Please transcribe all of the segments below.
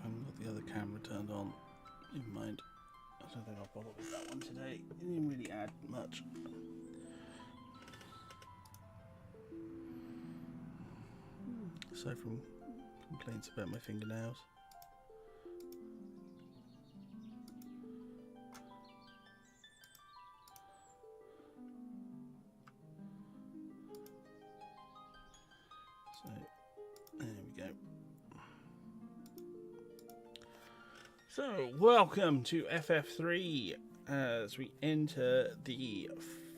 haven't got the other camera turned on. Never mind. I don't think I'll bother with that one today. It didn't really add much. Aside from complaints about my fingernails. So, there we go. So, welcome to FF3 as we enter the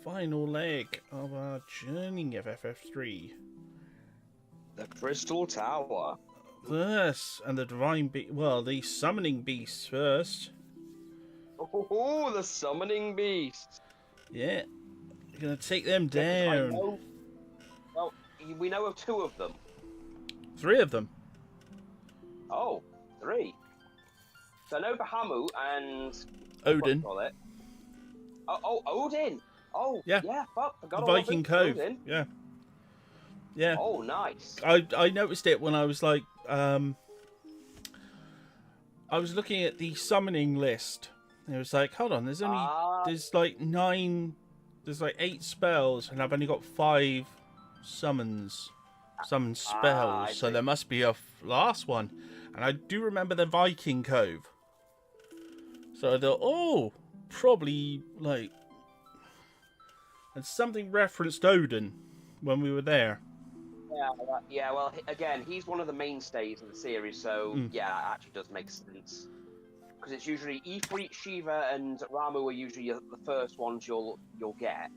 final leg of our journey of FF3. The Crystal Tower. Yes, and the Divine Beast, well, the Summoning Beasts first. Oh, the Summoning Beast. Yeah, we're going to take them Yeah, down. Well, we know of 2 of them. 3 of them. Oh, 3. So I know Bahamut and... Odin. What do you call it? Oh, Odin. Oh, Yeah. Fuck, forgot The all Viking about Cove. Odin. Yeah. Yeah. Oh, nice. I noticed it when I was like, I was looking at the summoning list. And it was like, hold on, there's only, there's like 8 spells, and I've only got 5 summon spells. So there must be a last one. And I do remember the Viking Cove. So I thought, oh, probably like, and something referenced Odin when we were there. Yeah, well, again, he's one of the mainstays of the series, so yeah, it actually does make sense. Because it's usually Ifrit, Shiva, and Ramu are usually the first ones you'll get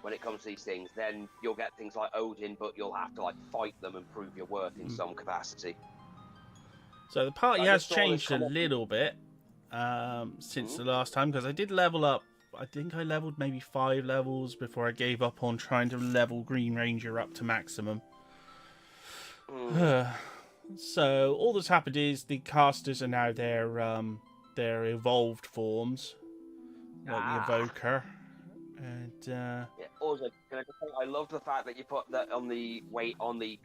when it comes to these things. Then you'll get things like Odin, but you'll have to like fight them and prove your worth in some capacity. So the party has changed a little bit since the last time, because I did level up. I think I leveled maybe 5 levels before I gave up on trying to level Green Ranger up to maximum. So all that's happened is the casters are now their evolved forms, like the Evoker. And yeah, also, can I just say, I love the fact that you put that on the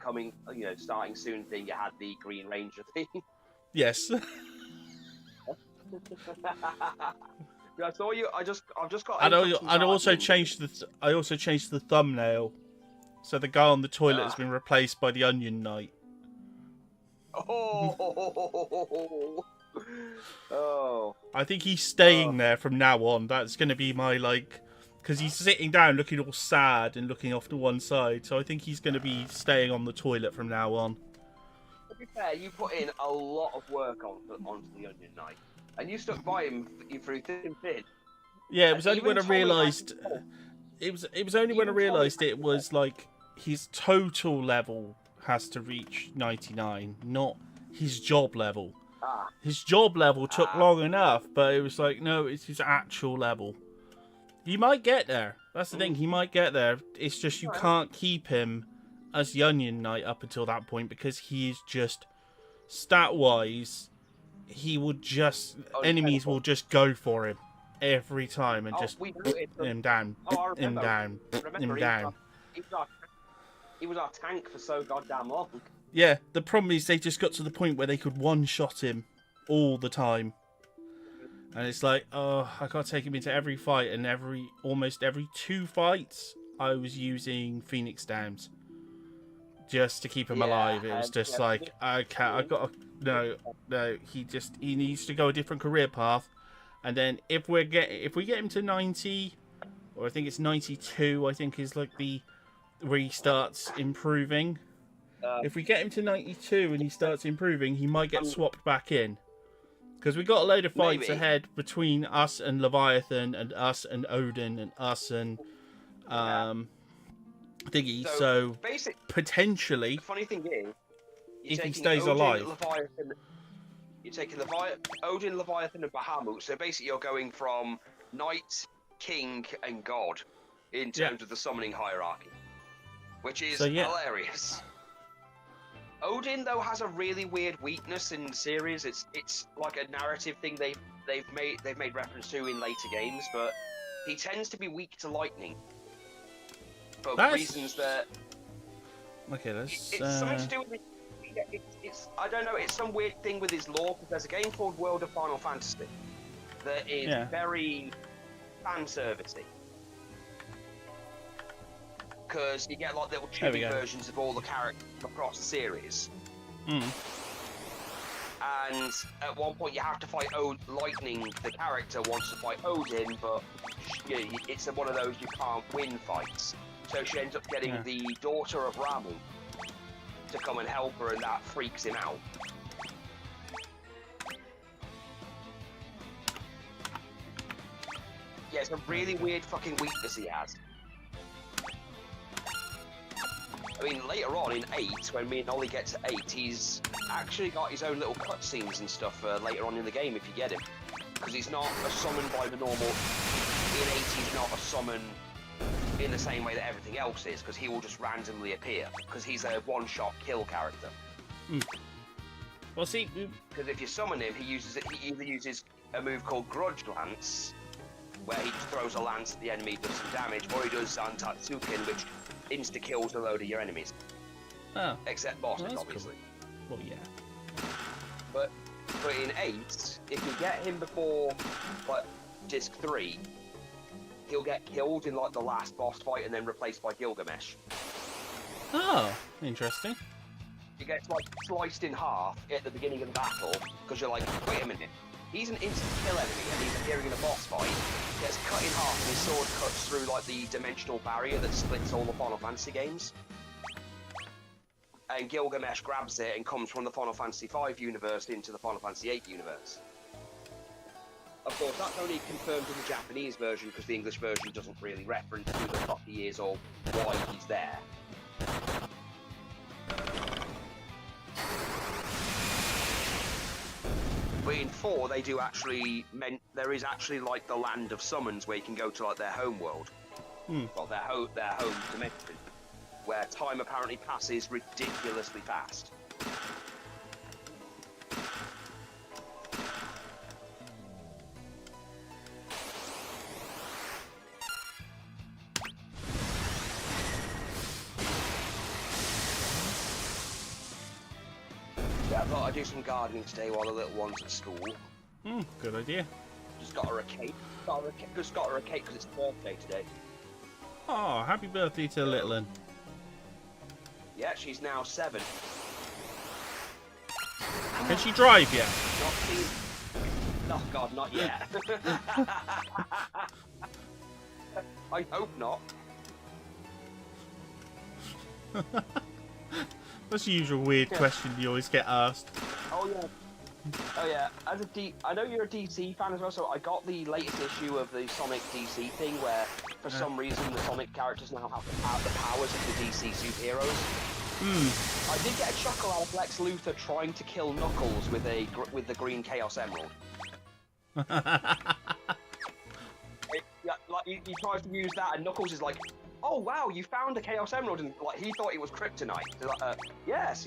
coming, starting soon thing. You had the Green Ranger thing. yes. Yeah, I saw you. I've just got. And I also changed the thumbnail, so the guy on the toilet has been replaced by the Onion Knight. Oh. I think he's staying there from now on. That's going to be my because he's sitting down looking all sad and looking off to one side. So I think he's going to be staying on the toilet from now on. To be fair, you put in a lot of work onto the Onion Knight. And you stuck by him through thick and thin. Yeah, it was only when I realised. It was only when I realised it was like his total level has to reach 99, not his job level. His job level took long enough, but it was like, no, it's his actual level. He might get there. That's the thing. He might get there. It's just you can't keep him as the Onion Knight up until that point, because he is just stat-wise. He will just enemies will just go for him every time and just him down, him down, him down. He was our tank for so goddamn long. Yeah, the problem is they just got to the point where they could one-shot him all the time, and it's like, oh, I can't take him into every fight, and almost every 2 fights I was using Phoenix Downs just to keep him alive. It was just like, okay, I got to. No, he needs to go a different career path, and then if we get him to 90, or I think it's 92, I think is like where he starts improving. If we get him to 92 and he starts improving, he might get swapped back in, because we got a load of fights ahead between us and Leviathan, and us and Odin, and us and Thingy. So potentially, the funny thing is, if he stays alive. You're taking Odin, Leviathan, and Bahamut. So basically, you're going from Knight, King, and God in terms of the summoning hierarchy, which is hilarious. Odin, though, has a really weird weakness in the series. It's like a narrative thing they've made reference to in later games, but he tends to be weak to lightning for reasons that. Okay, let's. It's something to do with it's I don't know. It's some weird thing with his lore because there's a game called World of Final Fantasy that is very fan servicey. Because you get like little chibi versions of all the characters across the series. And at one point you have to fight Lightning, the character wants to fight Odin, but it's one of those you can't win fights. So she ends up getting the daughter of Ramu to come and help her, and that freaks him out. Yeah, it's a really weird fucking weakness he has. I mean, later on in 8, when me and Ollie get to 8, he's actually got his own little cutscenes and stuff later on in the game if you get him. Because he's not a summon by the normal... In 8, he's not a summon in the same way that everything else is, because he will just randomly appear. Because he's a one-shot kill character. Well, see... Because if you summon him, he either uses a move called Grudge Lance, where he just throws a lance at the enemy, does some damage, or he does Zantatsuken, which insta-kills a load of your enemies. Oh. Except bosses, Well, obviously. Cool. Well, yeah. But in 8, if you get him before like disc 3, he'll get killed in like the last boss fight and then replaced by Gilgamesh. Oh, interesting. He gets like sliced in half at the beginning of the battle because you're like, wait a minute, he's an instant kill enemy and he's appearing in a boss fight. Gets cut in half and his sword cuts through like the dimensional barrier that splits all the Final Fantasy games. And Gilgamesh grabs it and comes from the Final Fantasy V universe into the Final Fantasy VIII universe. Of course, that's only confirmed in the Japanese version because the English version doesn't really reference who the fuck he is or why he's there. But in 4, they do actually there is actually like the land of summons where you can go to like their home world, well their home dimension, where time apparently passes ridiculously fast. Yeah, I thought I'd do some gardening today while the little one's at school. Good idea. Just got her a cake. Just got her a cake because it's her birthday today. Oh, happy birthday to little one. Yeah, she's now 7. Can she drive yet? Not seen. Oh God, not yet. I hope not. That's the usual weird question you always get asked. Oh yeah. I know you're a DC fan as well, so I got the latest issue of the Sonic DC thing, where for some reason the Sonic characters now have the powers of the DC superheroes. I did get a chuckle out of Lex Luthor trying to kill Knuckles with the green Chaos Emerald. He tries to use that, and Knuckles is like, "Oh wow, you found a Chaos Emerald," and like he thought it was kryptonite. Like, yes,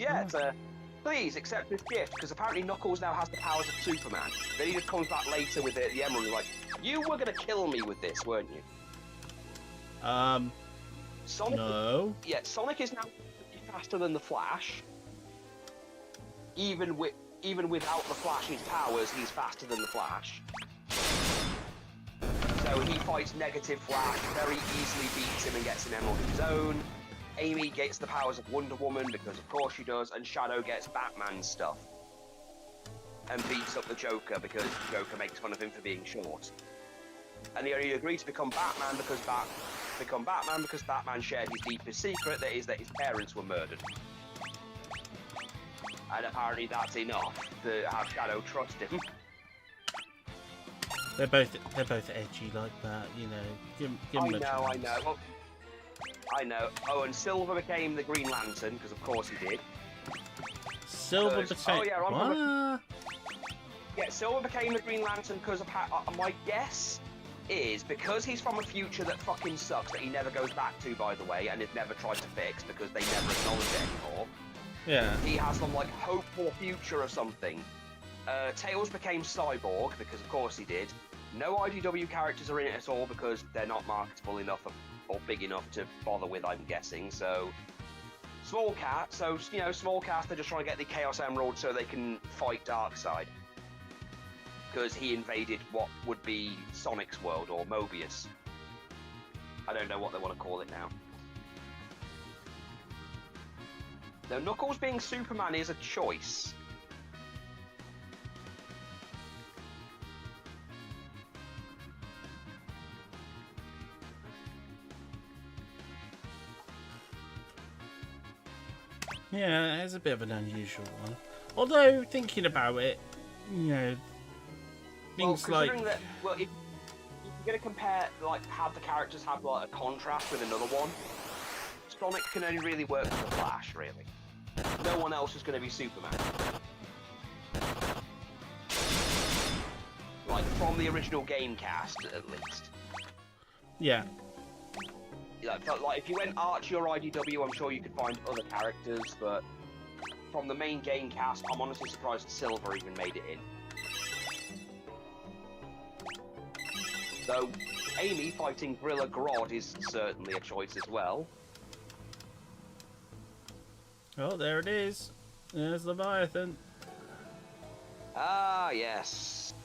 please accept this gift, because apparently Knuckles now has the powers of Superman. Then he just comes back later with the emerald and like, "You were gonna kill me with this, weren't you?" Sonic. No. Sonic is now faster than the Flash. Even without the Flash's powers, he's faster than the Flash. So he fights negative Flash, very easily beats him and gets an emerald of his own. Amy gets the powers of Wonder Woman, because of course she does, and Shadow gets Batman stuff. And beats up the Joker, because the Joker makes fun of him for being short. And they only agree to become Batman because Batman shared his deepest secret, that is that his parents were murdered. And apparently that's enough to have Shadow trust him. They're both edgy like that, you know. Give them a chance. I know. Oh, and Silver became the Green Lantern, because of course he did. Silver became... Silver became the Green Lantern because of my guess is because he's from a future that fucking sucks, that he never goes back to, by the way, and is never tried to fix because they never acknowledge it anymore. Yeah. He has some, like, hope for the future or something. Tails became Cyborg, because of course he did. No IDW characters are in it at all, because they're not marketable enough or big enough to bother with, I'm guessing, so... Small Cat, so, you know, Small Cat, they're just trying to get the Chaos Emerald so they can fight Darkseid. Because he invaded what would be Sonic's world, or Mobius. I don't know what they want to call it now. Now, Knuckles being Superman is a choice. Yeah, it's a bit of an unusual one. Although, thinking about it, you know, things like... That, well, if you're going to compare, like, have the characters have, like, a contrast with another one, Sonic can only really work with the Flash, really. No one else is going to be Superman. Like, from the original game cast, at least. Yeah. Like, if you went Archie or IDW, I'm sure you could find other characters, but from the main game cast, I'm honestly surprised Silver even made it in. So, Amy fighting Gorilla Grodd is certainly a choice as well. Oh, there it is. There's Leviathan. Ah, yes.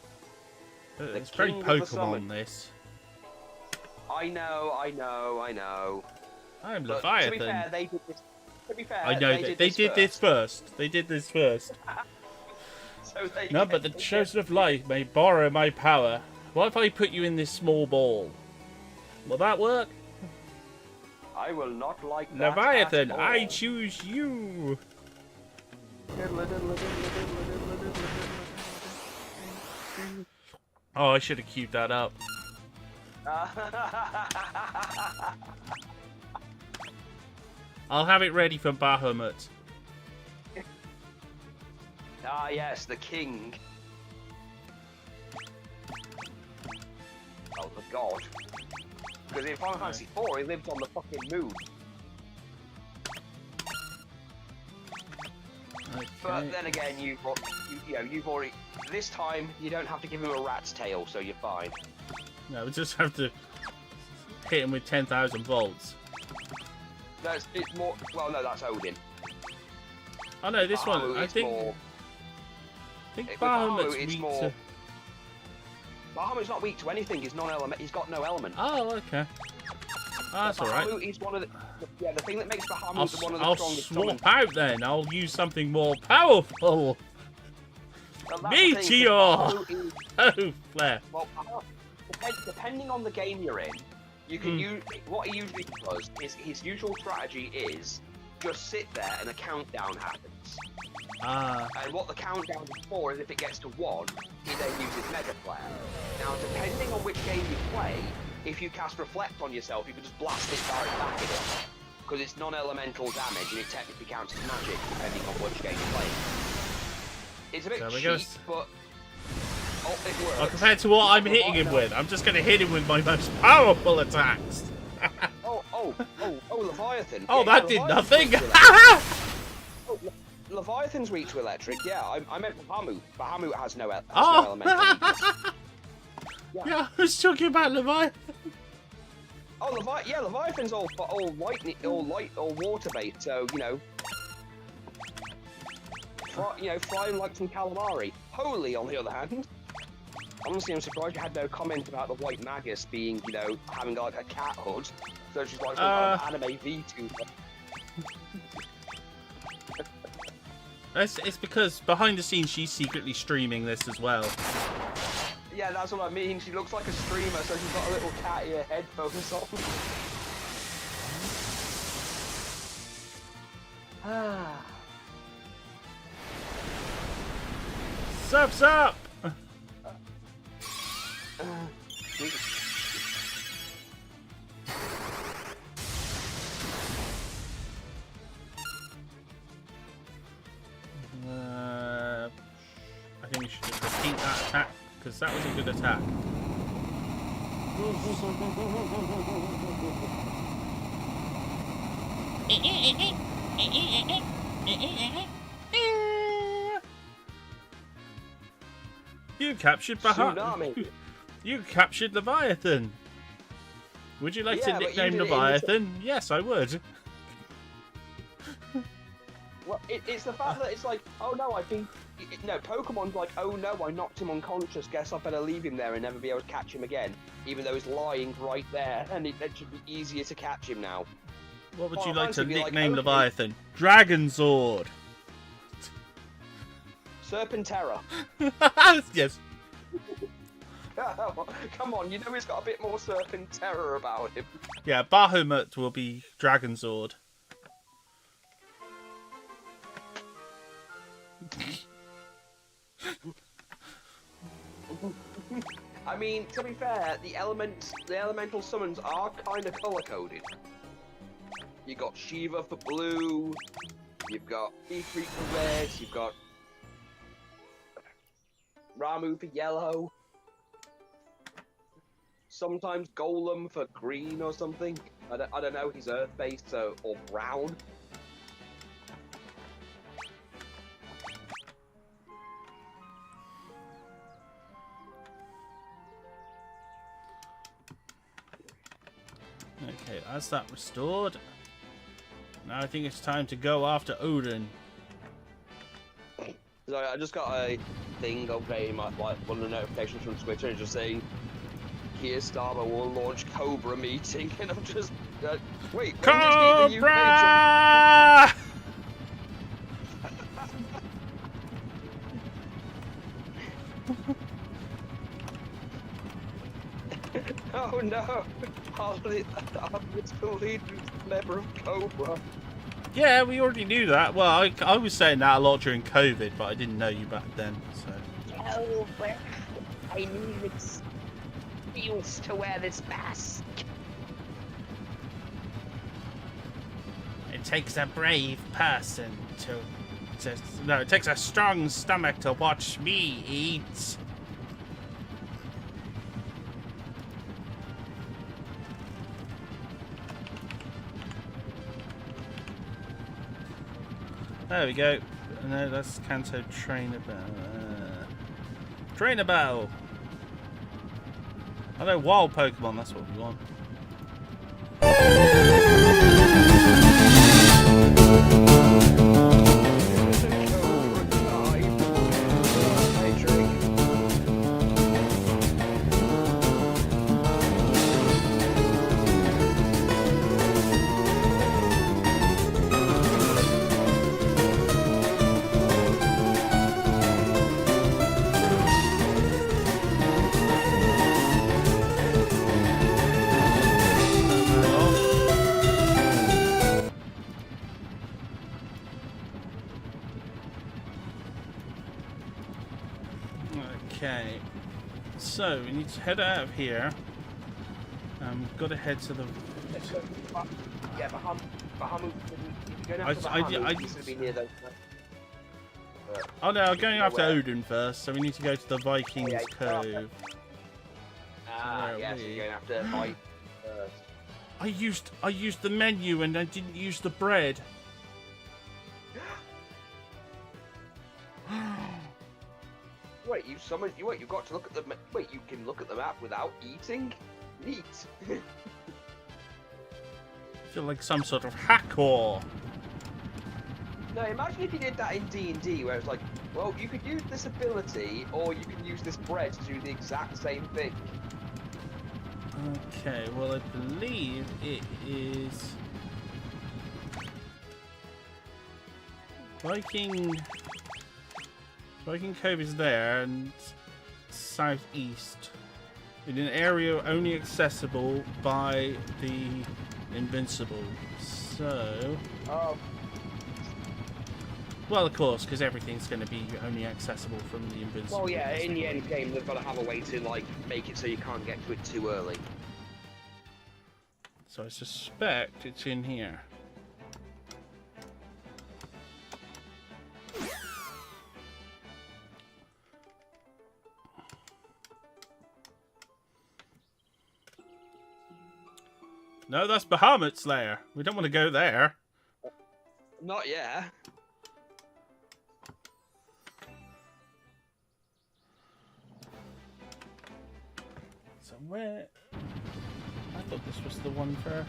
It's very Pokemon, this. I know. I'm But Leviathan. to be fair, they did this. To be fair, I know they did this first. They did this first. So No, but the Chosen of Light may borrow my power. What if I put you in this small ball? Will that work? I will not like that. Leviathan, at all. I choose you. Oh, I should have queued that up. I'll have it ready for Bahamut. Ah, yes, the king. Oh, the god. Because in Final Fantasy IV, he lived on the fucking moon. Okay. But then again, you've already. This time, you don't have to give him a rat's tail, so you're fine. No, we just have to hit him with 10,000 volts. No, it's more. Well, no, that's Odin. Oh no, this one. Bahamut I is think. more- I think with Bahamut's Bahamut, it's weak more- to. Bahamut's not weak to anything. He's non-element. He's got no element. Oh, okay. That's alright. Bahamut is one of the. Yeah, the thing that makes Bahamut one of the I'll strongest. swap out then. I'll use something more powerful. Well, that's the thing, 'cause Meteor! Bahamut is- Oh, flare. Well, depending on the game you're in, you can use what he usually does. Is his usual strategy is just sit there and a countdown happens. Ah. And what the countdown is for is if it gets to 1, he then uses Mega Flare. Now, depending on which game you play, if you cast Reflect on yourself, you can just blast it right back at it. Because it's non-elemental damage and it technically counts as magic depending on which game you play. It's a bit There we cheap, go. but it works. Well, compared to what I'm hitting him with, I'm just going to hit him with my most powerful attacks. Leviathan. Oh, Yeah, that did Leviathan's nothing. weak to electric. Leviathan's weak to electric, yeah. I meant Bahamut. Bahamut has no, Oh. elemental weakness. Yeah, I was talking about Leviathan. Oh, Leviathan's all water based. So flying like some calamari. Holy, on the other hand. Honestly, I'm surprised you had no comment about the White Magus being, having like a cat hood. So she's like some kind of anime VTuber. It's because behind the scenes she's secretly streaming this as well. Yeah, that's what I mean. She looks like a streamer, so she's got a little cat ear headphones on. Sup, sup! I think we should just repeat that attack, because that was a good attack. You captured Tsunami. You captured Leviathan. Would you like to Yeah, but you nickname did it in Leviathan? Yes, I would. Well, it's the fact that it's like, oh no, I think no, Pokemon's like, oh no, I knocked him unconscious. Guess I better leave him there and never be able to catch him again, even though he's lying right there, and it should be easier to catch him now. What would Well, you like to Fancy would be nickname like, okay. Leviathan? Dragonzord. Serpentera. Yes. Come on, you know he's got a bit more Serpentera about him. Yeah, Bahamut will be Dragonzord. I mean, to be fair, the elemental summons are kind of color-coded. You got Shiva for blue, you've got Ifrit for red, you've got Ramu for yellow. Sometimes Golem for green or something. I don't know, he's earth-based, so, or brown. Okay, that's that restored. Now I think it's time to go after Odin. So I just got a thing okay, one of the notifications from Twitter just saying, "Here Starmer will launch Cobra meeting," and I'm just wait. When does the UK Cobra! Oh no! It's the lead member of Cobra. Yeah, we already knew that. Well, I was saying that a lot during COVID, but I didn't know you back then. So. Oh, but I need excuse to wear this mask. It takes a brave person to no, it takes a strong stomach to watch me eat. There we go. No, that's Kanto Trainer Bell. Trainer Bell! I know, wild Pokemon, that's what we want. Okay, so we need to head out of here. We've got to head to the. Yeah, Bahamut. If you're going after I Bahamut, this would be near those. Oh no, I'm going after where? Odin first, so we need to go to the Vikings yeah, Cove. Where Yeah, are so we? you're going after Mike. I used the menu and I didn't use the bread. Wait, you summoned. Wait, you got to look at the. Wait, you can look at the map without eating. Neat. I feel like some sort of hacker. No, imagine if you did that in D&D, where it's like, well, you could use this ability, or you can use this bread to do the exact same thing. Okay, well I believe it is Viking Cove is there and southeast in an area only accessible by the Invincible. So, well, of course, because everything's going to be only accessible from the Invincible. Well, yeah, in the end game, they've got to have a way to like make it so you can't get to it too early. So I suspect it's in here. No, that's Bahamut's lair. We don't want to go there. Not yet. So where? I thought this was the one for.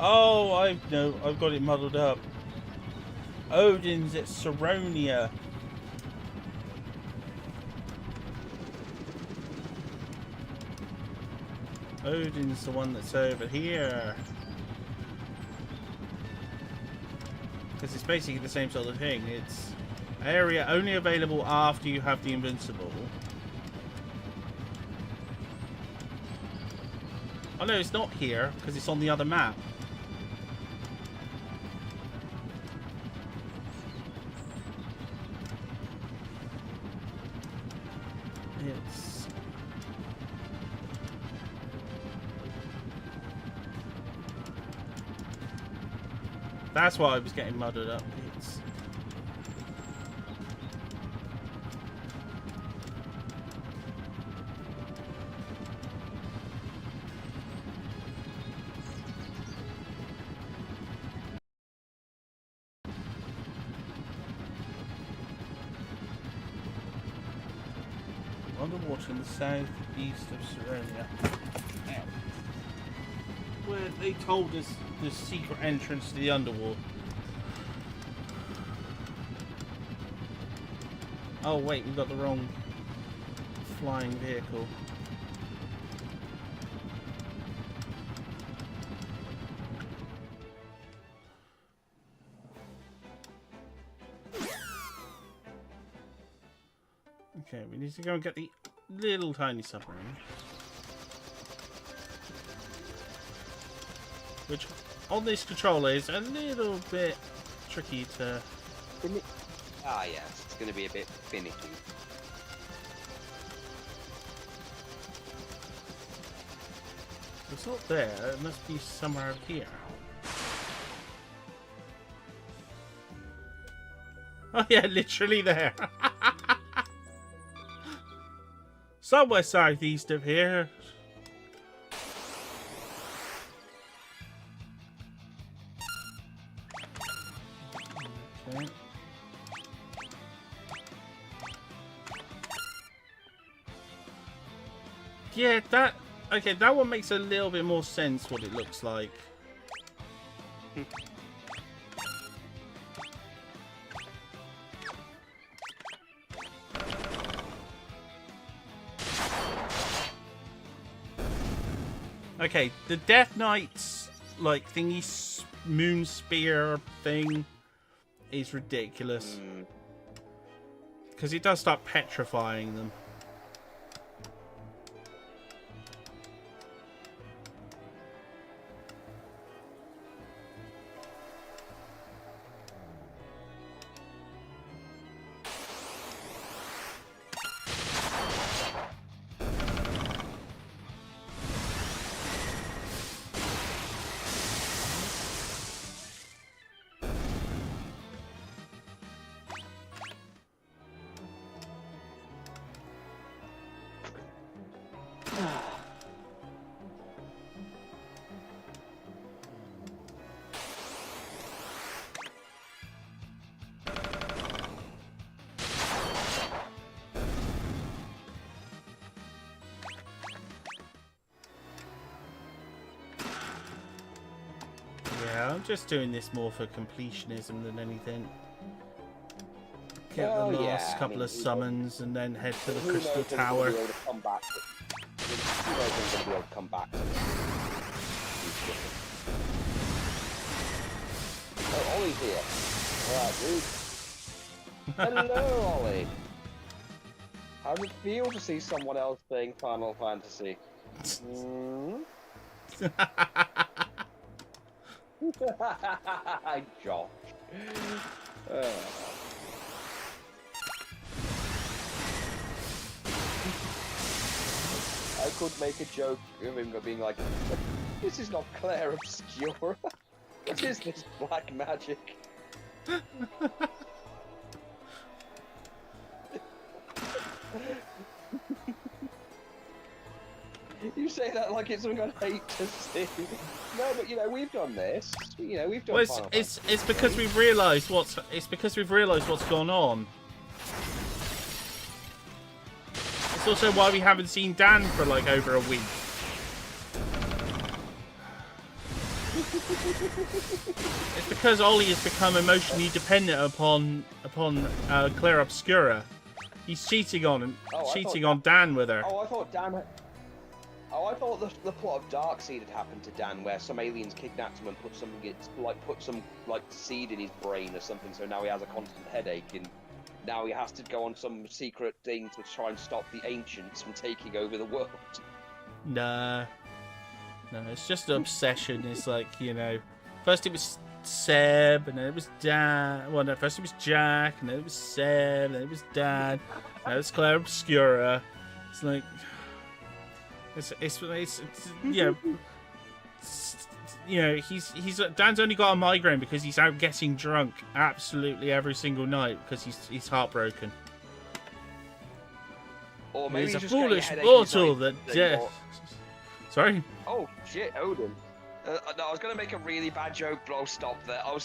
Oh, I've got it muddled up. Odin's at Saronia. Odin's the one that's over here. Because it's basically the same sort of thing. It's area only available after you have the Invincible. Oh no, it's not here, because it's on the other map. It's... That's why I was getting muddled up. It's... Underwater in the southeast of Saronia. Where they told us the secret entrance to the underworld. Oh wait, we got the wrong flying vehicle. Okay, we need to go and get the little tiny submarine. Which, on this controller, is a little bit tricky to... Ah, yes, it's going to be a bit finicky. It's not there, it must be somewhere here. Oh yeah, literally there. Somewhere southeast of here. Okay. Yeah, that... Okay, that one makes a little bit more sense what it looks like. Okay, the Death Knight's, like, thingy moon spear thing is ridiculous. Because it does start petrifying them. Yeah, I'm just doing this more for completionism than anything. Get the last couple of summons and then head to the Crystal Tower. Who knows when they're going to be able to come back? Oh, Ollie's here. Alright, dude. Hello, Ollie. How does it feel to see someone else playing Final Fantasy? Josh. I could make a joke of him being like, this is not Claire Obscura. What is this black magic? You say that like it's something I'd hate to see. No, but you know we've done this. You know we've done. Well, it's because we've realised what's gone on. It's also why we haven't seen Dan for like over a week. It's because Ollie has become emotionally dependent upon Claire Obscura. He's cheating on Dan with her. Oh, I thought Dan. I thought the plot of Darkseid had happened to Dan, where some aliens kidnapped him and put some seed in his brain or something. So now he has a constant headache, and now he has to go on some secret thing to try and stop the ancients from taking over the world. Nah. No, it's just an obsession. It's like, you know, first it was Seb, and then it was Dan. Well, no, first it was Jack, and then it was Seb, and then it was Dan. Now it's Claire Obscura. It's like, it's you know, he's Dan's only got a migraine because he's out getting drunk absolutely every single night because he's heartbroken. Or maybe He's he's a just getting foolish headache, mortal he's like, that. Sorry. Oh shit, Odin. No, I was gonna make a really bad joke, but I'll stop there. I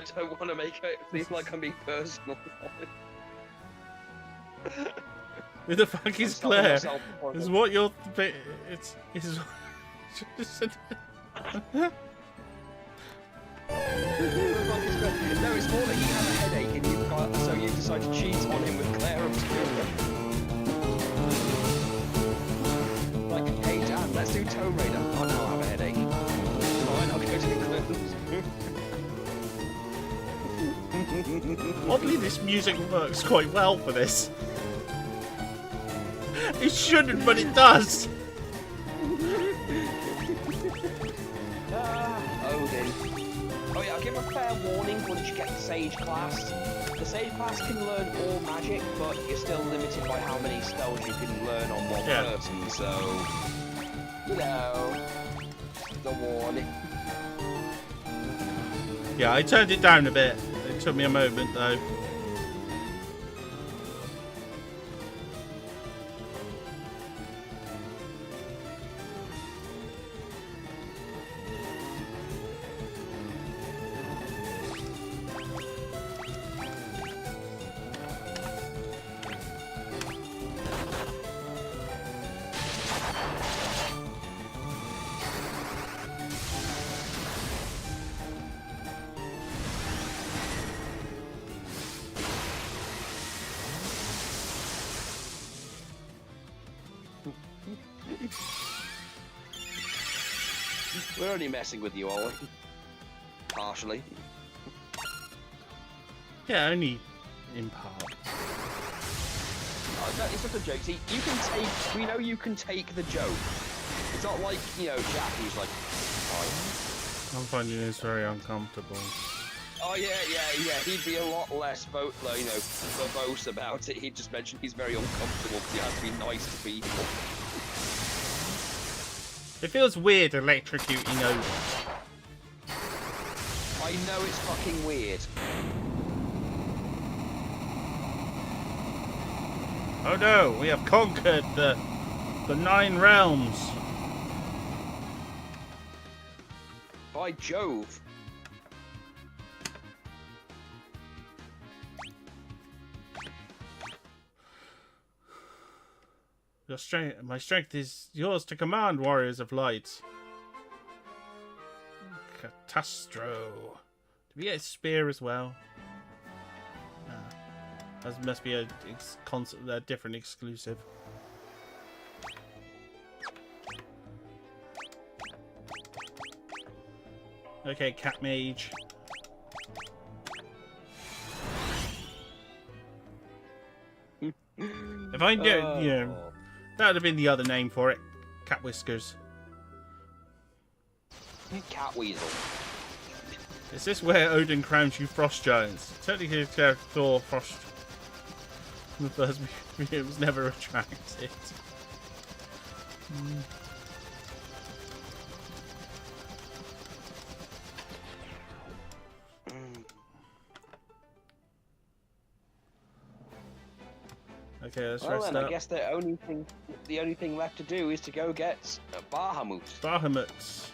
don't want to make it seem like I'm being personal. Who the fuck is Claire? Is what you're. It's. No, it's more that you have a headache and so you decide to cheat on him with Claire Obscura. Like, hey Dan, let's do Tomb Raider. Oh no, I have a headache. Fine, I'll go to Claire. Oddly, this music works quite well for this. It shouldn't, but it does. Odin. Oh yeah, I'll give a fair warning once you get the Sage class. The Sage class can learn all magic, but you're still limited by how many spells you can learn on one person, so... You know... The warning. Yeah, I turned it down a bit. It took me a moment, though. We're only messing with you, Ollie. Partially. Yeah, only in part. It's just a joke. See, you can take... We know you can take the joke. It's not like, you know, Jack who's like... Oh, I'm finding this very uncomfortable. oh yeah. He'd be a lot less, verbose about it. He'd just mention he's very uncomfortable because he has to be nice to people. It feels weird electrocuting over. I know it's fucking weird. Oh no, we have conquered the 9 realms. By Jove. My strength is yours to command, warriors of light. Catastro. Do we get a spear as well? That must be a different exclusive. Okay, Cat Mage. If I knew, you know, that would have been the other name for it. Cat Whiskers. Cat Weasel. Is this where Odin crowns you Frost Giants? Technically, Thor Frost. The first it was never attracted. Okay, let's rest then up. I guess the only thing left to do is to go get Bahamut. Bahamut.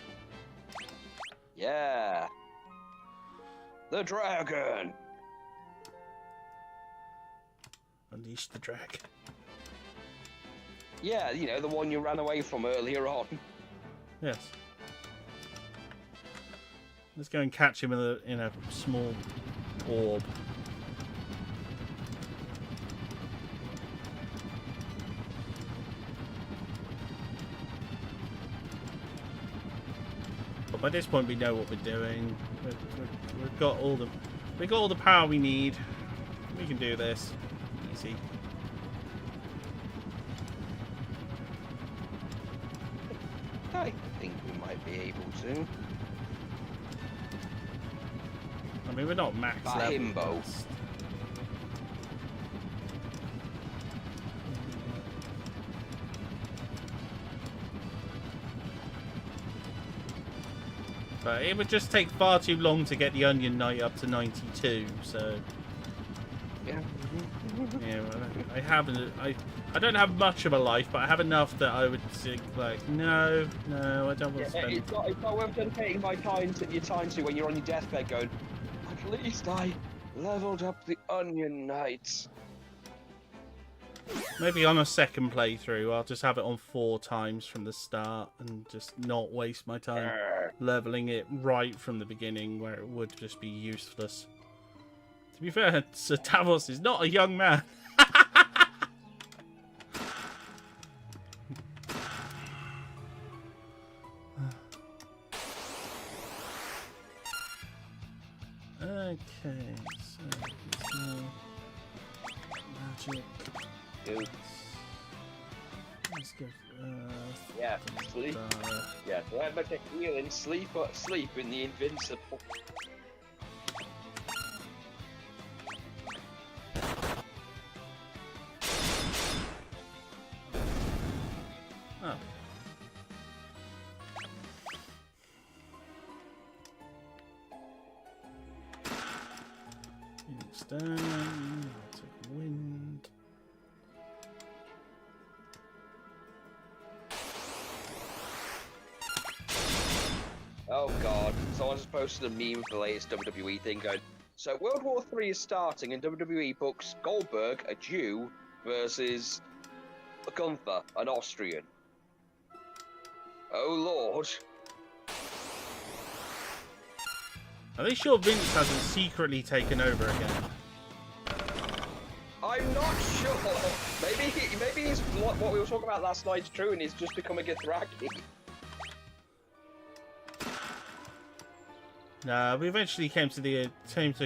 Yeah. The dragon. Unleash the dragon. Yeah, you know, the one you ran away from earlier on. Yes. Let's go and catch him in a small orb. But by this point, we know what we're doing. We've got all the power we need. We can do this easy. I think we might be able to. I mean, we're not max level. Himbo. But it would just take far too long to get the Onion Knight up to 92, so... Yeah. Yeah, well, I don't have much of a life, but I have enough that I would think, like, no, I don't want to spend... It's not worth dedicating your time to when you're on your deathbed going, at least I leveled up the Onion Knights. Maybe on a second playthrough, I'll just have it on 4 times from the start and just not waste my time leveling it right from the beginning where it would just be useless. To be fair, Sir Davos is not a young man. Okay, so it's magic. Let's go. Yeah, sleep. Yeah, remember to heal and sleep in the Invincible. Oh. Phoenix down. Take wind. Oh god, someone just posted a meme for the latest WWE thing going, so World War III is starting and WWE books Goldberg, a Jew, versus Gunther, an Austrian. Oh lord. Are they sure Vince hasn't secretly taken over again? I'm not sure. Maybe he's what we were talking about last night's true and he's just becoming a Dothraki. No, we eventually came to the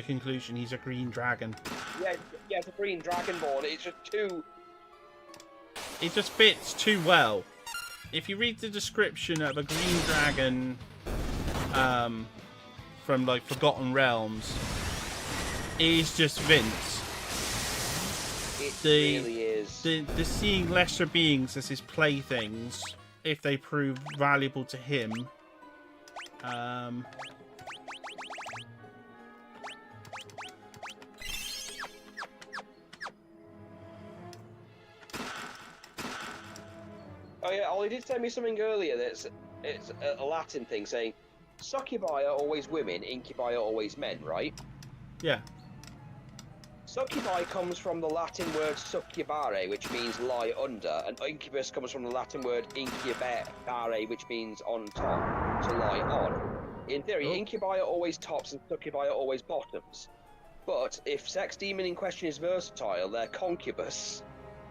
conclusion he's a green dragon. Yeah, it's a green dragonborn. It's just too. It just fits too well. If you read the description of a green dragon, from like Forgotten Realms, is just Vince. It really is. The seeing lesser beings as his playthings, if they prove valuable to him. Oh yeah, Ollie did tell me something earlier that it's a Latin thing saying succubi are always women, incubi are always men, right? Yeah. Succubi comes from the Latin word succubare, which means lie under, and incubus comes from the Latin word incubare, which means on top, to lie on. In theory, incubi are always tops and succubi are always bottoms. But if sex demon in question is versatile, they're concubus,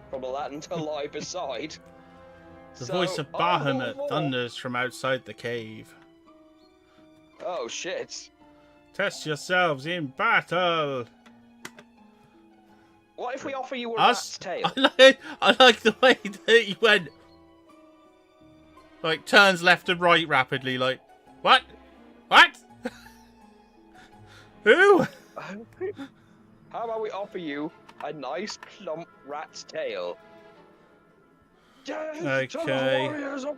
from the Latin to lie beside. The voice of Bahamut thunders from outside the cave. Oh shit. Test yourselves in battle! What if we offer you a rat's tail? I like the way that he went. Like, turns left and right rapidly, like, what? What? Who? How about we offer you a nice plump rat's tail? Okay. To the warriors of...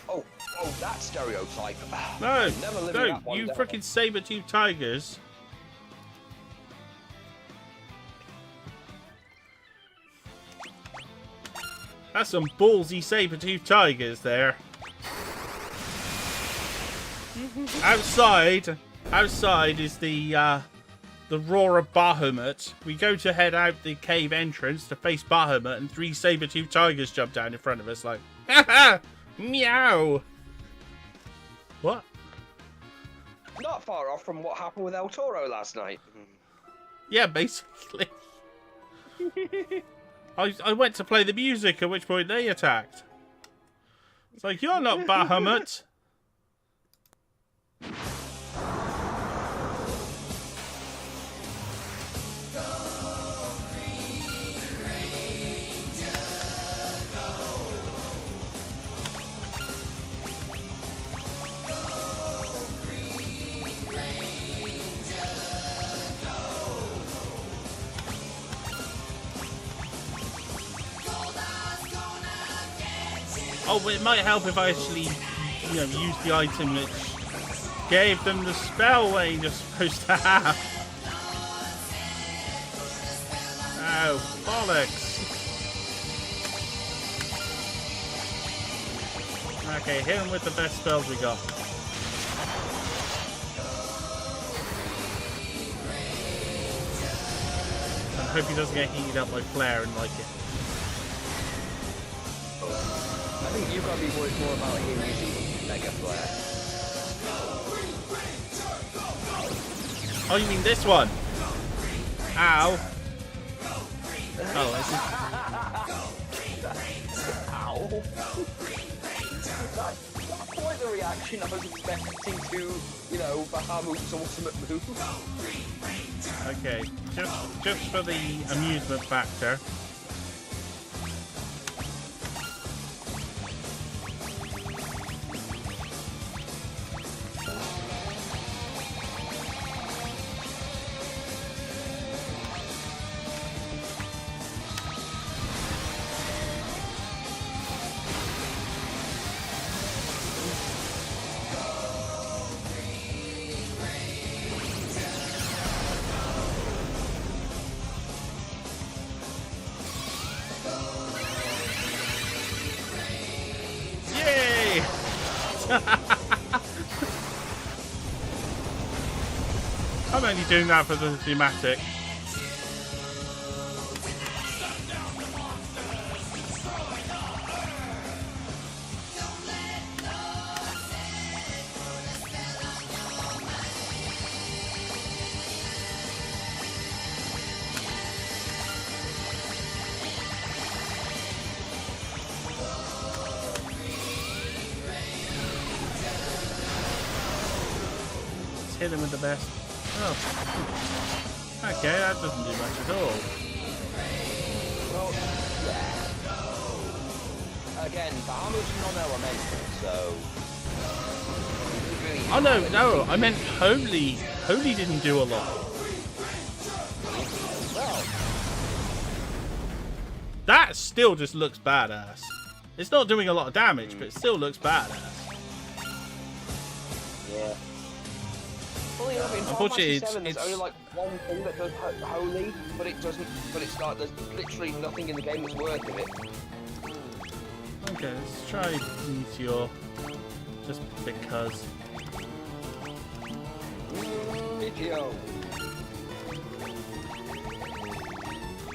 Oh, that stereotype. No, that you down. freaking saber-toothed tigers. That's some ballsy saber-toothed tigers there. Outside is the roar of Bahamut. We go to head out the cave entrance to face Bahamut, and 3 saber-toothed tigers jump down in front of us like, ha ha, meow. What? Not far off from what happened with El Toro last night. Yeah, basically. I went to play the music, at which point they attacked. It's like, you're not Bahamut. Oh, but it might help if I actually, use the item which gave them the spell range you're supposed to have. Oh, bollocks. Okay, hit him with the best spells we got. I hope he doesn't get heated up by Flare and like it. I think you've got to be worried more about him using Mega Flare. Oh, you mean this one? Ow. Oh, this is... Ow! That's quite the reaction I was expecting to, Bahamut's ultimate move. Okay, just for the amusement factor. I'm only doing that for the thematic. Hit him with the best. Oh. Okay, that doesn't do much at all. Well, yeah. Again, Bahamut's non-elemental, so... Really Oh no, I meant Holy. Holy didn't do a lot. well, That still just looks badass. It's not doing a lot of damage, but it still looks badass. yeah. Well, in Unfortunately, Final Fantasy VII, there's it's- only like one thing that does holy, but it doesn't. But it's not. There's literally nothing in the game that's worth of it. Okay, let's try Meteor. Just because. Meteor.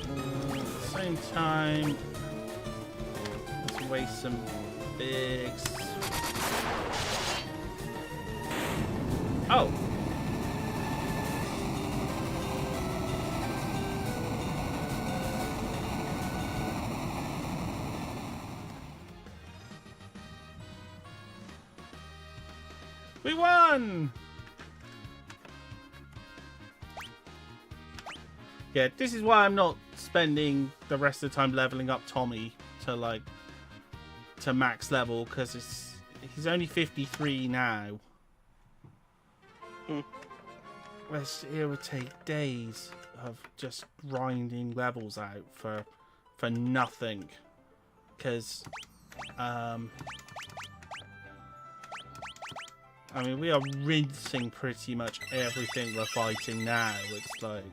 At the same time, let's waste some bigs. Oh! We won! Yeah, this is why I'm not spending the rest of the time leveling up Tommy to max level, because he's only 53 now. It would take days of just grinding levels out for nothing, because I mean, we are rinsing pretty much everything we're fighting now. It's like...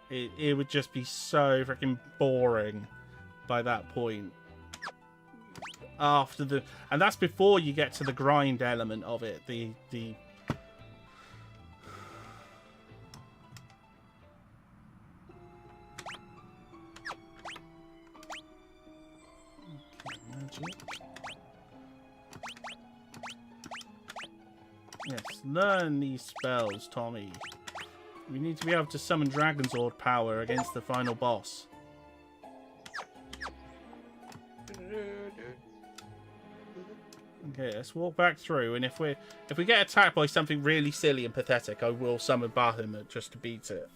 It would just be so freaking boring by that point. After the... And that's before you get to the grind element of it. The Yes, learn these spells, Tommy. We need to be able to summon Dragonzord power against the final boss. Okay, let's walk back through, and if we get attacked by something really silly and pathetic, I will summon Bahamut just to beat it.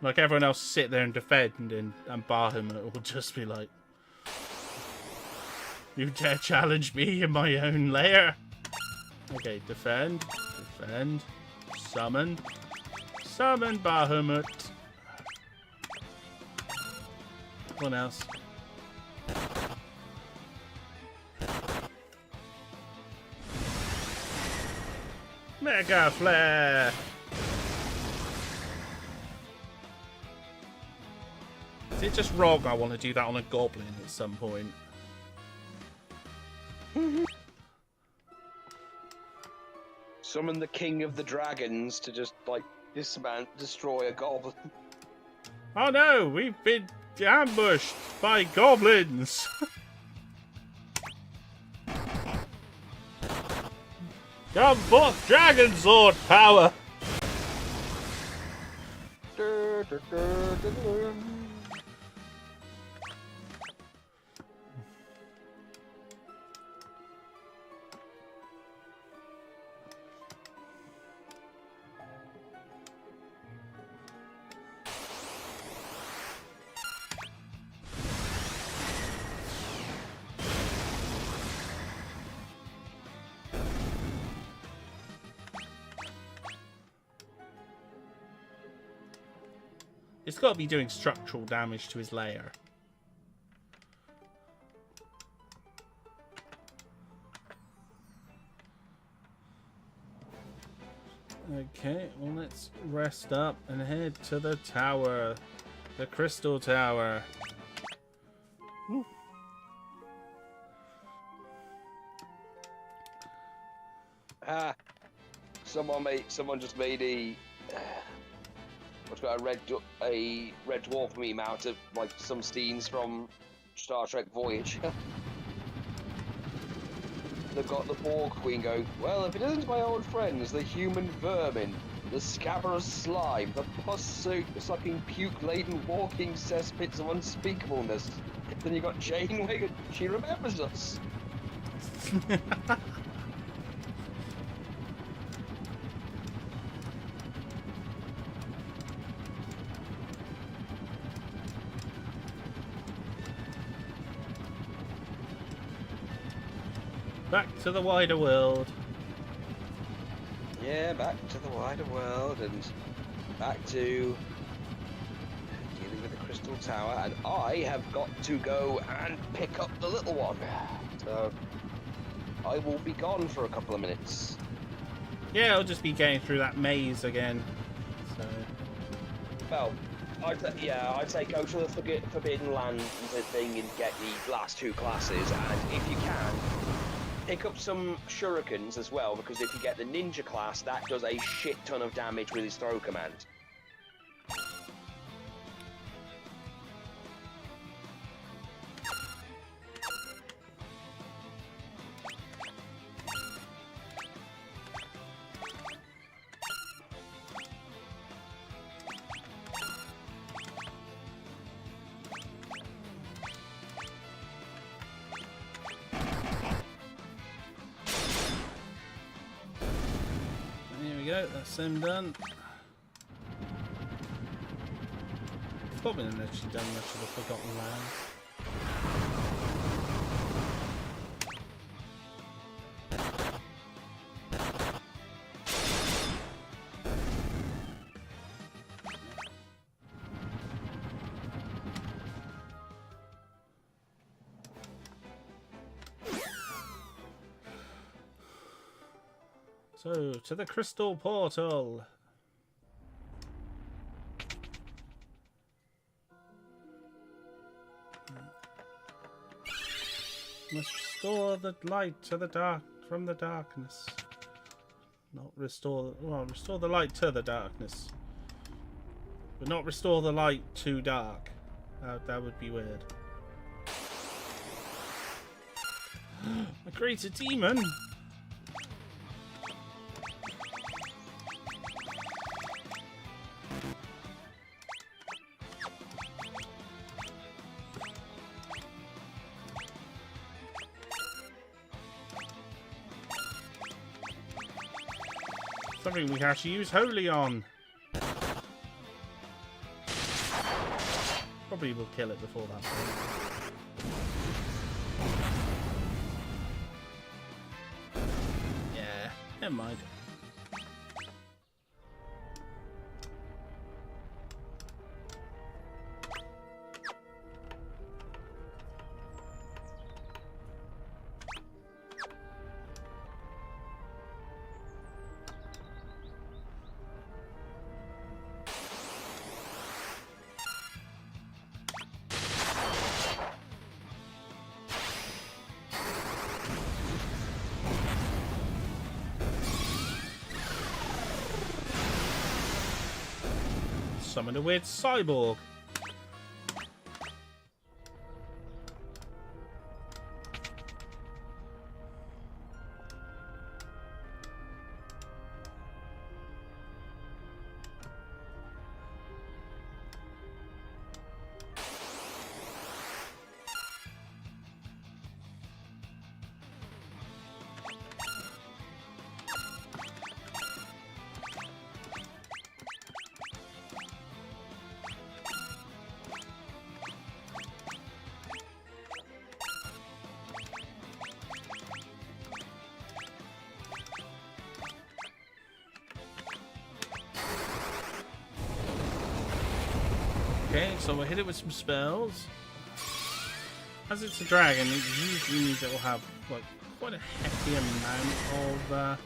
Like everyone else sit there and defend, and Bahamut will just be like, "You dare challenge me in my own lair?" Okay, defend, summon Bahamut. What else? Mega Flare! Is it just wrong I want to do that on a goblin at some point? Summon the king of the dragons to just, like, destroy a goblin. Oh no, we've been ambushed by goblins! Come forth, Dragonzord power! It's got to be doing structural damage to his lair. Okay, well let's rest up and head to the tower. The Crystal Tower. Woo. Someone just made a what's got a red dwarf meme out of like some scenes from Star Trek Voyage. They've got the Borg Queen going, well, if it isn't my old friends, the human vermin, the scabrous slime, the pus-sucking, puke-laden walking cesspits of unspeakableness, then you got Janeway, she remembers us. Back to the wider world. Yeah, back to the wider world and back to dealing with the Crystal Tower, and I have got to go and pick up the little one. So I will be gone for a couple of minutes. Yeah, I'll just be getting through that maze again. So. Well, I'd say go to the Forbidden Land thing and get the last two classes, and if you can, pick up some shurikens as well, because if you get the ninja class, that does a shit ton of damage with his throw command. That's him done. Probably haven't actually done much of the Forgotten Lands. So, to the Crystal Portal. Must restore the light to the dark from the darkness. Not restore, well, restore the light to the darkness. But not restore the light to dark. That would be weird. I create a demon! Something we can actually use Holy on. Probably will kill it before that point. Yeah, never mind. Summon a weird cyborg. Okay, so we'll hit it with some spells. As it's a dragon, it usually means it will have like quite a hefty amount of. I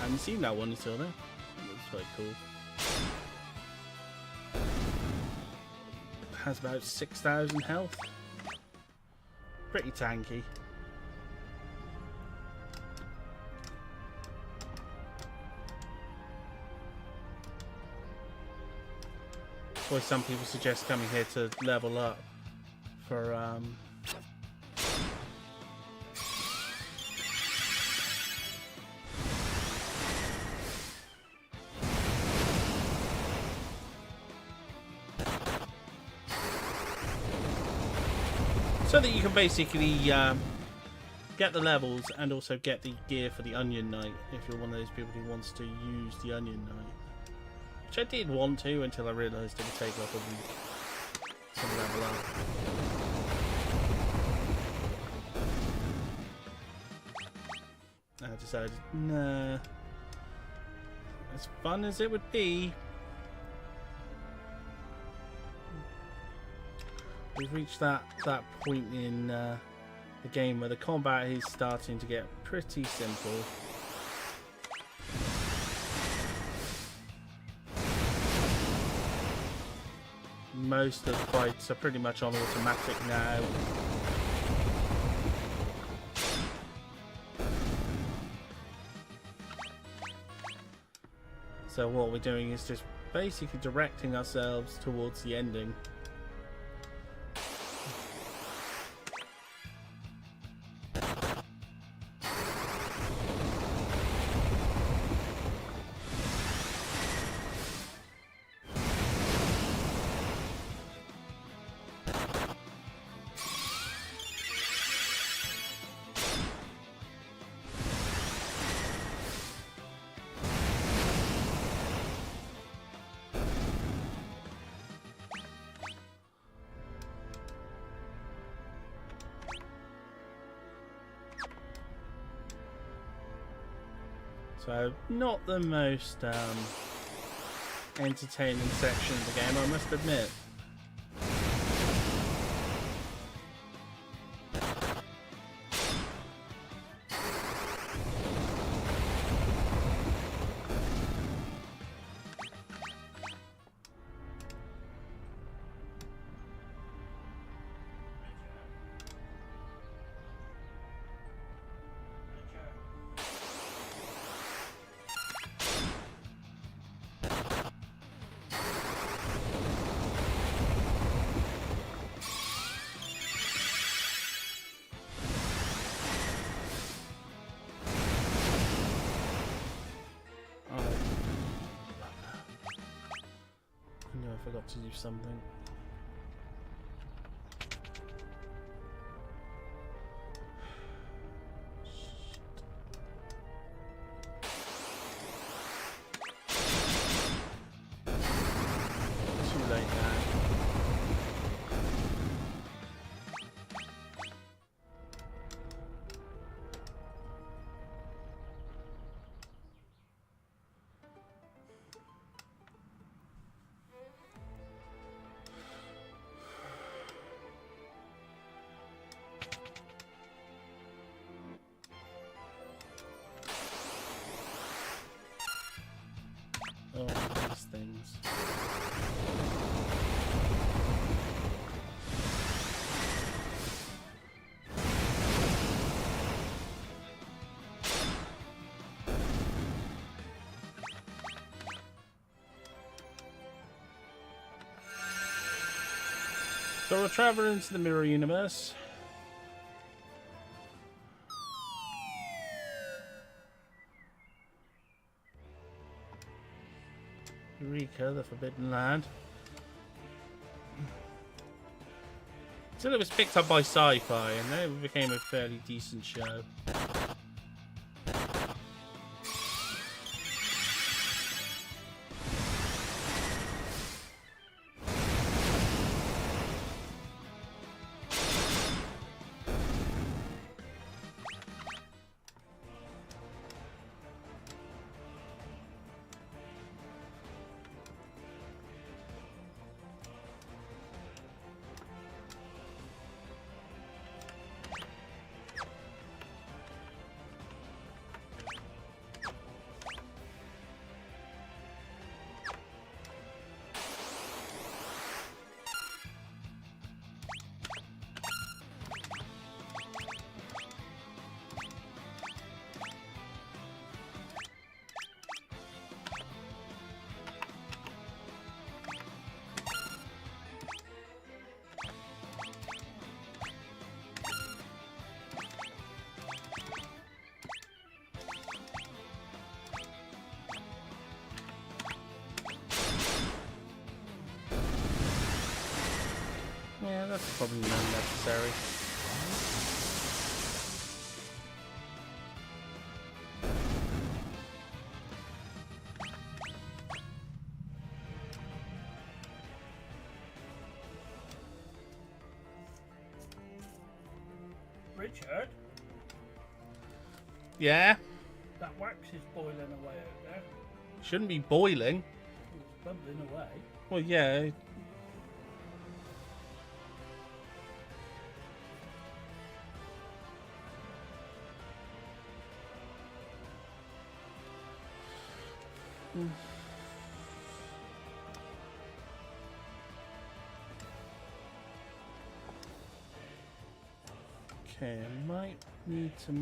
haven't seen that one until now. That's quite cool. It has about 6,000 health. Pretty tanky. Boy, some people suggest coming here to level up for so that you can basically get the levels and also get the gear for the Onion Knight if you're one of those people who wants to use the Onion Knight. Which I did want to until I realised it would take like a week to level up. I decided, nah. As fun as it would be, we've reached that point in the game where the combat is starting to get pretty simple. Most of the fights are pretty much on automatic now. So what we're doing is just basically directing ourselves towards the ending. So, not the most entertaining section of the game, I must admit. I forgot to do something. blast things. So we're traveling into the mirror universe. Eureka, the Forbidden Land. Until it was picked up by Sci-Fi, and then it became a fairly decent show. Yeah, that's probably unnecessary. Richard, Yeah? that wax is boiling away out there. Shouldn't be boiling. It's bubbling away. Well, yeah. Okay, I might need to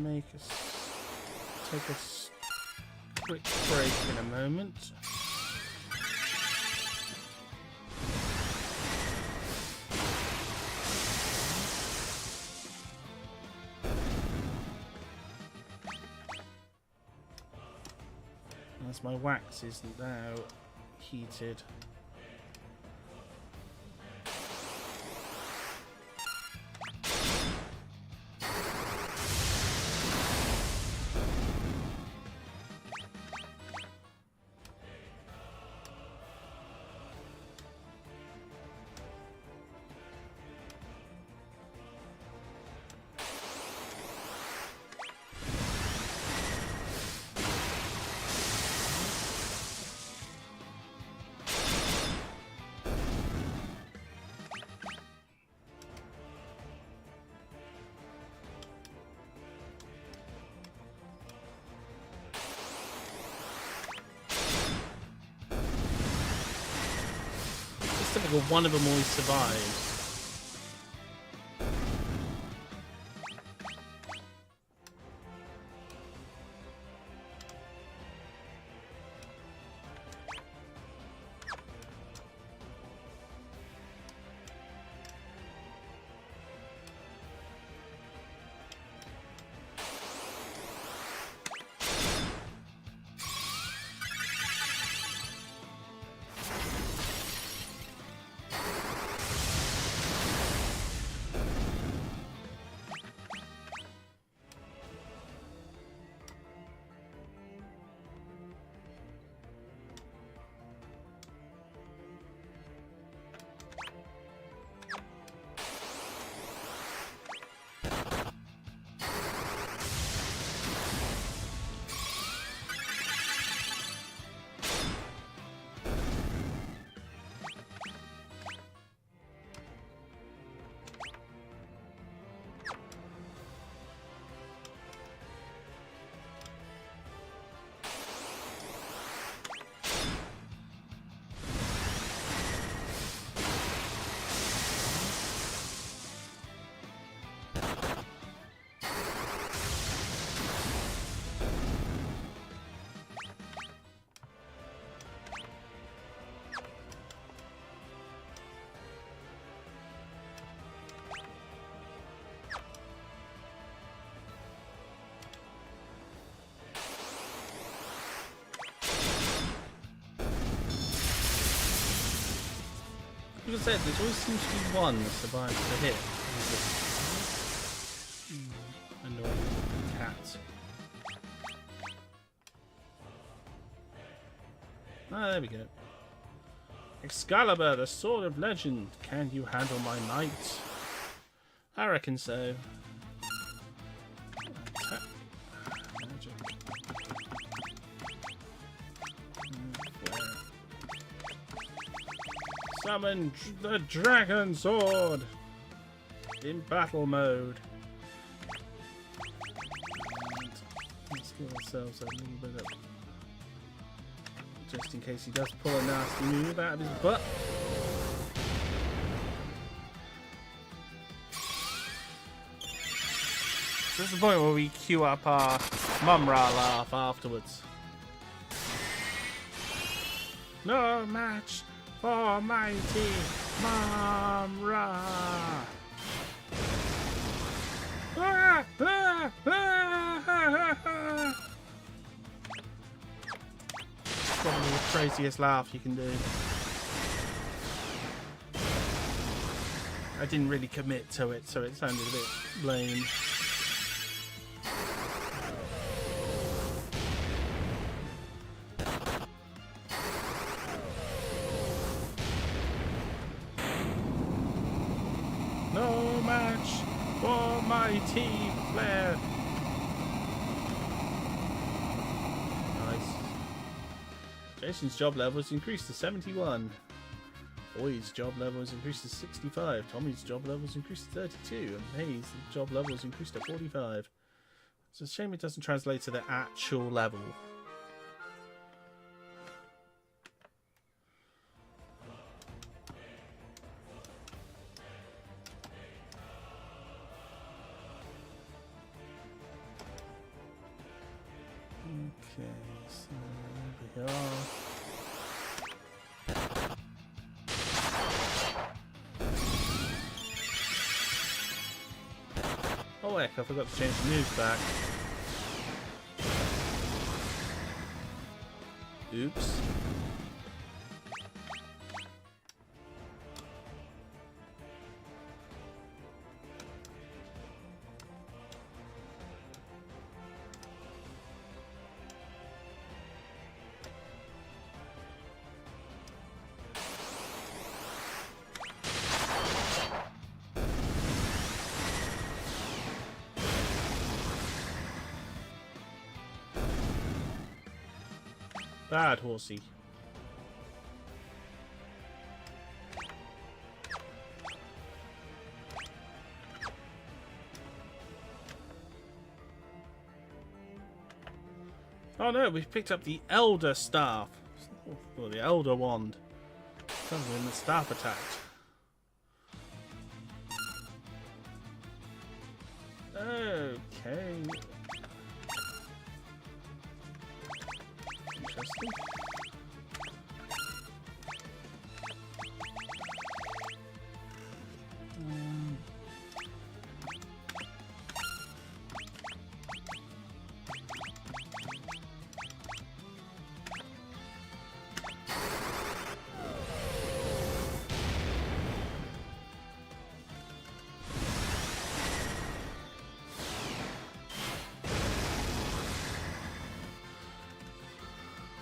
take a quick break in a moment. As my wax is now heated. Typical, one of them always survives. Like I said, there always seems to be one that survives the hit. Annoying cat. Ah, there we go. Excalibur, the sword of legend. Can you handle my might? I reckon so. Attack. Magic. Summon the dragon sword in battle mode. And let's give ourselves a little bit of, just in case he does pull a nasty move out of his butt. So this is the point where we queue up our Mum-Ra laugh afterwards. No match for mighty Mum-Ra. Ah, ah, ah, probably the craziest laugh you can do. I didn't really commit to it, so it sounded a bit lame. No match for mighty Flair. Nice. Jason's job level has increased to 71. Boyd's job level has increased to 65. Tommy's job level has increased to 32. And Hayes' job level has increased to 45. It's a shame it doesn't translate to the actual level. Okay, so here we are. Oh heck, I forgot to change the moves back. Oops. Bad horsey. Oh no, we've picked up the Elder Staff. Or the Elder Wand. Something when the staff attacked. Okay. Interesting.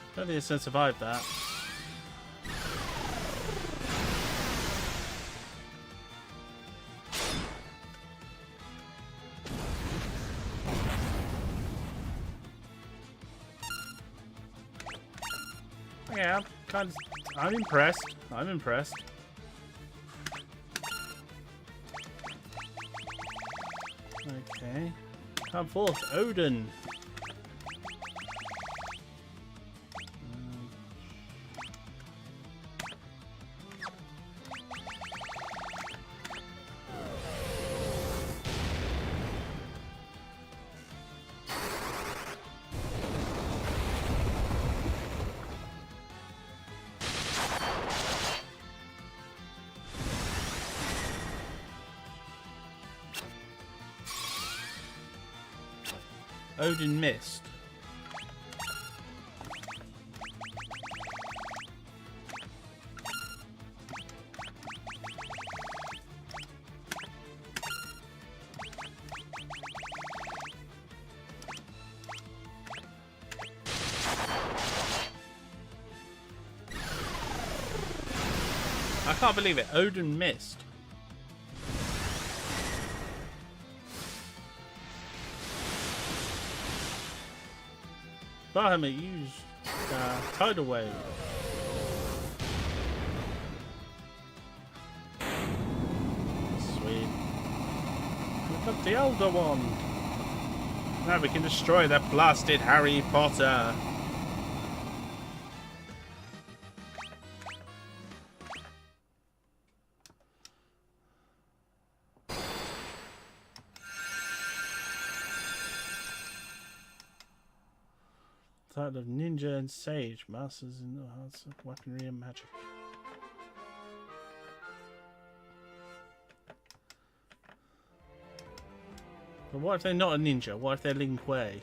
I don't think it's going to survive that. Yeah, I'm impressed. I'm impressed. Okay. Come forth, Odin. Odin missed. can't believe it. Odin missed. Bahamut used tidal wave. Sweet. Look up the Elder Wand. Now we can destroy that blasted Harry Potter. Title of Ninja and Sage, Masters in the Arts of Weaponry and Magic. But what if they're not a ninja? What if they're Lin Kuei?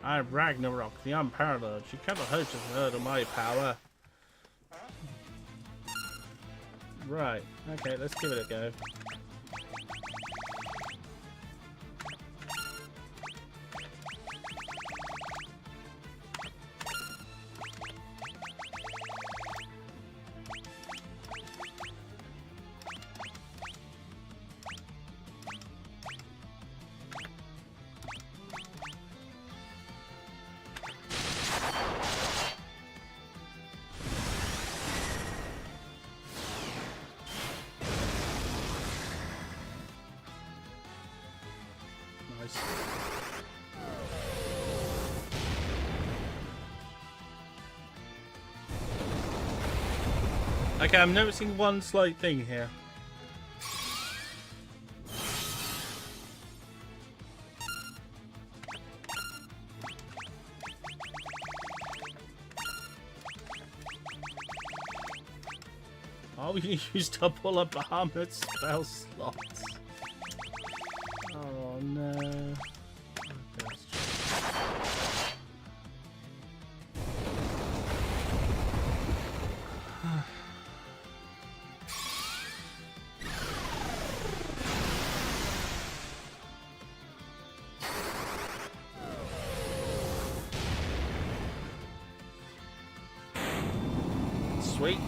I am Ragnarok, the unparalleled. You cannot hope to hurdle my power. Right, okay, let's give it a go. Nice. Okay, I'm noticing one slight thing here. Are we used up all of Bahamut's spell slots? Oh no. Sweet.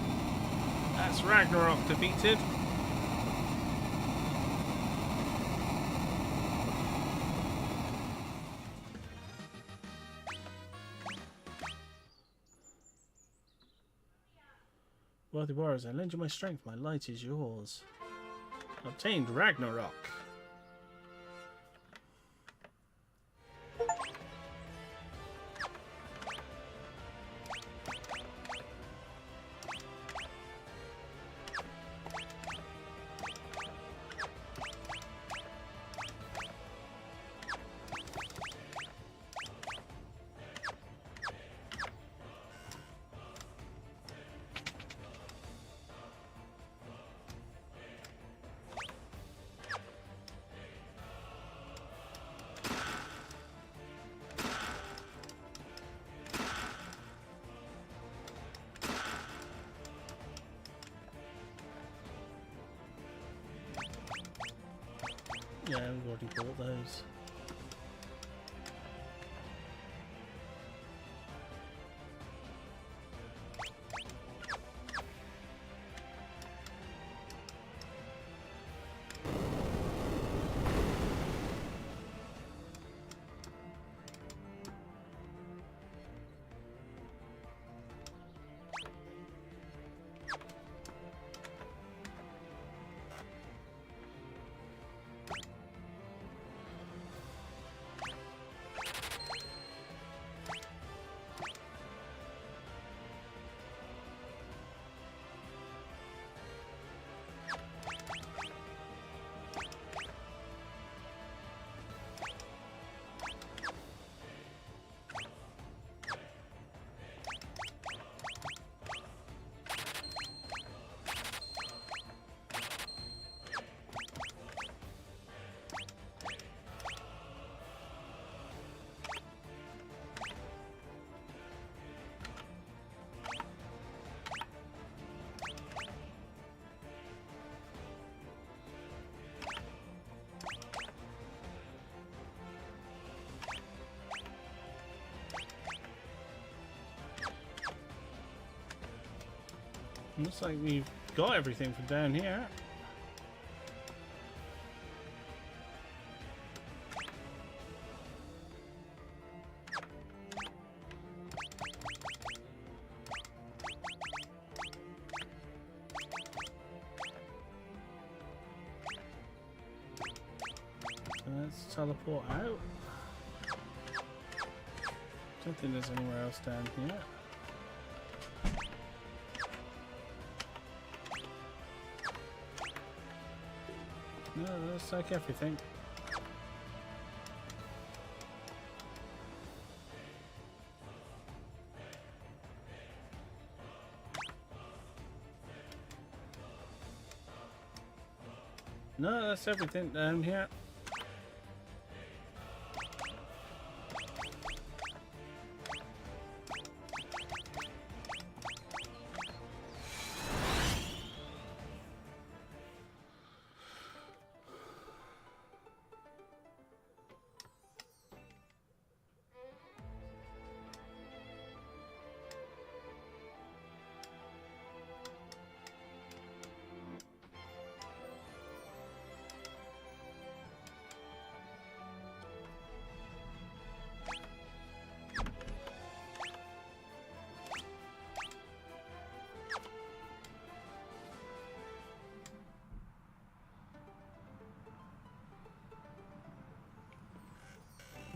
That's Ragnarok defeated. Worthy warriors, I lend you my strength, my light is yours. Obtained Ragnarok. Yeah, we've already bought those. Looks like we've got everything from down here. Let's teleport out. Don't think there's anywhere else down here. No, that's like everything. No, that's everything down here.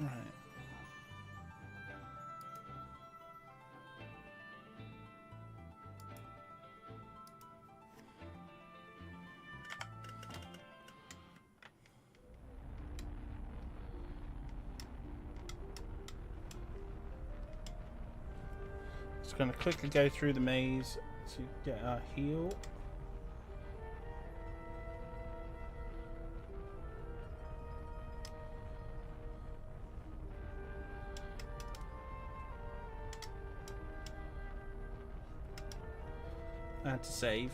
Right. Just going to quickly go through the maze to get our heal. And to save.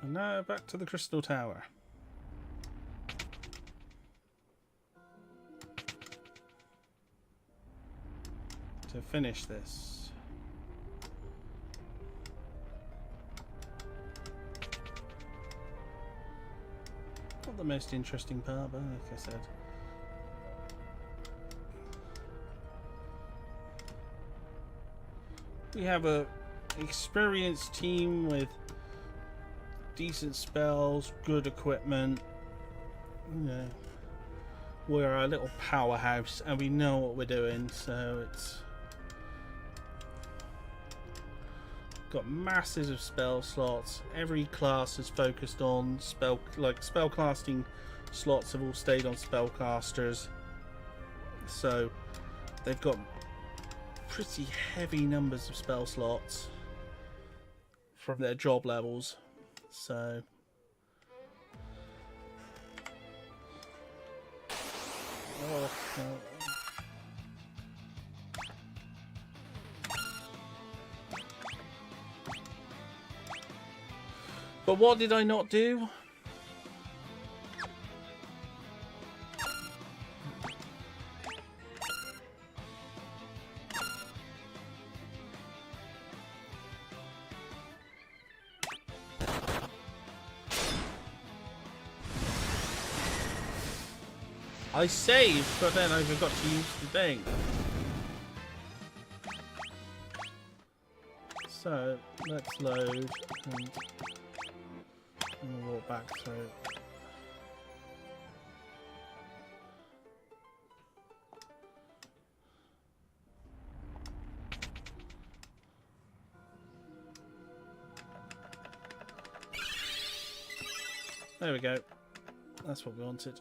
And now back to the Crystal Tower. To finish this. Not the most interesting part, but like I said. We have a experienced team with decent spells, good equipment. You know, we're a little powerhouse and we know what we're doing, so it's got masses of spell slots. Every class is focused on spellcasting slots have all stayed on spellcasters, so they've got pretty heavy numbers of spell slots from their job levels. So oh, no. But what did I not do? I saved, but then I forgot to use the thing. So, let's load and we'll walk back through. There we go. That's what we wanted.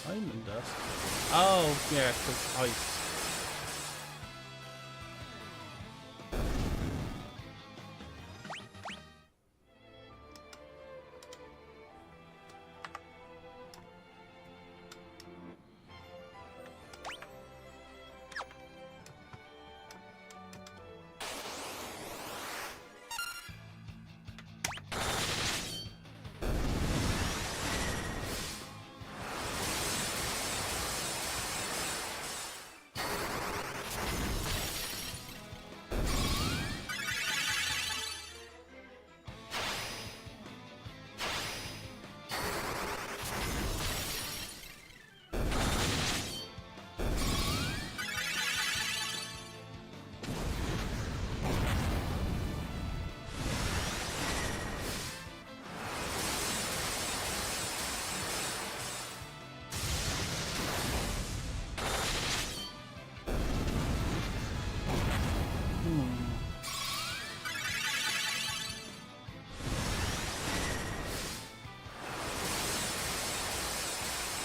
Diamond dust. Oh, yeah, because ice.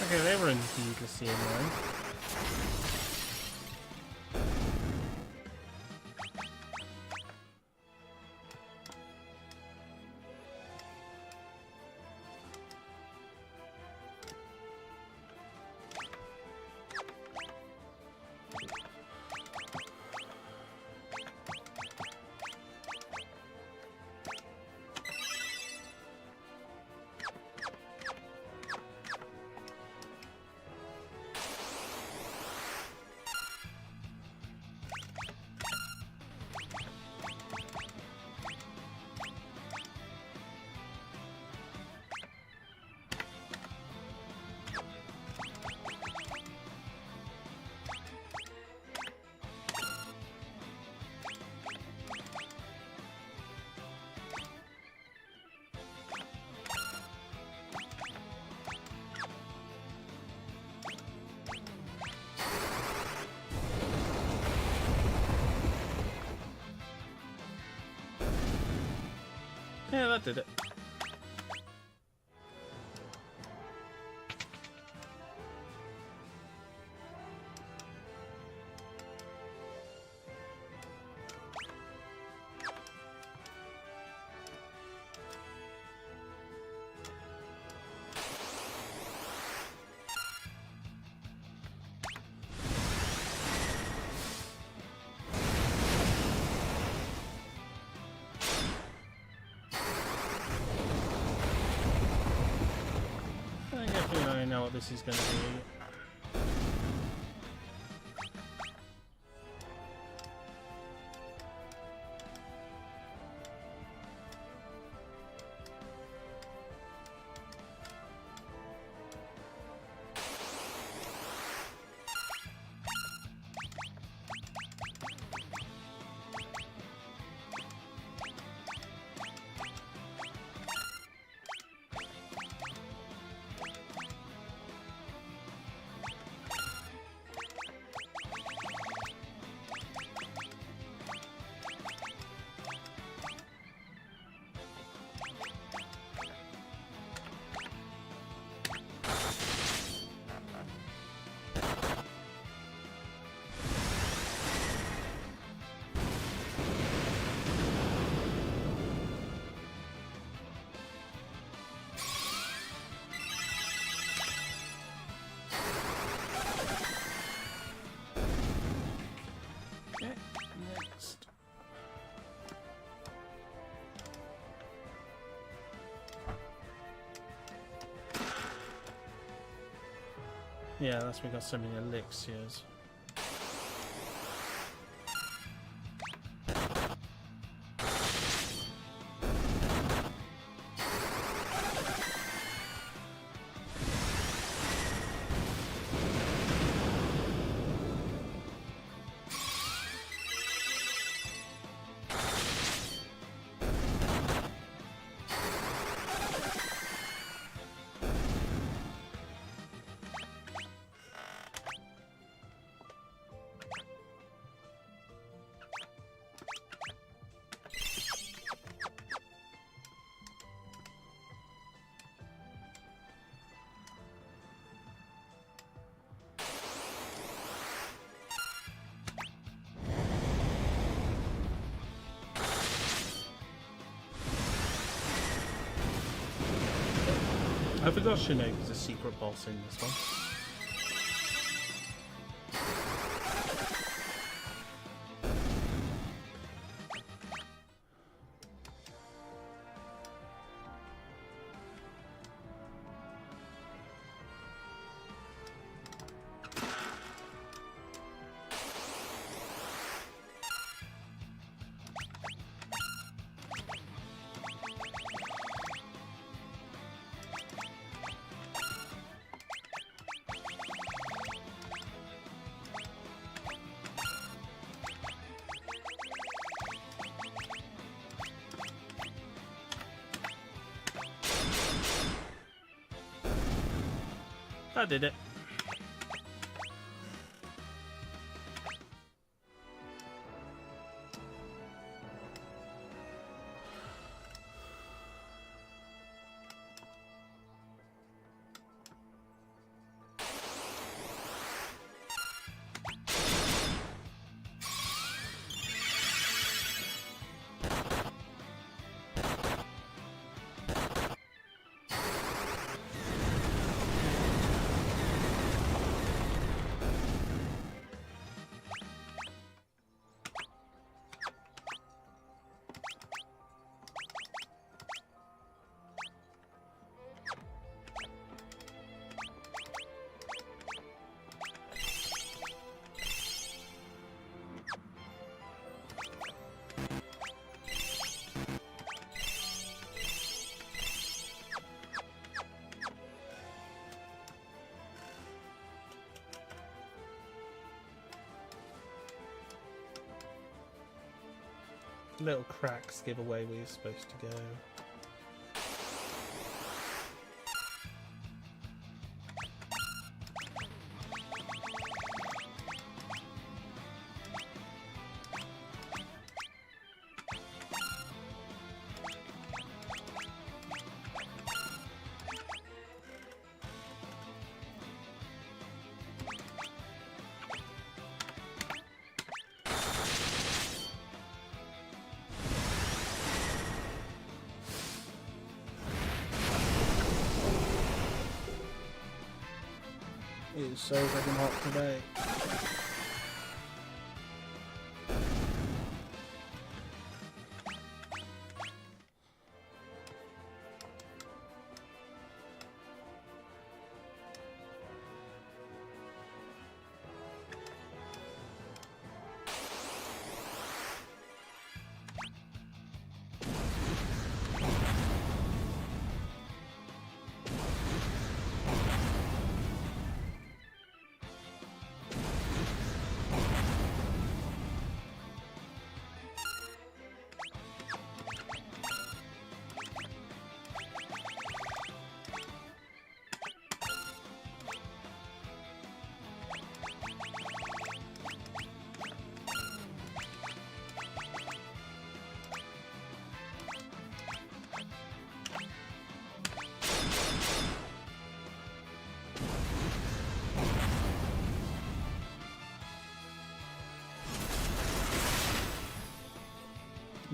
Okay, they were needlessly annoying. Yeah, that did it. I definitely know what this is going to be. Yeah, that's why we got so many elixirs. I forgot Shinobi's a secret boss in this one. I did it. Little cracks give away where you're supposed to go. It is so freaking hot today.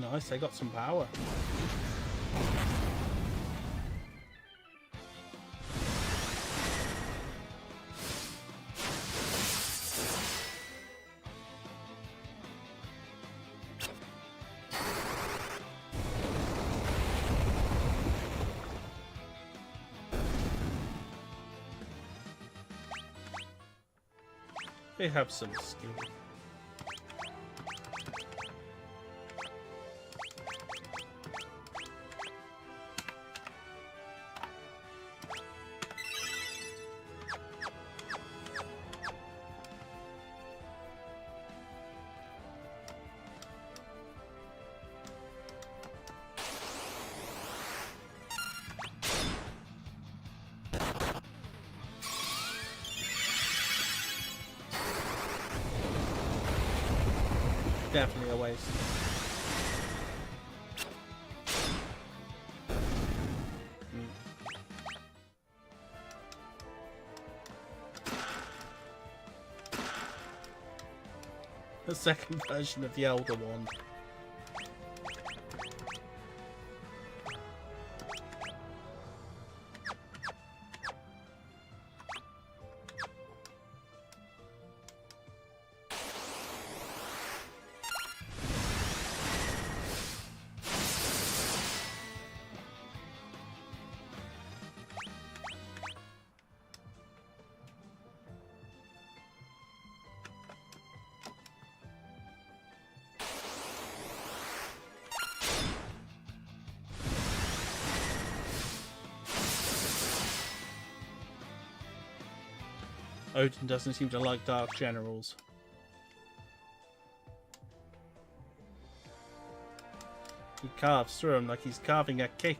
Nice, they got some power. They have some skill. Definitely a waste. The second version of the Elder Wand. Odin doesn't seem to like Dark Generals. He carves through him like he's carving a cake.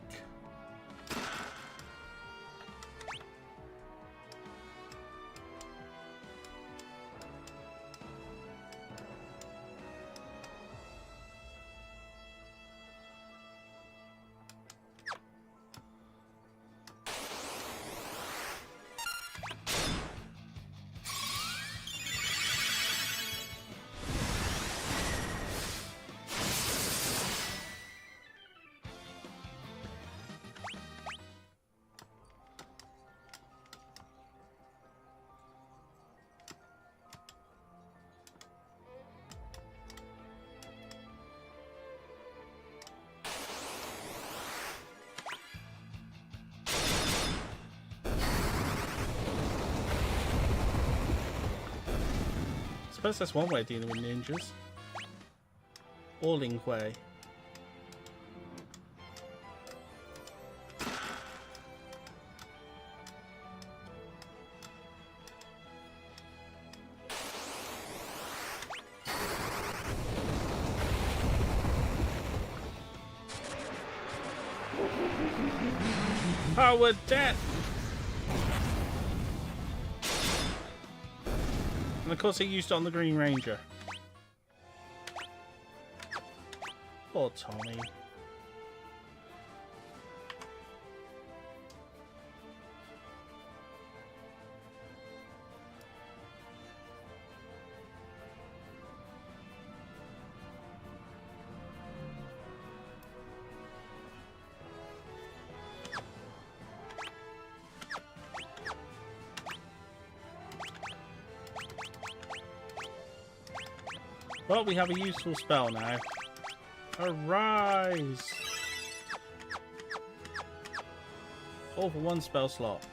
I suppose that's one way of dealing with ninjas. Or Ling Kuei. Power death! And of course he used it on the Green Ranger. Poor Tommy. Well, we have a useful spell now. Arise! All for one spell slot.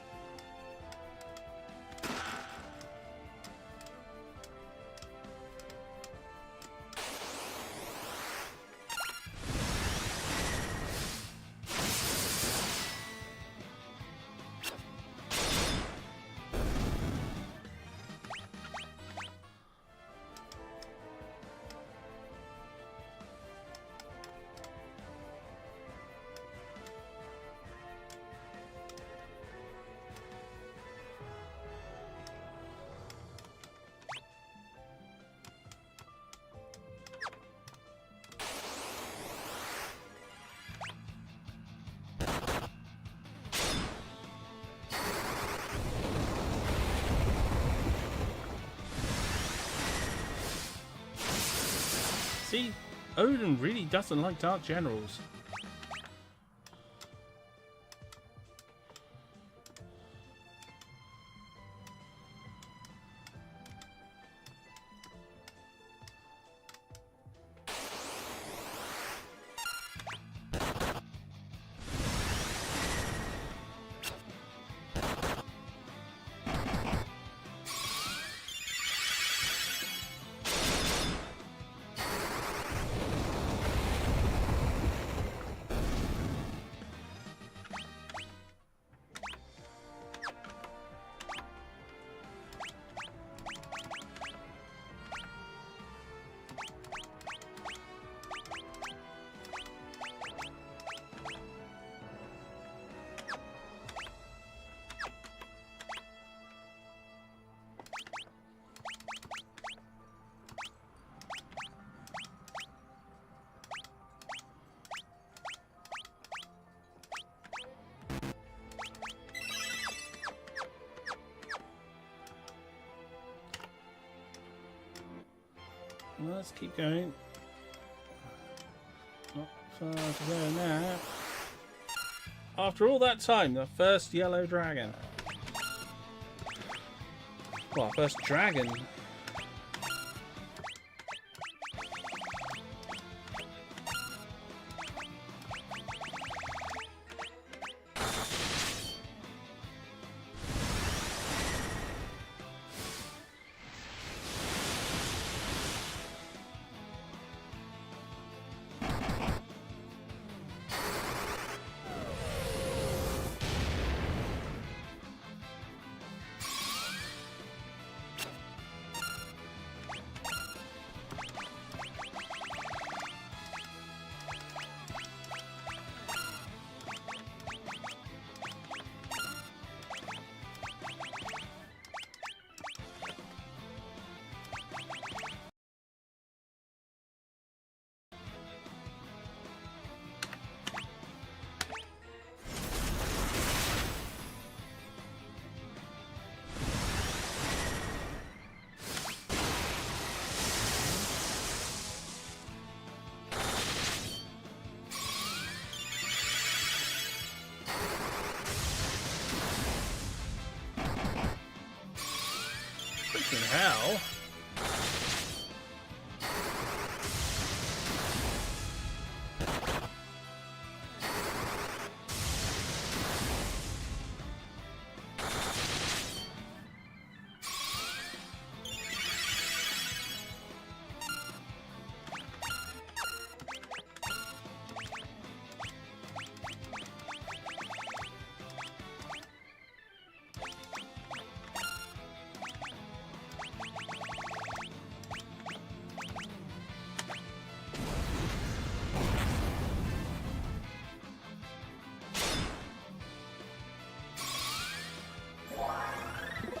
See, Odin really doesn't like Dark Generals. Let's keep going. Not far to go now. After all that time, the first yellow dragon. Well, first dragon. Freaking hell.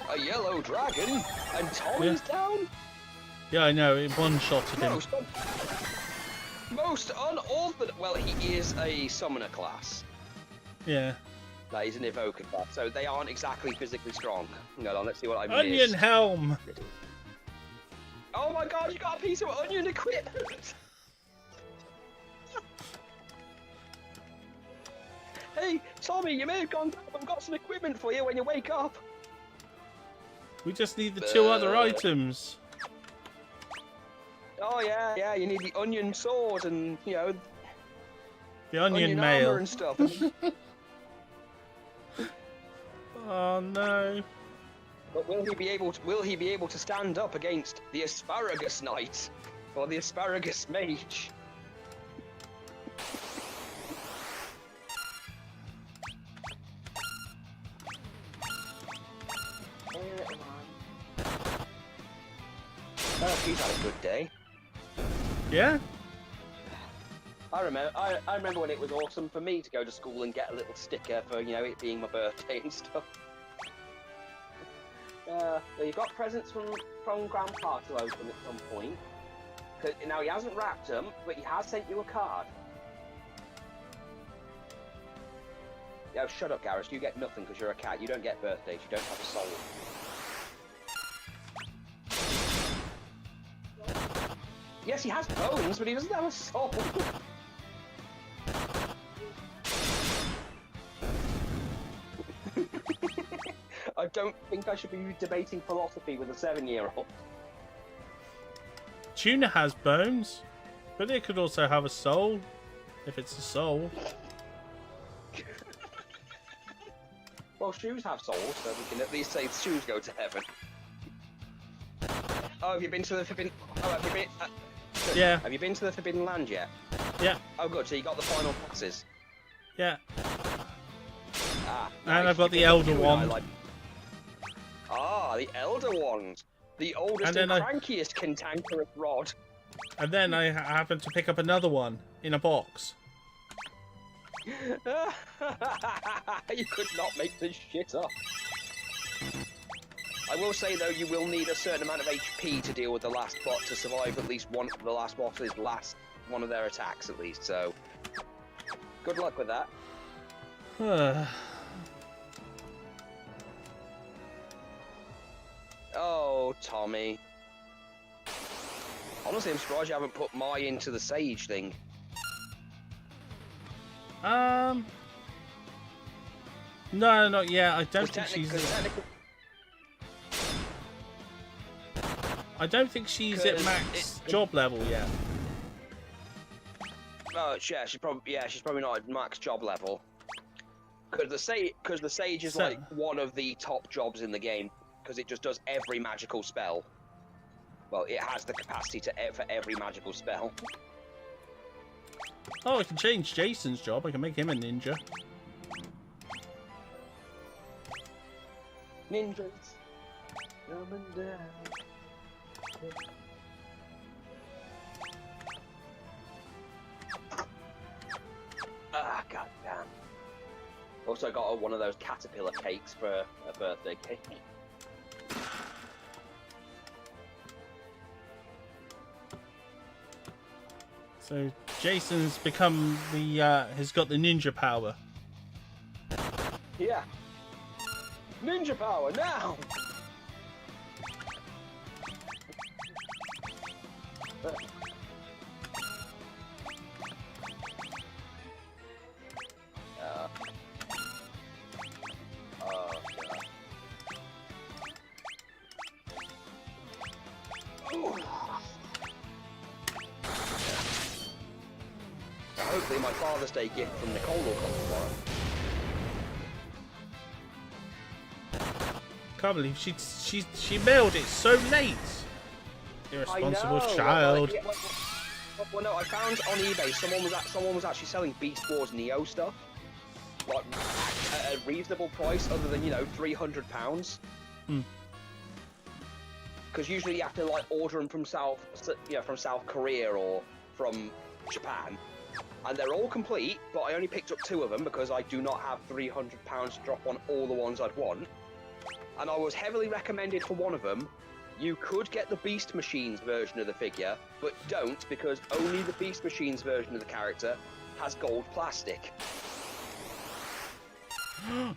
A yellow dragon? And Tommy's down? Yeah, I know. It one-shotted him. Most unorthodox. Well, he is a summoner class. Yeah. Like, he's an evoker class, so they aren't exactly physically strong. Hold on, let's see what I've Onion missed. helm. Oh my god, you got a piece of onion equipment! Hey, Tommy, you may have gone down, but I've got some equipment for you when you wake up. We just need the two other items. Oh yeah, you need the onion sword and, you know, The onion armor mail. and stuff. Oh no. But will he be able to stand up against the Asparagus Knight or the Asparagus Mage? Oh, he's had a good day. Yeah? I remember when it was awesome for me to go to school and get a little sticker for, you know, it being my birthday and stuff. Well, you've got presents from Grandpa to open at some point. Now, he hasn't wrapped them, but he has sent you a card. Yeah, shut up, Garrus. You get nothing because you're a cat. You don't get birthdays. You don't have a soul. Yes, he has bones, but he doesn't have a soul. I don't think I should be debating philosophy with a 7-year-old. Tuna has bones, but it could also have a soul, if it's a soul. Well, shoes have souls, so we can at least say shoes go to heaven. Oh, have you been to the Forbidden... Oh, have you been... Yeah. Have you been to the Forbidden Land yet? Yeah. Oh, good, so you got the final passes. Yeah. Ah, And nice. I've got the You Elder and I Wand. Ah, the Elder Wand. The oldest And and, then crankiest cantankerous rod. And then I happened to pick up another one in a box. You could not make this shit up. I will say though, you will need a certain amount of HP to deal with the last bot to survive at least one of the last boss's one of their attacks at least. So, good luck with that. Oh, Tommy. Honestly, I'm surprised you haven't put Mai into the Sage thing. No, not yet. I don't think she's. I don't think she's at max job level yet. Oh, yeah, she's probably not at max job level. Because the Sage is like one of the top jobs in the game, because it just does every magical spell. Well, it has the capacity for every magical spell. Oh, I can change Jason's job. I can make him a ninja. Ninjas coming down. Ah, goddamn. Also got one of those caterpillar cakes for a birthday cake. So Jason's become the has got the ninja power. Yeah. Ninja power now. Hopefully my Father's Day gift from Nicole will come tomorrow. Can't believe she mailed it so late. Irresponsible child. Well, no, I found on eBay someone was actually selling Beast Wars Neo stuff, like at a reasonable price, other than £300. Because usually you have to like order them from South Korea or from Japan, and they're all complete. But I only picked up 2 of them because I do not have £300 to drop on all the ones I'd want. And I was heavily recommended for one of them. You could get the Beast Machines version of the figure, but don't, because only the Beast Machines version of the character has gold plastic.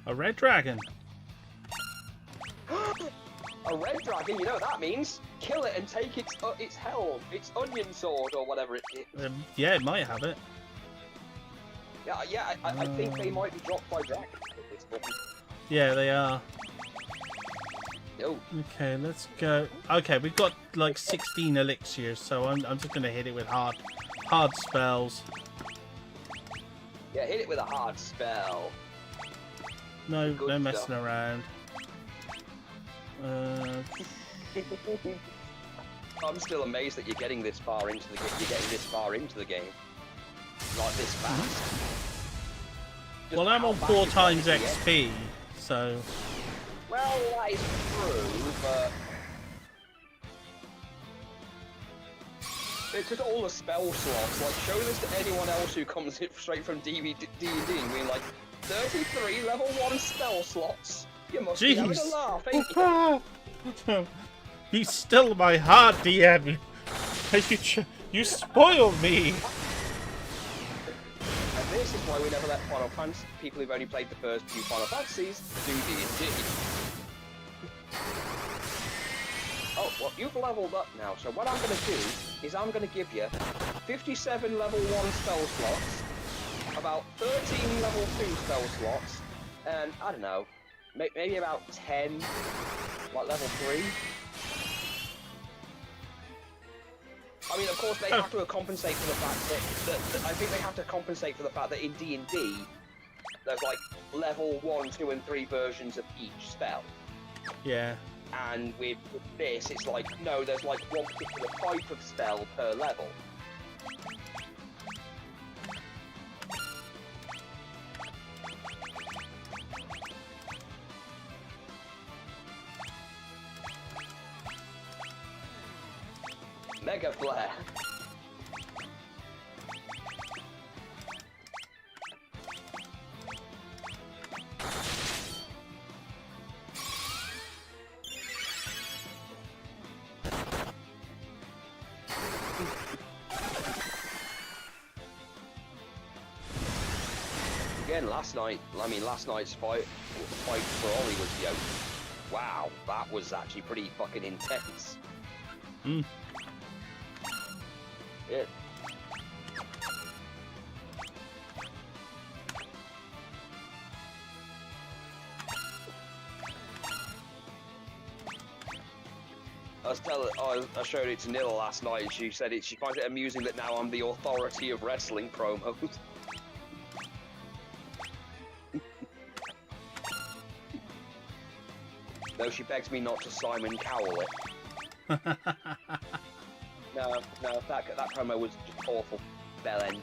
A red dragon. A red dragon, you know what that means? Kill it and take its helm, its onion sword, or whatever it is. Yeah, it might have it. Yeah, I think they might be dropped by deck at this point. Yeah, they are. No. Okay, let's go. Okay, we've got like 16 elixirs, so I'm just gonna hit it with hard spells. Yeah, hit it with a hard spell. No, Good no messing stuff. around. I'm still amazed that you're getting this far into the game. Like this fast. Well, I'm on 4 times XP, so. Well, that is true, but it's just all the spell slots. Like, show this to anyone else who comes straight from D&D and being like, 33 level 1 spell slots. You must be having a laugh, ain't you? You stole my heart, DM. You spoiled me. And this is why we never let Final Fantasy people who've only played the first few Final Fantasies do D&D. Oh, well, you've leveled up now, so what I'm going to do is I'm going to give you 57 level 1 spell slots, about 13 level 2 spell slots, and, I don't know, maybe about 10, like, level 3. I mean, of course, they have to compensate for the fact that I think they have to compensate for the fact that in D&D, there's, like, level 1, 2, and 3 versions of each spell. Yeah. And with this, it's like, no, there's like one particular type of spell per level. Mega Flare. Again, last night's fight for Ollie was, wow, that was actually pretty fucking intense. Yeah. I showed it to Nilla last night, and she said she finds it amusing that now I'm the authority of wrestling promos. Though she begs me not to Simon Cowell it. No, that promo was just awful. Bell end.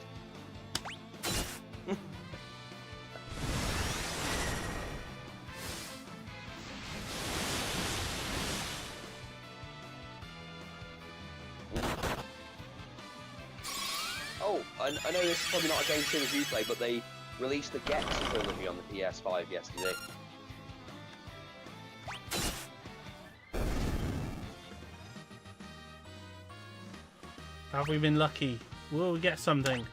Oh, I know this is probably not a game as you play, but they released the Gex trilogy on the PS5 yesterday. Have we been lucky? Will we get something?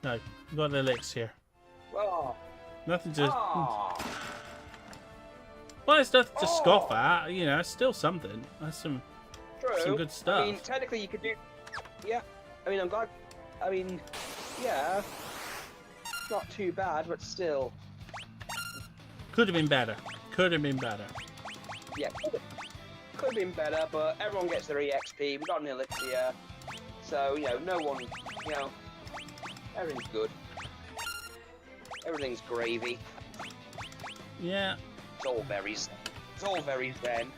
No, we got the elixir. Oh. Nothing to. Oh. Well, it's nothing to scoff at. You know, it's still something. That's some True. good stuff. I mean, technically, you could do. Yeah. I mean, I'm glad. I mean, yeah. Not too bad, but still. Could have been better. Could have been better. Yeah. Could have been better, but everyone gets their EXP. We got an elixir. So, you know, no one, you know, everything's good. Everything's gravy. Yeah. It's all very zen.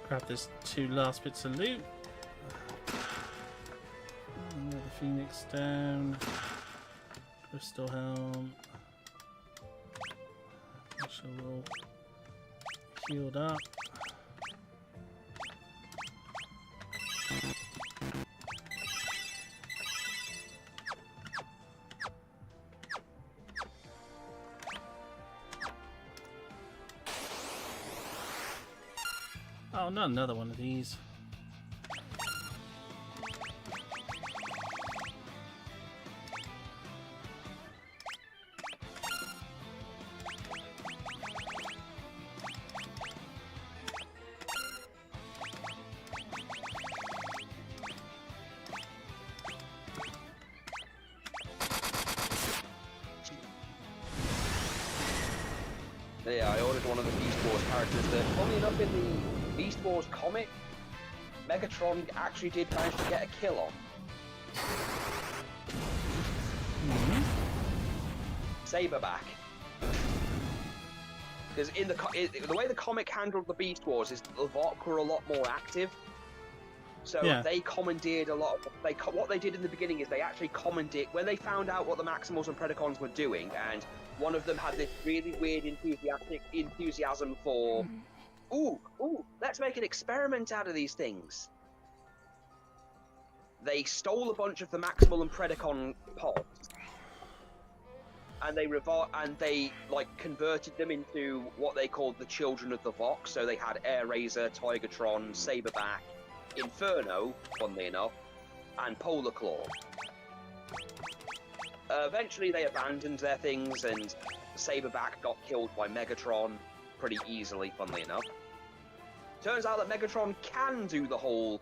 Grab this 2 last bits of loot. Another Phoenix down. Crystal helm. So we'll healed up. Oh, not another one of these. Yeah, I ordered one of the Beast Wars characters that, funnily enough, in the Beast Wars comic, Megatron actually did manage to get a kill on. Saberback. Because in the way the comic handled the Beast Wars is the Vok were a lot more active. So Yeah. they commandeered a lot of... what they did in the beginning is they actually commandeered... When they found out what the Maximals and Predacons were doing, and one of them had this really weird enthusiasm for... Ooh, let's make an experiment out of these things. They stole a bunch of the Maximal and Predacon pods, and they converted them into what they called the Children of the Vok. So they had Air Razor, Tigertron, Saberback, Inferno, funnily enough, and Polar Claw. Eventually they abandoned their things, and Saberback got killed by Megatron pretty easily, funnily enough. Turns out that Megatron can do the whole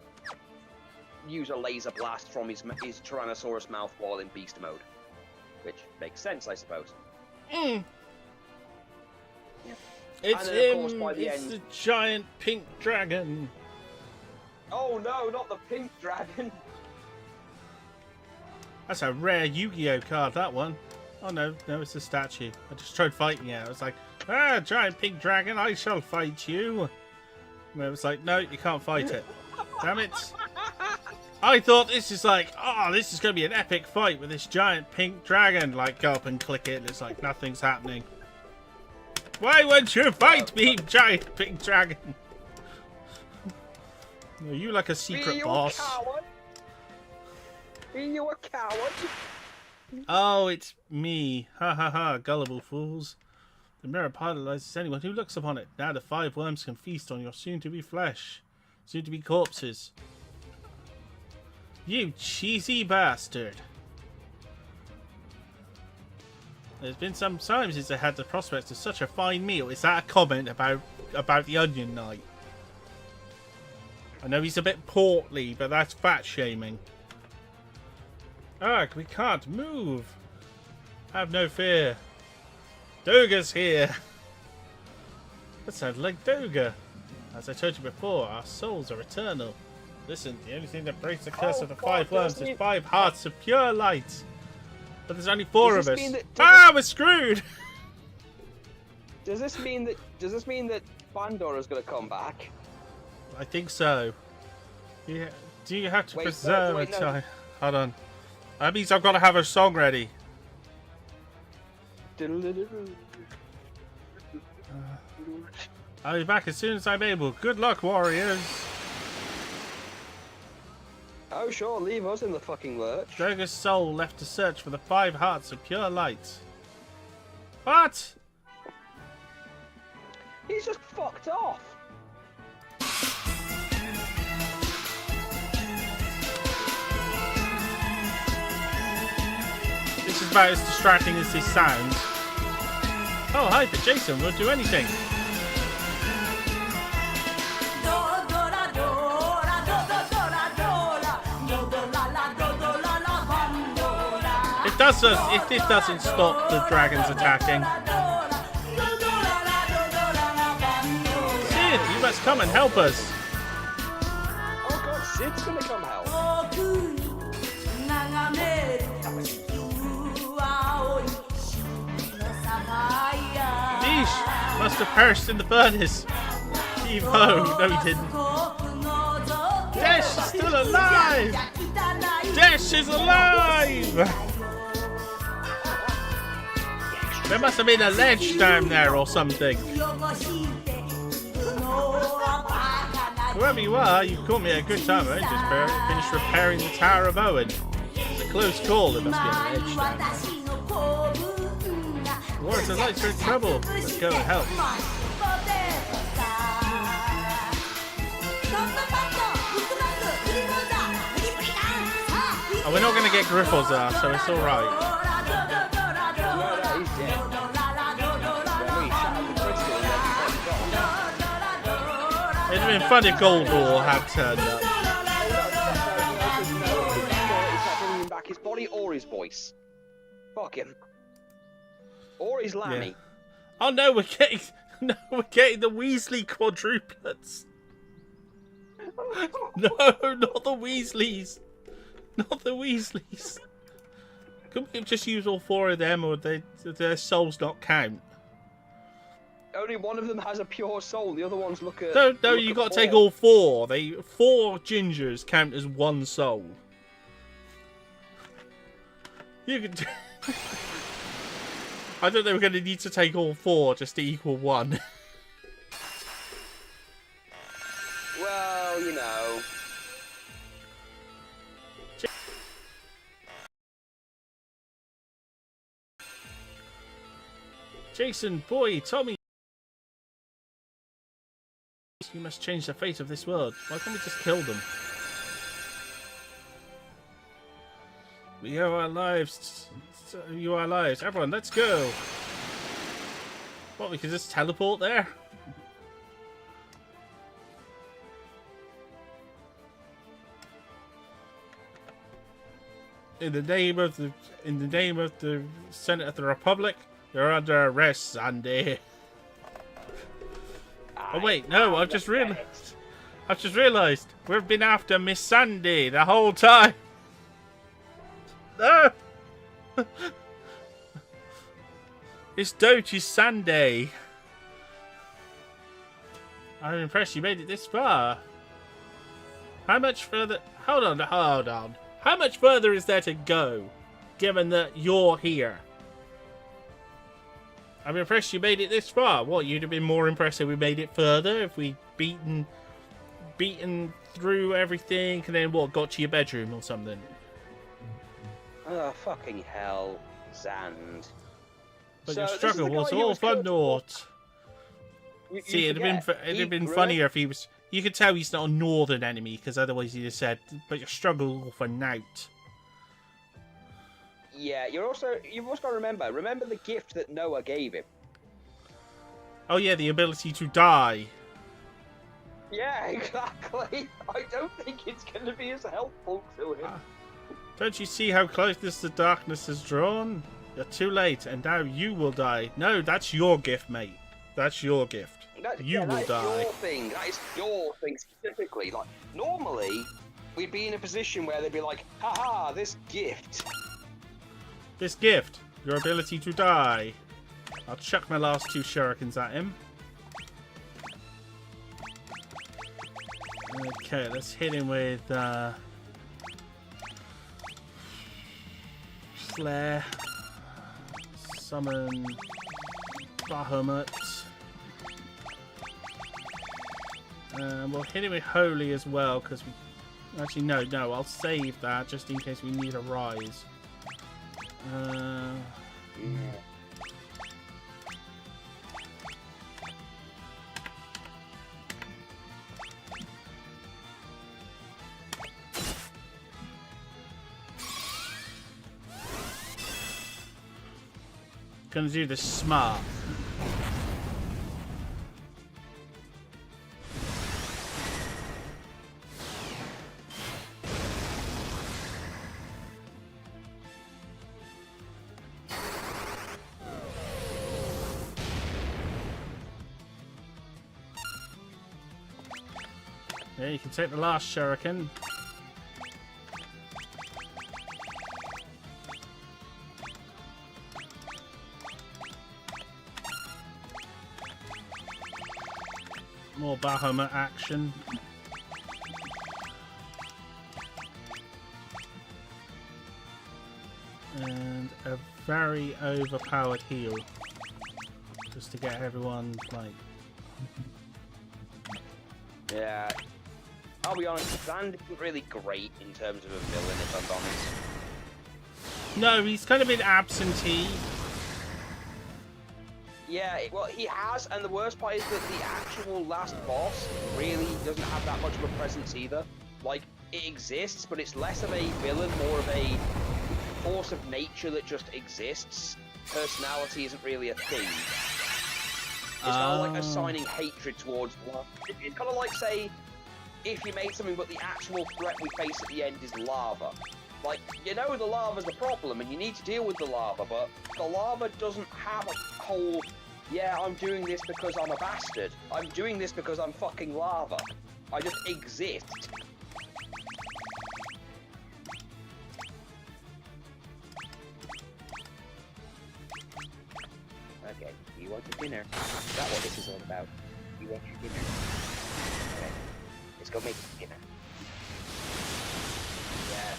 use a laser blast from his Tyrannosaurus mouth while in beast mode. Which makes sense, I suppose. Mm. Yeah. It's And then, of course, him! by the It's end- the giant pink dragon! Oh no, not the pink dragon! That's a rare Yu-Gi-Oh card, that one. Oh no, it's a statue. I just tried fighting it. I was like, giant pink dragon, I shall fight you. And it was like, no, you can't fight it. Damn it. I thought this is like, this is going to be an epic fight with this giant pink dragon. Like, go up and click it, and it's like, nothing's happening. Why won't you fight me, giant pink dragon? Are you like a secret boss? Coward? Are you a coward? Oh, it's me. Ha ha ha, gullible fools. The mirror paralyzes anyone who looks upon it. Now the 5 worms can feast on your soon-to-be flesh. Soon-to-be corpses. You cheesy bastard. There's been some time since I had the prospect of such a fine meal. Is that a comment about the Onion Knight? I know he's a bit portly, but that's fat shaming. Ugh, we can't move. Have no fear. Doga's here. That sounds like Doga. As I told you before, our souls are eternal. Listen, the only thing that breaks the curse of the five worms is 5 hearts of pure light. But there's only 4 of us. We're screwed! Does this mean that Pandora's gonna come back? I think so. Yeah. Do you have to Wait, preserve wait, a no. time? Hold on. That means I've got to have a song ready. I'll be back as soon as I'm able. Good luck, warriors. Oh sure, leave us in the fucking lurch. Doga's soul left to search for the 5 hearts of pure light. What? He's just fucked off. This is about as distracting as this sounds. Oh, hi, but Jason will do anything. If this doesn't stop the dragons attacking. Sid, you must come and help us. Oh god, Sid's gonna come help. Yeesh, must have perished in the furnace. Heave ho. No, he didn't. Dash is still alive! Dash is alive! There must have been a ledge down there or something. Whoever you are, you've caught me at a good time. I just finished repairing the Tower of Owen. It's a close call. There must be a ledge down there. Warriors and Lights are in trouble. Let's go and help. Oh, we're not going to get Griffles, so it's alright. No, he's dead. Well, he shattered the crystal and then he got It'd have been fun if Goldor had turned up. He's not bringing back his body or his voice. Fuck him. Or his Lammy. Yeah. Oh no, we're getting the Weasley quadruplets. No, not the Weasleys. Not the Weasleys. Couldn't we have just used all 4 of them, or their souls not count? Only one of them has a pure soul. The other ones look at. No, you got to take all 4. 4 gingers count as 1 soul. You could. I don't know. We're going to need to take all 4 just to equal 1. Well, you know. Jason, boy, Tommy. You must change the fate of this world. Why can't we just kill them? We owe our lives. You our lives. Everyone, let's go. What, we can just teleport there? In the name of the Senate of the Republic, you're under arrest, Sandy. Oh wait, no, I've just realised we've been after Miss Sandy the whole time. No! It's Dochi's Sandy. I'm impressed you made it this far. How much further... Hold on. How much further is there to go, given that you're here? I'm impressed you made it this far. What, you'd have been more impressed if we made it further? If we'd beaten through everything and then, what, got to your bedroom or something? Oh, fucking hell, Zand. But So your this is struggle the guy was who all was fun killed. nought. You See, it'd have been forget, funnier if he You can tell he's not a northern enemy, because otherwise he'd have said, but you struggle for nout. Yeah, you've also got to remember the gift that Noah gave him. Oh yeah, the ability to die. Yeah, exactly. I don't think it's going to be as helpful to him. Don't you see how close the darkness has drawn? You're too late, and now you will die. No, that's your gift, mate. That's your gift. You will die. Your thing. That is your thing specifically. Like, normally, we'd be in a position where they'd be like, haha, this gift. This gift, your ability to die. I'll chuck my last 2 shurikens at him. Okay, let's hit him with Flare. Summon Bahamut. We'll hit him with Holy as well, because we... Actually, no, I'll save that just in case we need a rise. Gonna do this smart. Yeah, you can take the last shuriken. More Bahamut action. And a very overpowered heal. Just to get everyone, like... Yeah. I'll be honest, Zand isn't really great in terms of a villain, if I'm honest. No, he's kind of been absentee. Yeah, well, he has, and the worst part is that the actual last boss really doesn't have that much of a presence either. Like, it exists, but it's less of a villain, more of a force of nature that just exists. Personality isn't really a thing. It's kind of like assigning hatred towards one. It's kind of like, say, if you made something but the actual threat we face at the end is lava. Like, you know the lava's a problem and you need to deal with the lava, but the lava doesn't have a whole, yeah, I'm doing this because I'm a bastard. I'm doing this because I'm fucking lava. I just exist. Okay, you want your dinner? Is that what this is all about? You want your dinner? Okay, let's go make dinner. Yeah.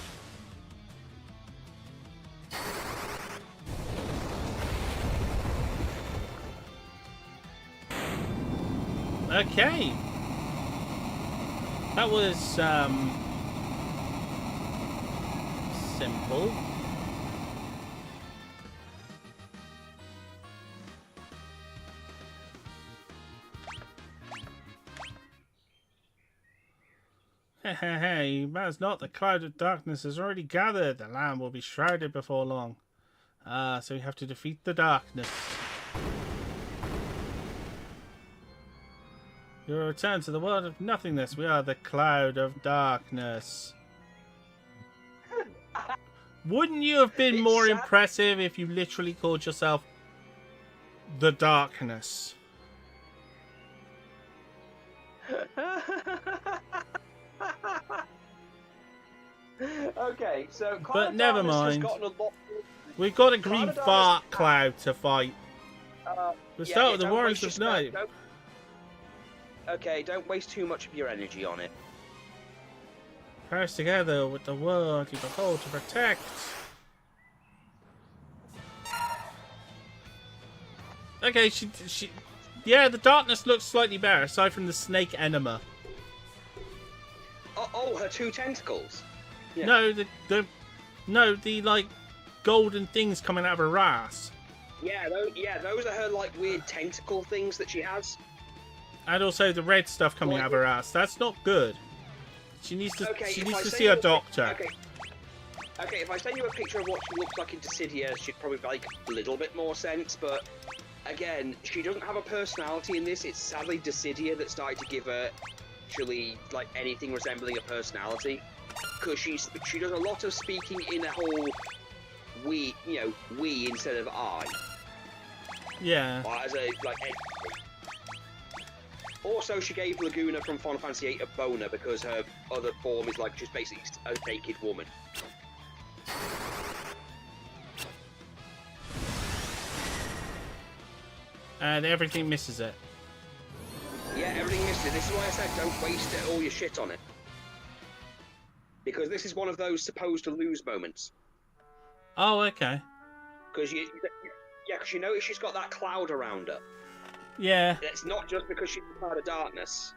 Okay. That was, simple. Hey, that's not. The cloud of darkness has already gathered. The land will be shrouded before long. So we have to defeat the darkness. You will return to the world of nothingness. We are the cloud of darkness. Wouldn't you have been more impressive if you literally called yourself the darkness? Okay, so but never mind. We've got a green Cloud of fart Darkness- cloud to fight. We'll start with the Warriors of Night. Okay, don't waste too much of your energy on it. Pass together with the world you behold to protect. Okay, she, yeah, the darkness looks slightly better aside from the snake enema. Oh, her 2 tentacles. Yeah. No, the like golden things coming out of her ass. Yeah, those are her like weird tentacle things that she has. And also the red stuff coming out of her ass. That's not good. She needs to. Okay, she if needs I to send see you a a pic- doctor. Okay, if I send you a picture of what she looks like in Dissidia, she'd probably make a little bit more sense, but again, she doesn't have a personality in this. It's sadly Dissidia that started to give her actually like anything resembling a personality, because she does a lot of speaking in a whole we instead of I. Yeah. Or as a like. Also, she gave Laguna from Final Fantasy VIII a boner because her other form is like just basically a naked woman. And everything misses it. Yeah, everything misses it. This is why I said don't waste all your shit on it. Because this is one of those supposed to lose moments. Oh, okay. Because you notice she's got that cloud around her. Yeah. It's not just because she's a cloud of darkness.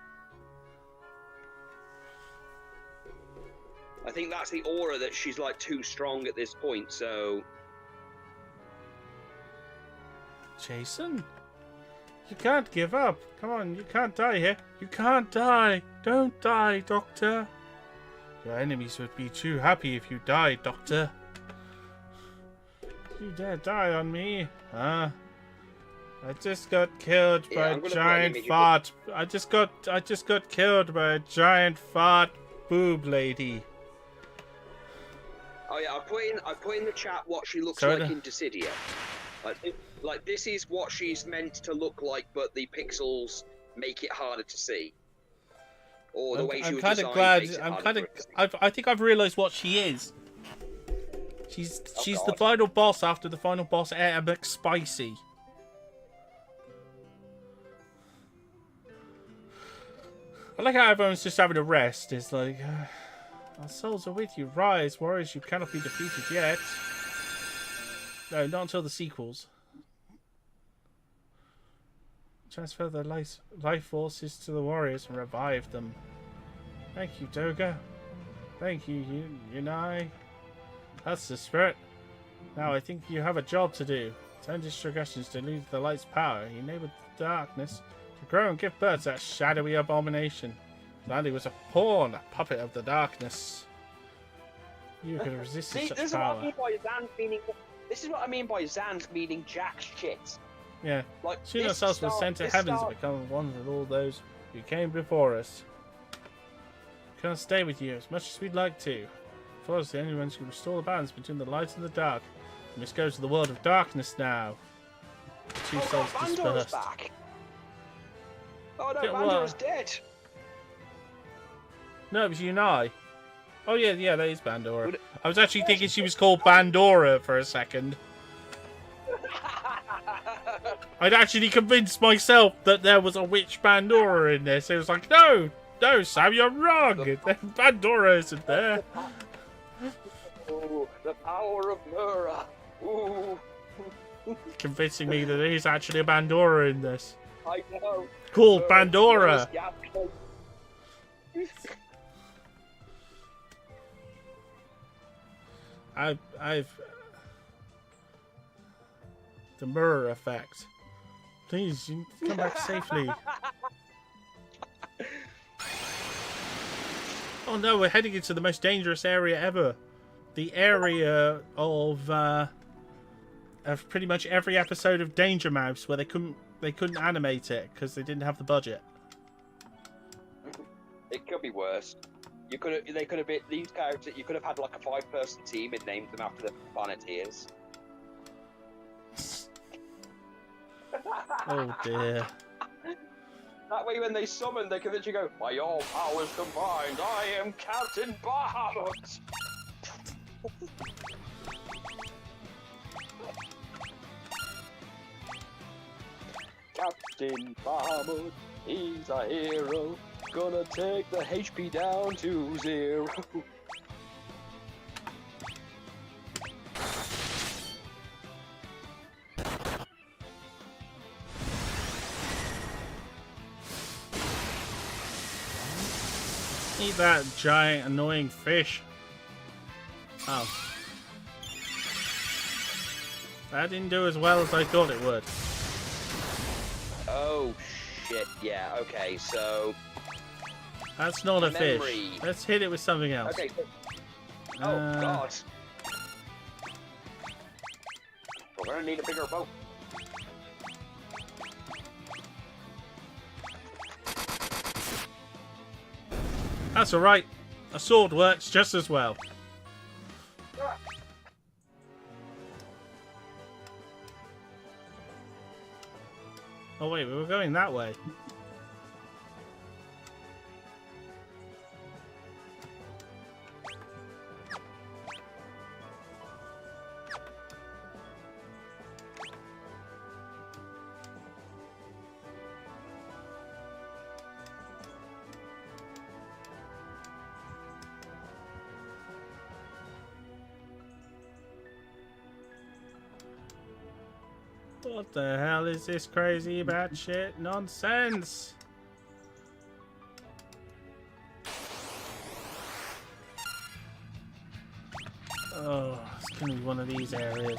I think that's the aura that she's like too strong at this point, so... Jason? You can't give up. Come on, you can't die here. You can't die. Don't die, Doctor. Your enemies would be too happy if you died, Doctor. You dare die on me? Huh? I just got killed by a giant fart. I just got killed by a giant fart boob lady. Oh yeah, I put in the chat what she looks Sorry like in Dissidia. Like this is what she's meant to look like, but the pixels make it harder to see. Or the way she was designed makes it harder to see. I think I've realised what she is. She's the God. final boss after the final boss Air McSpicy. I like how everyone's just having a rest. It's like, our souls are with you. Rise, warriors, you cannot be defeated yet. No, not until the sequels. Transfer the life forces to the warriors and revive them. Thank you, Doga. Thank you, Yunai. That's the spirit. Now I think you have a job to do. Turn distractions to lose the light's power. You enable the darkness to grow and give birth to that shadowy abomination. Landy was a pawn, a puppet of the darkness. You could have resisted such power. This is what I mean by Zan's meaning jack shit. Yeah. Like, She herself was sent to heavens to become one with all those who came before us. We can't stay with you as much as we'd like to. For us, the only ones who can restore the balance between the light and the dark. We must go to the world of darkness now. Two souls dispersed. Back. Oh no, Yeah, Bandora's dead. No, it was Yunai. Oh yeah, that is Bandora. I was actually thinking she was called Bandora for a second. I'd actually convinced myself that there was a witch Bandora in this. It was like, no, Sam, you're wrong. Bandora isn't there. Oh, the power of Mura. Ooh. Convincing me that there is actually a Bandora in this. I know. Called Bandora. I've the mirror effect. Please, you come back safely. Oh no, we're heading into the most dangerous area ever. The area of pretty much every episode of Danger Mouse where they couldn't animate it because they didn't have the budget. It could be worse. They could have been these characters. You could have had like a 5-person team and named them after the Planeteers. Oh dear. That way, when they summon, they can literally go, "By all powers combined, I am Captain Bahamut." Captain Bahamut, he's a hero. Gonna take the HP down to 0. Eat that giant annoying fish. Oh. That didn't do as well as I thought it would. Oh shit. Yeah, okay, so... That's not a Memory. fish. Let's hit it with something else. Okay, so... Oh, God. We're gonna need a bigger boat. That's alright. A sword works just as well. Oh wait, we were going that way. What the hell is this crazy batshit nonsense? Oh, it's gonna be one of these areas.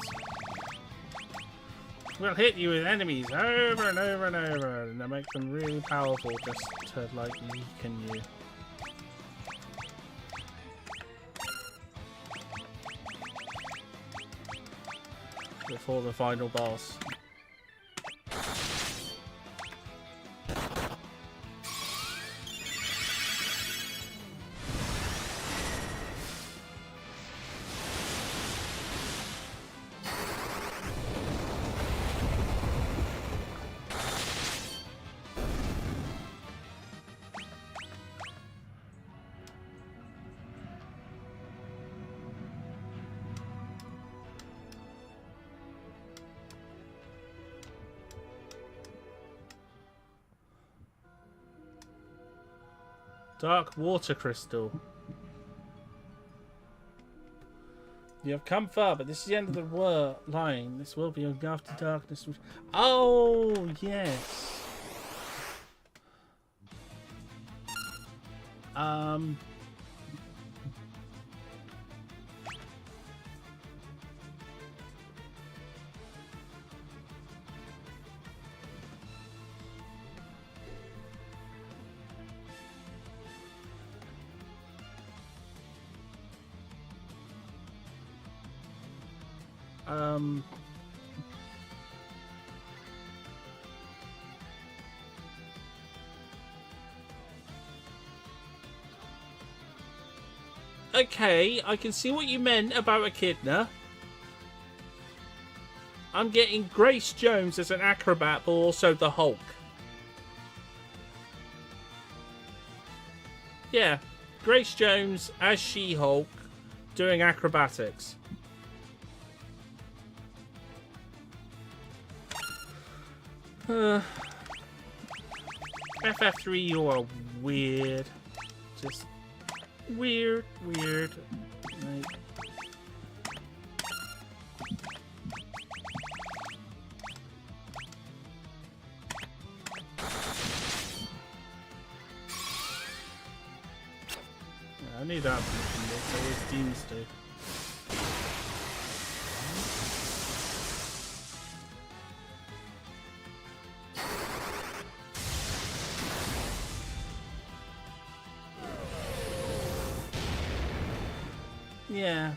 We'll hit you with enemies over and over and over, and they'll make them really powerful just to, like, weaken you. Before the final boss. Dark water crystal. You have come far, but this is the end of the line. This will be after darkness. Oh, yes. Okay, I can see what you meant about Echidna. I'm getting Grace Jones as an acrobat, but also the Hulk. Yeah, Grace Jones as She-Hulk doing acrobatics. FF3, you are weird. Just weird. Like... I need that from this, so his teams do. Yeah.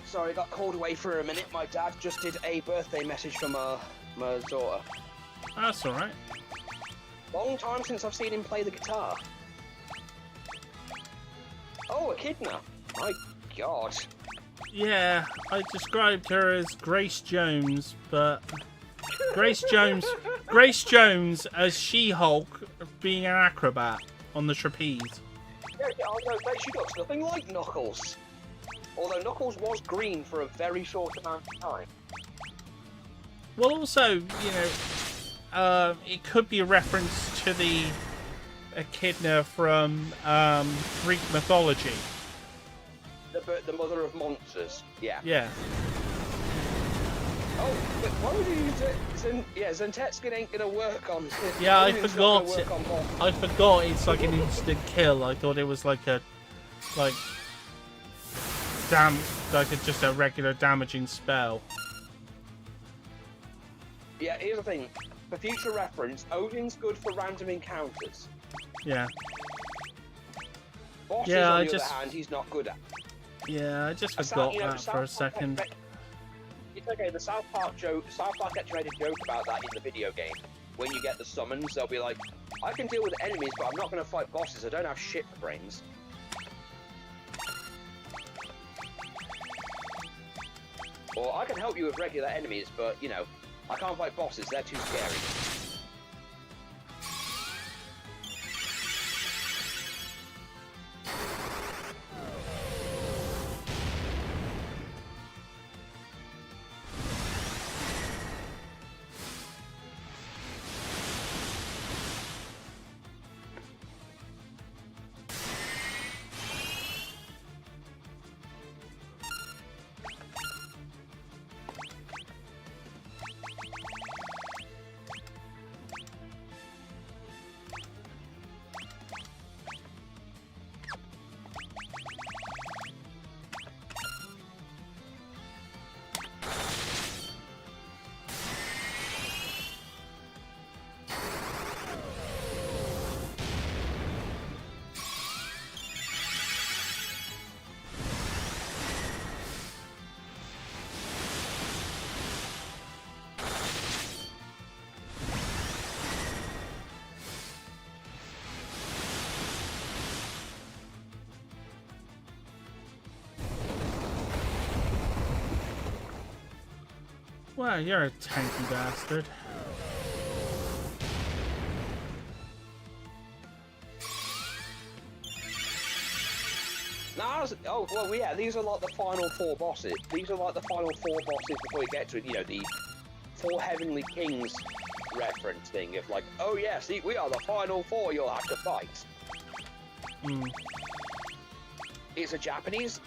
Sorry, got called away for a minute. My dad just did a birthday message for my daughter. That's alright. Long time since I've seen him play the guitar. Oh, Echidna. My God. Yeah, I described her as Grace Jones, but Grace Jones as She-Hulk being an acrobat on the trapeze. Yeah, I know, mate, she looks nothing like Knuckles. Although Knuckles was green for a very short amount of time. Well, also, it could be a reference to the Echidna from Greek mythology. The mother of monsters. Yeah. Yeah. Oh, but why would you use it? Zentetsuken ain't gonna work on. Yeah, I Odin's forgot not gonna it. work on boss. I forgot it's like an instant kill. I thought it was like just a regular damaging spell. Yeah, here's the thing. For future reference, Odin's good for random encounters. Yeah. Bosses, Yeah, on the other hand, he's not good at. Yeah, I just forgot that for a South second. Park, it's okay. The South Park actually made a joke about that in the video game. When you get the summons, they'll be like, "I can deal with enemies, but I'm not going to fight bosses. I don't have shit for brains." Or I can help you with regular enemies, but I can't fight bosses. They're too scary. Wow, you're a tanky bastard. Oh, well, yeah, these are like the final four bosses. These are like the final four bosses before you get to it, the four Heavenly Kings reference thing of like, oh yeah, see, we are the final four you'll have to fight. Hmm. It's a Japanese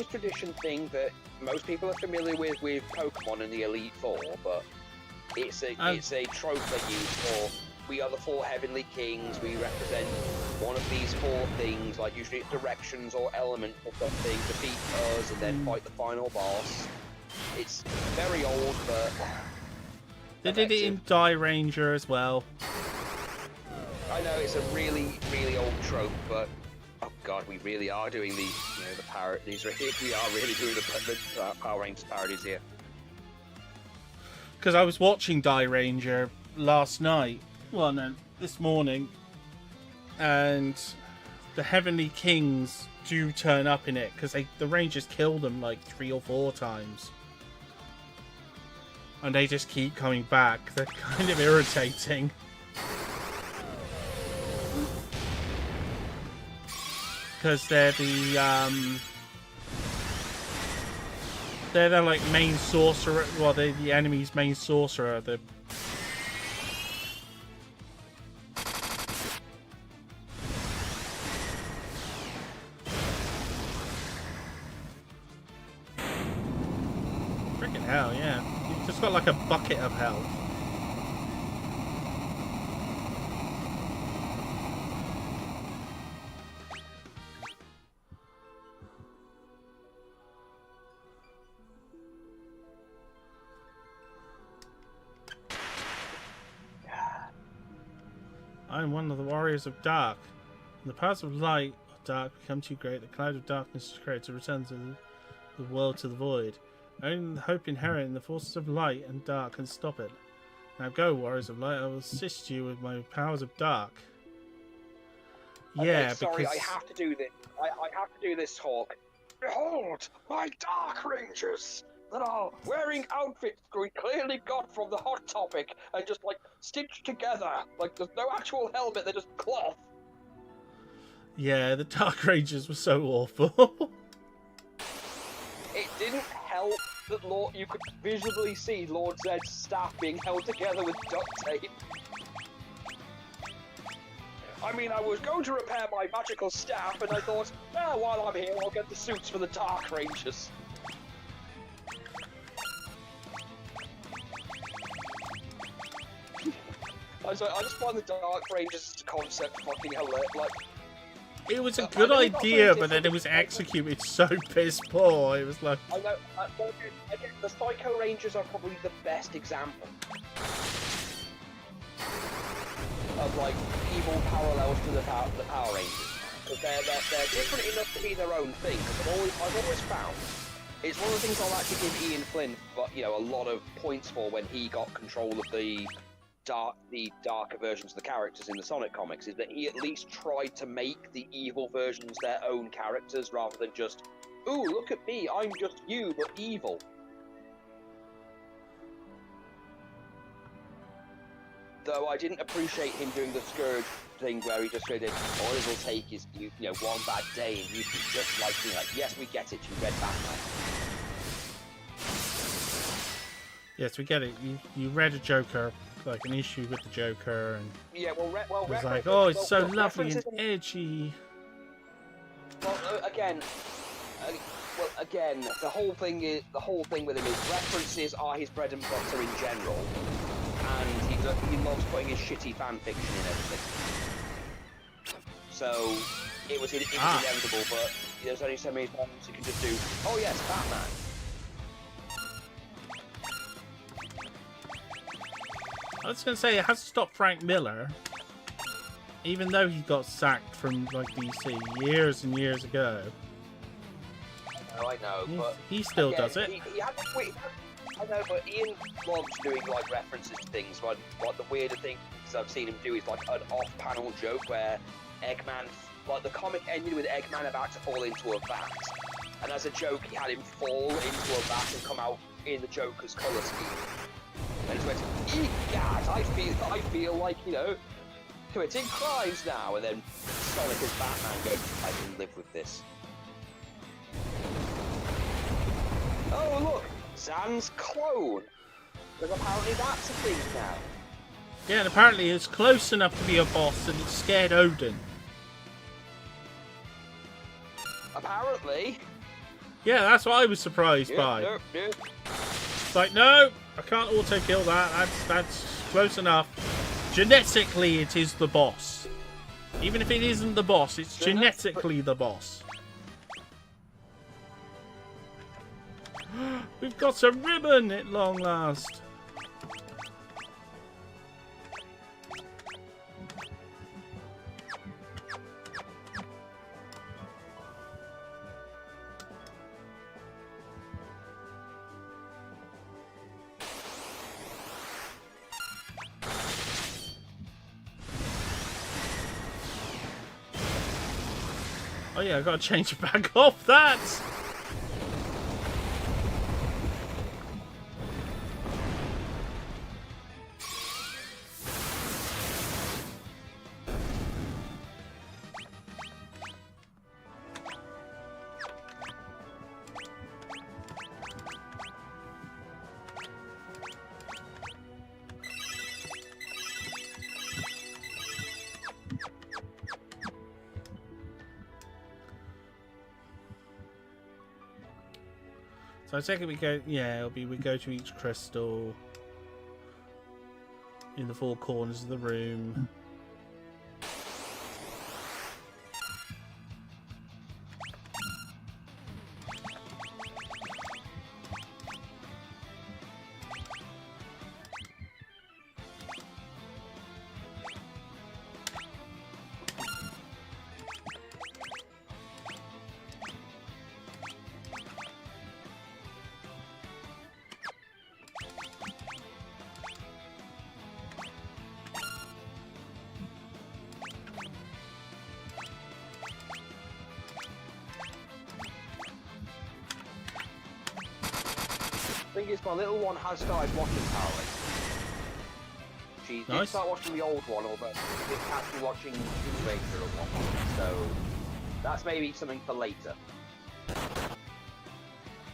tradition thing that most people are familiar with Pokemon and the Elite Four, but it's a trope they use for, we are the four Heavenly Kings, we represent one of these four things, like usually it's directions or elements or something, defeat us and then fight the final boss. It's very old, but They did it in Die Ranger as well. I know it's a really, really old trope, but oh god, we really are doing the parodies. We are really doing the Power Rangers parodies here. Because I was watching Die Ranger last night. Well, no, this morning. And the Heavenly Kings do turn up in it. Because the Rangers kill them like 3 or 4 times. And they just keep coming back. They're kind of irritating. Because they're the like main sorcerer. Well, they're the enemy's main sorcerer. Freaking hell, yeah. You've just got like a bucket of health. I am one of the warriors of dark. When the powers of light or dark become too great, the cloud of darkness is created to return to the world to the void. Only the hope inherent in the forces of light and dark can stop it. Now go, warriors of light, I will assist you with my powers of dark. Yeah, sorry, because... I have to do this. I have to do this talk. Behold, my Dark Rangers that are wearing outfits we clearly got from the Hot Topic and just like stitched together. Like there's no actual helmet, they're just cloth. Yeah, the Dark Rangers were so awful. It didn't help that you could visibly see Lord Zed's staff being held together with duct tape. I mean, I was going to repair my magical staff, and I thought, while I'm here, I'll get the suits for the Dark Rangers. I just find the Dark Rangers concept fucking hilarious. Like, it was a good idea, but then it was executed so piss poor. It was like... I know, again, the Psycho Rangers are probably the best example of, like, evil parallels to the Power Rangers. Because they're different enough to be their own thing. Because I've always found, it's one of the things I'll actually give Ian Flynn, a lot of points for when he got control of the darker versions of the characters in the Sonic comics, is that he at least tried to make the evil versions their own characters rather than just, ooh, look at me, I'm just you, but evil. Though I didn't appreciate him doing the Scourge thing where he just said, all it will take is one bad day and you'd be just like me. Like, yes, we get it, you read Batman. Yes, we get it. You read a Joker, like an issue with the Joker, and yeah, it was like, oh, it's so lovely and edgy. Well, again, the whole thing with him is references are his bread and butter in general, and he loves putting his shitty fan fiction in everything. So it was inevitable, but there's only so many times you can just do. Oh yes, Batman. I was going to say, it has to stop Frank Miller, even though he got sacked from like DC years and years ago. I know, but he still does it. I know, but Ian loves doing like references to things. Like the weirder things I've seen him do is like an off-panel joke where Eggman, like the comic ended with Eggman about to fall into a vat, and as a joke, he had him fall into a vat and come out in the Joker's colour scheme. And he went, "Egad, I feel like, committing crimes now." And then Sonic as Batman goes, "I can live with this." Oh look, Zan's clone. Because apparently that's a thing now. Yeah, and apparently it's close enough to be a boss and it scared Odin. Apparently. Yeah, that's what I was surprised by. Nope. It's like, no, I can't auto-kill that. That's close enough. Genetically, it is the boss. Even if it isn't the boss, it's genetically the boss. We've got a ribbon at long last. Oh yeah, I gotta change it back off that! So I think we go to each crystal in the four corners of the room. Thing is, my little one has started watching Power Rangers. She did start watching the old one, although she did catch me watching Tomb Raider and whatnot, so that's maybe something for later.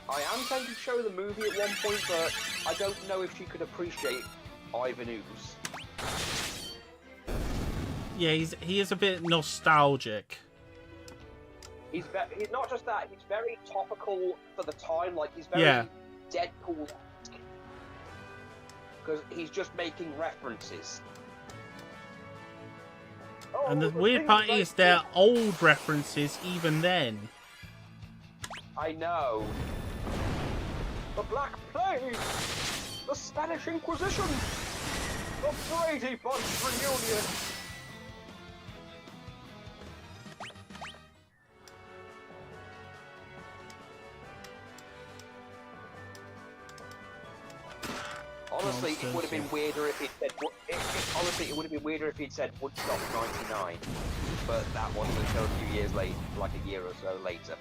I am tempted to show the movie at one point, but I don't know if she could appreciate Ivan Ooze. Yeah, he is a bit nostalgic. He's not just that, he's very topical for the time, like he's very Yeah. Deadpool. Because he's just making references. And the Oh, weird thing part like is they're old references even then. I know. The Black Plague! The Spanish Inquisition! The Brady Bunch reunion! Honestly, it would have been weirder if he'd said. Honestly, it would have been weirder if he'd said Woodstock '99, but that wasn't until a few years late, like a year or so later.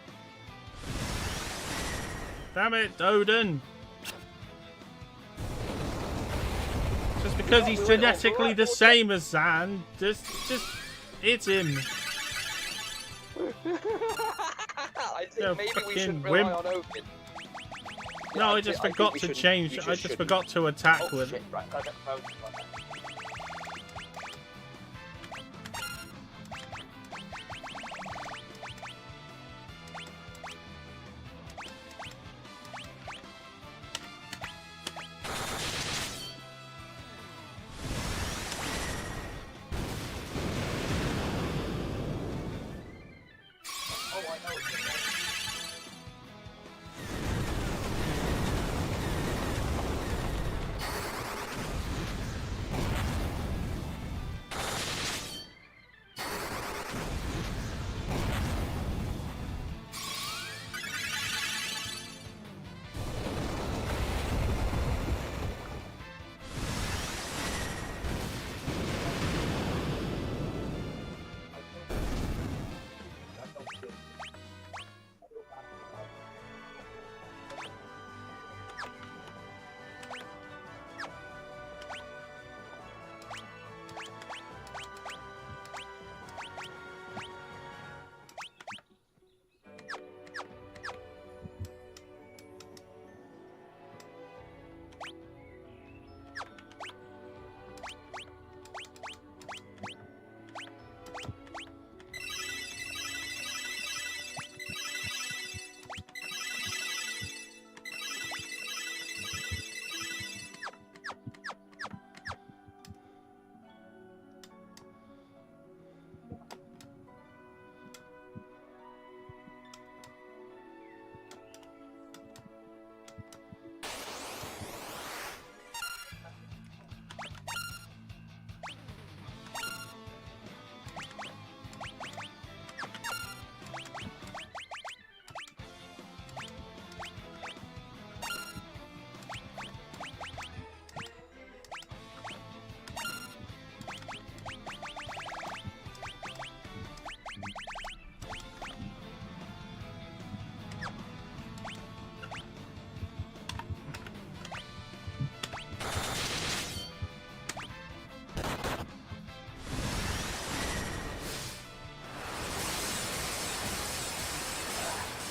Damn it, Odin! Just because he's genetically the same as Zan, just it's him. I think No maybe we fucking should rely wimp. on Odin. No, Yeah, I just think forgot we to should- change. we I just just shouldn't. forgot to attack Oh with. shit! Right, gotta get the phone. Oh, I know.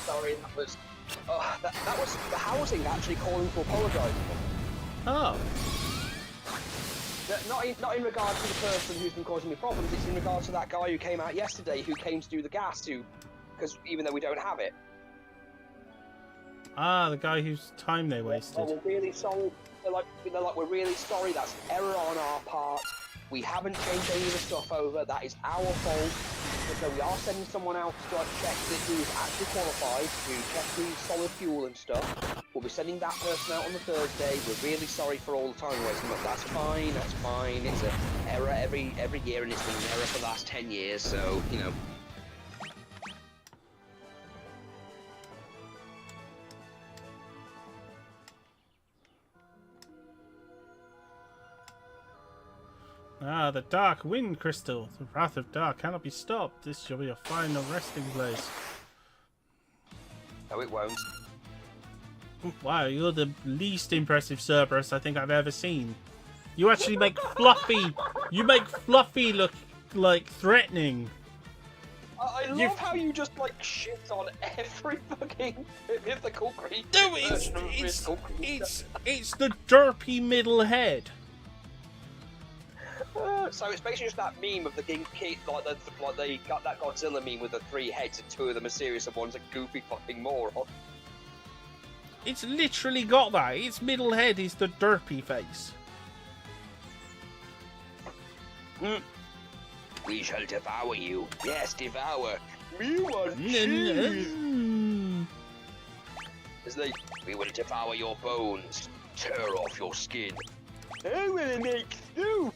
Sorry, that was. Oh, that was the housing actually calling to apologise. Oh, Not in regard to the person who's been causing me problems. It's in regard to that guy who came out yesterday who came to do the gas because even though we don't have it. the guy whose time they Oh, wasted. we're really sorry. They're like, we're really sorry. That's error on our part. We haven't changed any of the stuff over. That is our fault. So we are sending someone out to check that who's actually qualified to check the solid fuel and stuff. We'll be sending that person out on the Thursday. We're really sorry for all the time wasting. But that's fine. That's fine. It's an error every year, and it's been an error for the last 10 years. So you know. Ah, the Dark Wind Crystal. The Wrath of Dark cannot be stopped. This shall be a final resting place. No, it won't. Wow, you're the least impressive Cerberus I think I've ever seen. You actually make Fluffy. You make Fluffy look like threatening. I love how you just like shit on every fucking mythical creature. No, it's the derpy middle head. So it's basically just that meme of the king, like they got that Godzilla meme with the 3 heads and 2 of them are serious and one's a goofy fucking moron. It's literally got that. Its middle head is the derpy face. We shall devour you. Yes, devour. We want It's like, We will devour your bones. Tear off your skin. I wanna make soup.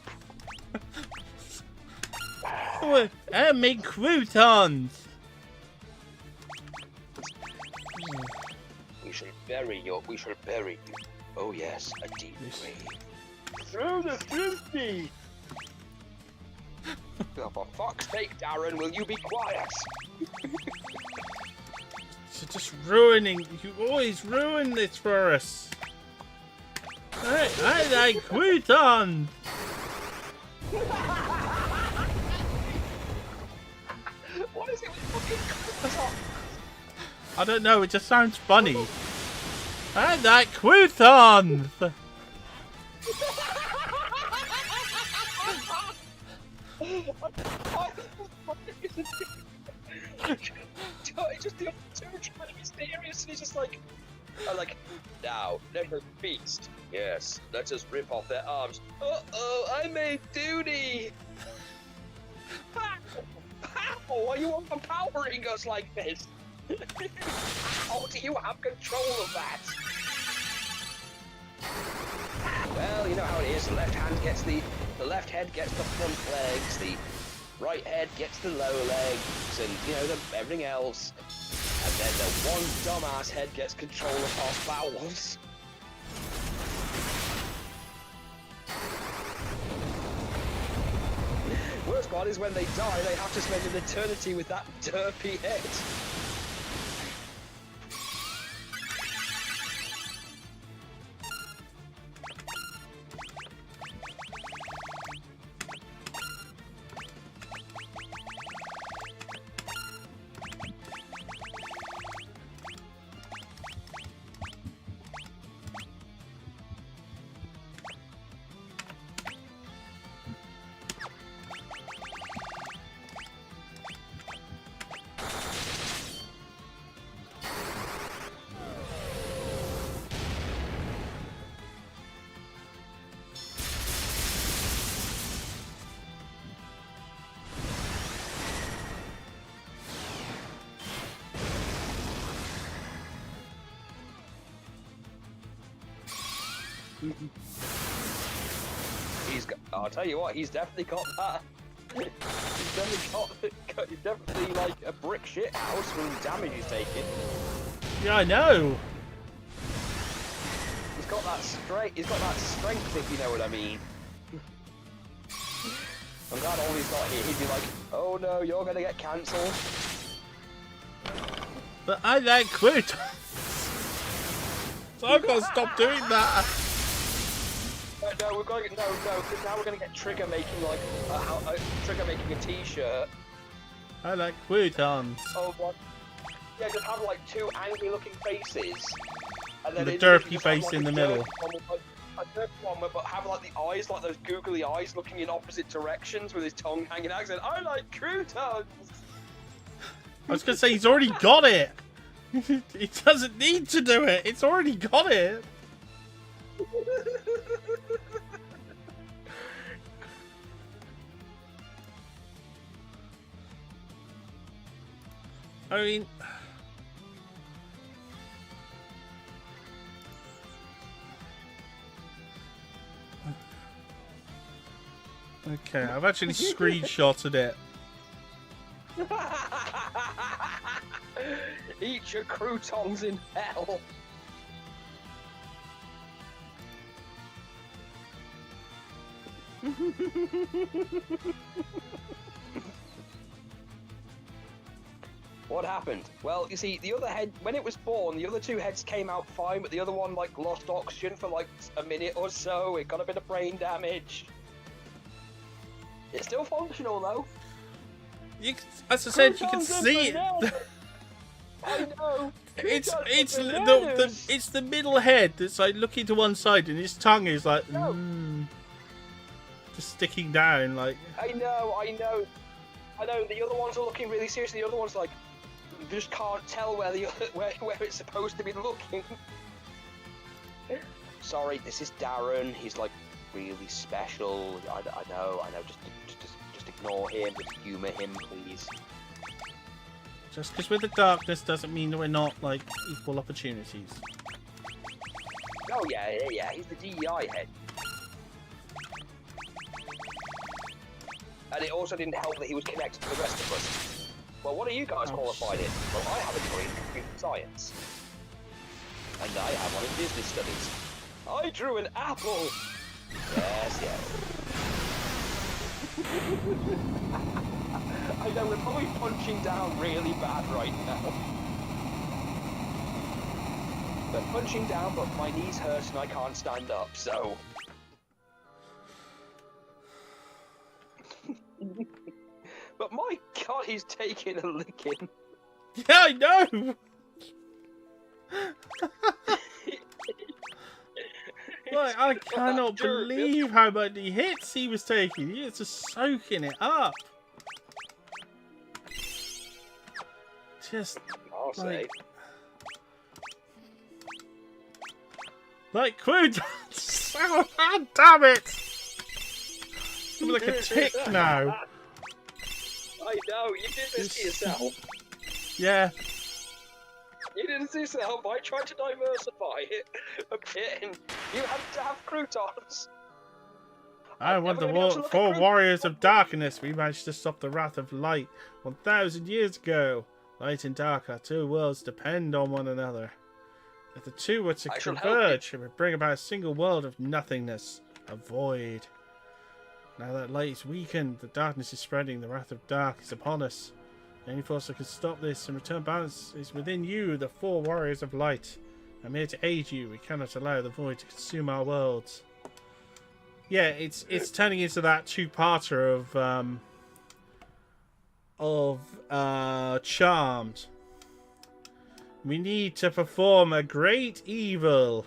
Oh, I make croutons. We shall bury you. Oh yes, a deep grave. Throw the frisbee. Oh, for fuck's sake, Darren, will you be quiet? You're just ruining. You always ruin this for us. I like croutons. What is it with fucking croutons? I don't know. It just sounds funny. I like croutons. Just the opportunity trying to be serious, and he's just like, now, let us feast. Yes, let us rip off their arms. Uh-oh, I made duty! How are you overpowering us like this? How do you have control of that? Well, you know how it is. The left head gets the front legs, the right head gets the lower legs, and you know everything else. And then the one dumbass head gets control of our bowels. Worst part is when they die, they have to spend an eternity with that derpy head. I'll tell you what, he's definitely got that. He's definitely like a brick shit house from the damage he's taking. Yeah, I know. He's got that strength, if you know what I mean. I'm glad all he's got here, he'd be like, oh no, you're gonna get cancelled. But I like croutons. So I've got to stop doing that. No, we've got to get because now we're gonna get Trigger making like Trigger making a T-shirt. I like croutons. Oh, what? Yeah, just have like 2 angry-looking faces, and then The it- derpy just face have, in like, the a middle. derpy one with, like, a derpy one, but have like the eyes, like those googly eyes, looking in opposite directions with his tongue hanging out. Saying, "I like croutons." I was gonna say he's already got it. He doesn't need to do it. It's already got it. I mean, okay, I've actually screenshotted it. Eat your croutons in hell. What happened? Well, you see, the other head, when it was born, the other 2 heads came out fine, but the other one, like, lost oxygen for, like, a minute or so. It got a bit of brain damage. It's still functional, though. As I said, you can Croutons are see it. bananas. I know. It's Croutons are the bananas. it's the middle head that's like looking to one side, and his tongue is like No. just sticking down. Like I know. The other ones are looking really serious. The other one's like, just can't tell where where it's supposed to be looking. Sorry, this is Darren. He's like really special. I know. Just ignore him. Just humour him, please. just because we're the darkness doesn't mean that we're not like equal opportunities. Oh yeah. He's the DEI head. And it also didn't help that he was connected to the rest of us. Well, what are you guys qualified in? Well, I have a degree in computer science. And I have one in business studies. I drew an apple! Yes. I know, we're probably punching down really bad right now. But punching down, but my knees hurt and I can't stand up, so... But my god, he's taking a licking. Yeah, I know. Like, I cannot believe how many hits he was taking. He was just soaking it up. Just I'll say. like Quid. Oh, God damn it! I'm like a tick now. I know, you did this to yourself. Yeah. You did it to yourself. I tried to diversify it a bit, and you had to have croutons. I want the four warriors of darkness. We managed to stop the wrath of light 1,000 years ago. Light and dark, our two worlds depend on one another. If the two were to converge, it would bring about a single world of nothingness, a void. Now that light is weakened, the darkness is spreading, the wrath of dark is upon us. The only force that can stop this and return balance is within you, the four warriors of light. I'm here to aid you. We cannot allow the void to consume our worlds. Yeah, it's turning into that two-parter of Charmed. We need to perform a great evil.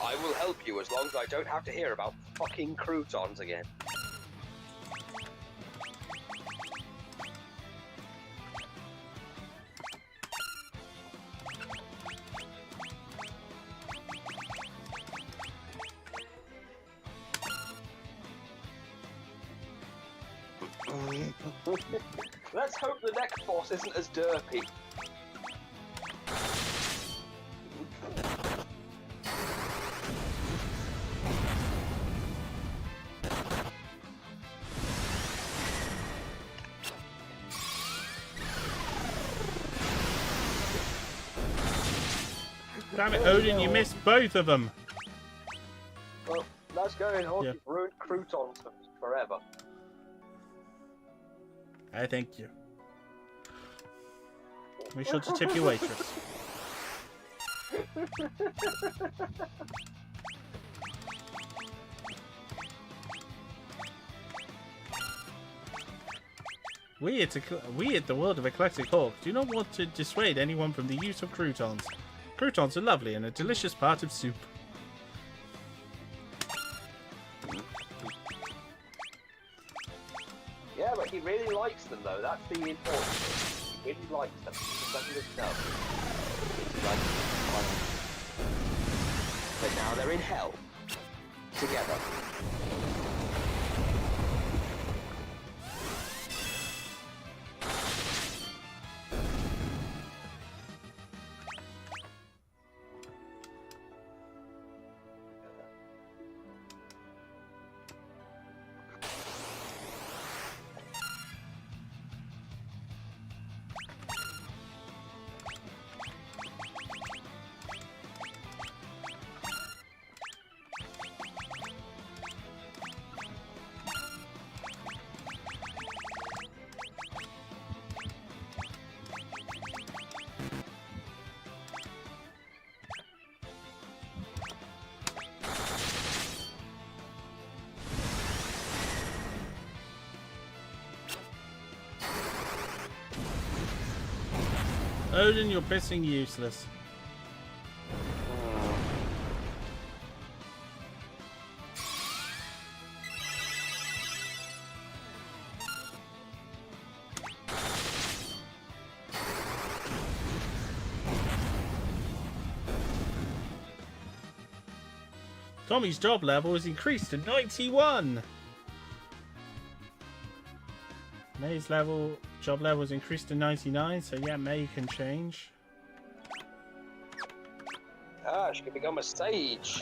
I will help you as long as I don't have to hear about fucking croutons again. Let's hope the next boss isn't as derpy. Damn it, Odin, you missed both of them. Well, that's going on. Yeah. You've ruined croutons forever. I thank you. Make sure to tip your waitress. We at the World of Eclectic Hawk do not want to dissuade anyone from the use of croutons. Croutons are lovely and a delicious part of soup. Yeah, but he really likes them though, that's the important thing. He really likes them. He doesn't just know. He likes them. But now they're in hell. Together. Odin, you're pissing useless. Tommy's job level is increased to 91. May's job level is increased to 99, so yeah, May can change. Ah, she can become a sage.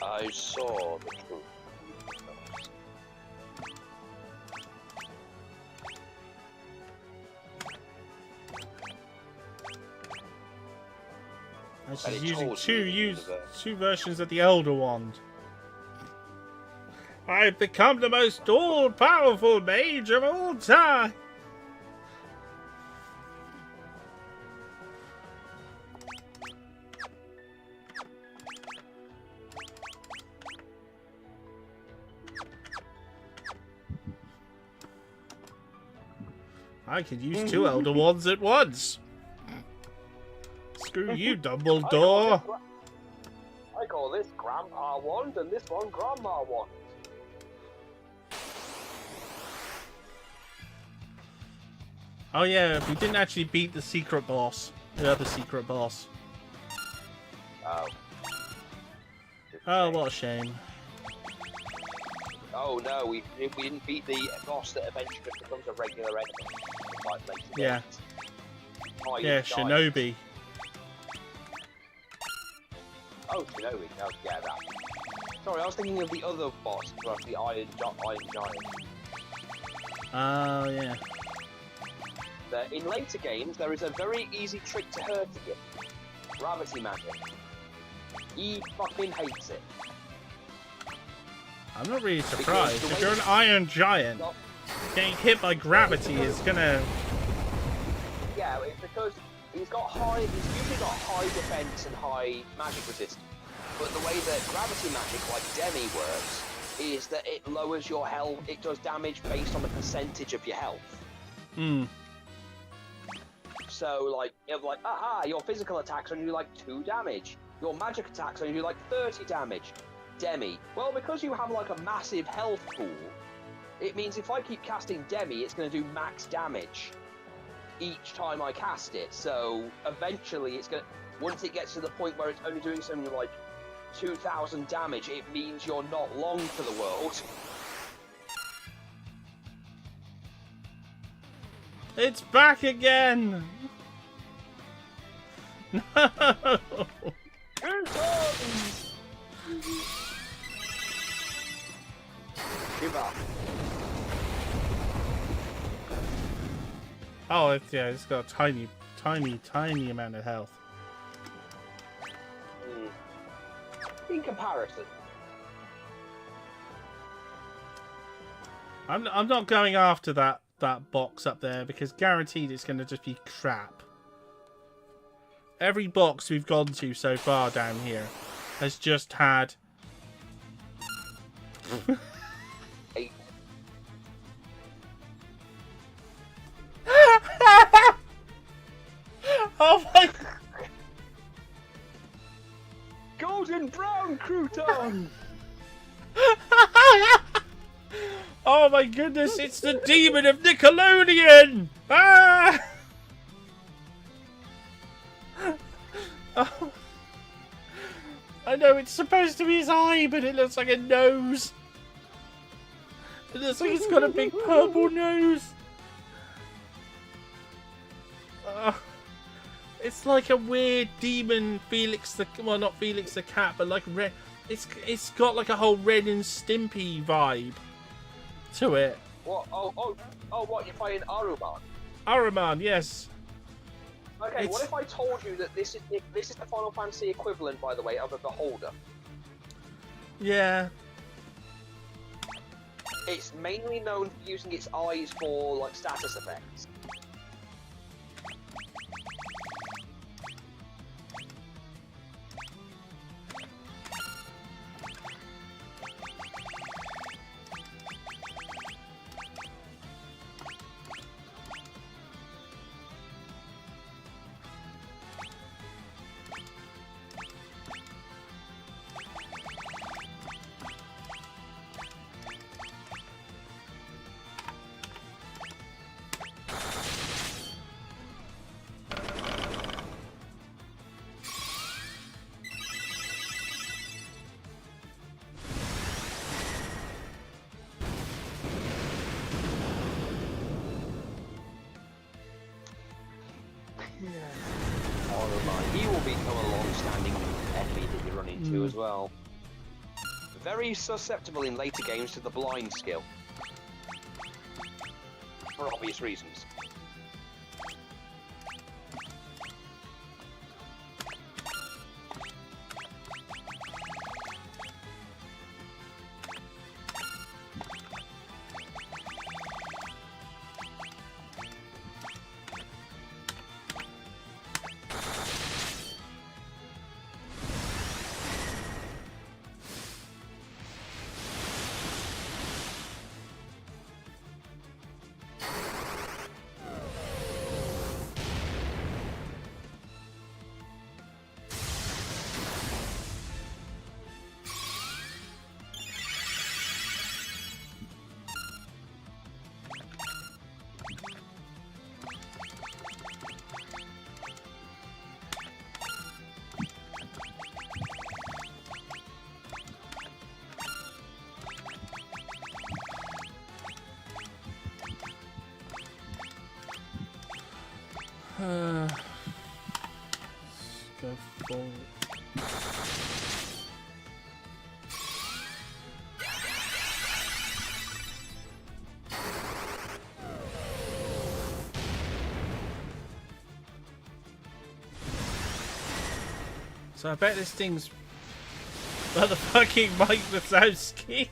I saw the truth. And And she's it using told you the two versions of the Elder Wand. I've become the most all-powerful mage of all time. I could use 2 Elder Wands at once. Screw you, Dumbledore. I call this Grandpa Wand and this one Grandma Wand. Oh yeah, we didn't actually beat the secret boss. The other secret boss. Oh. Oh, what a shame. Oh no, we didn't beat the boss that eventually just becomes a regular enemy. Like later Yeah. games. Oh, Yeah, you died. Shinobi. Oh, Shinobi. Oh, yeah, that. Sorry, I was thinking of the other boss, the Iron Giant. Oh yeah. In later games, there is a very easy trick to hurt him. Gravity magic. He fucking hates it. I'm not really surprised. the If way you're an he- Iron Giant, Not- getting hit by gravity is gonna... Yeah, it's because he's usually got high defense and high magic resistance. But the way that gravity magic, like Demi, works, is that it lowers your health, it does damage based on the percentage of your health. Hmm. So, like, aha, your physical attacks only do like 2 damage. Your magic attacks only do like 30 damage. Demi. Well, because you have like a massive health pool, it means if I keep casting Demi, it's going to do max damage each time I cast it. So, eventually, once it gets to the point where it's only doing something like 2,000 damage, it means you're not long for the world. It's back again! No! Give up. Oh, it's got a tiny, tiny, tiny amount of health. In comparison. I'm not going after that box up there because guaranteed it's going to just be crap. Every box we've gone to so far down here has just had... Oh my... Golden brown crouton! Oh my goodness, it's the demon of Nickelodeon! Ah! Oh. I know it's supposed to be his eye, but it looks like a nose. It looks like it's got a big purple nose. It's like a weird demon Felix the... Well, not Felix the cat, but like red... It's got like a whole Ren and Stimpy vibe to it. What? Oh, what, you're fighting Aruman? Aruman, yes. Okay, what if I told you that this is the Final Fantasy equivalent, by the way, of a Beholder? Yeah. It's mainly known for using its eyes for, like, status effects. to as well. Very susceptible in later games to the blind skill. For obvious reasons. Let's go forward. So I bet this thing's motherfucking Mike Wazowski.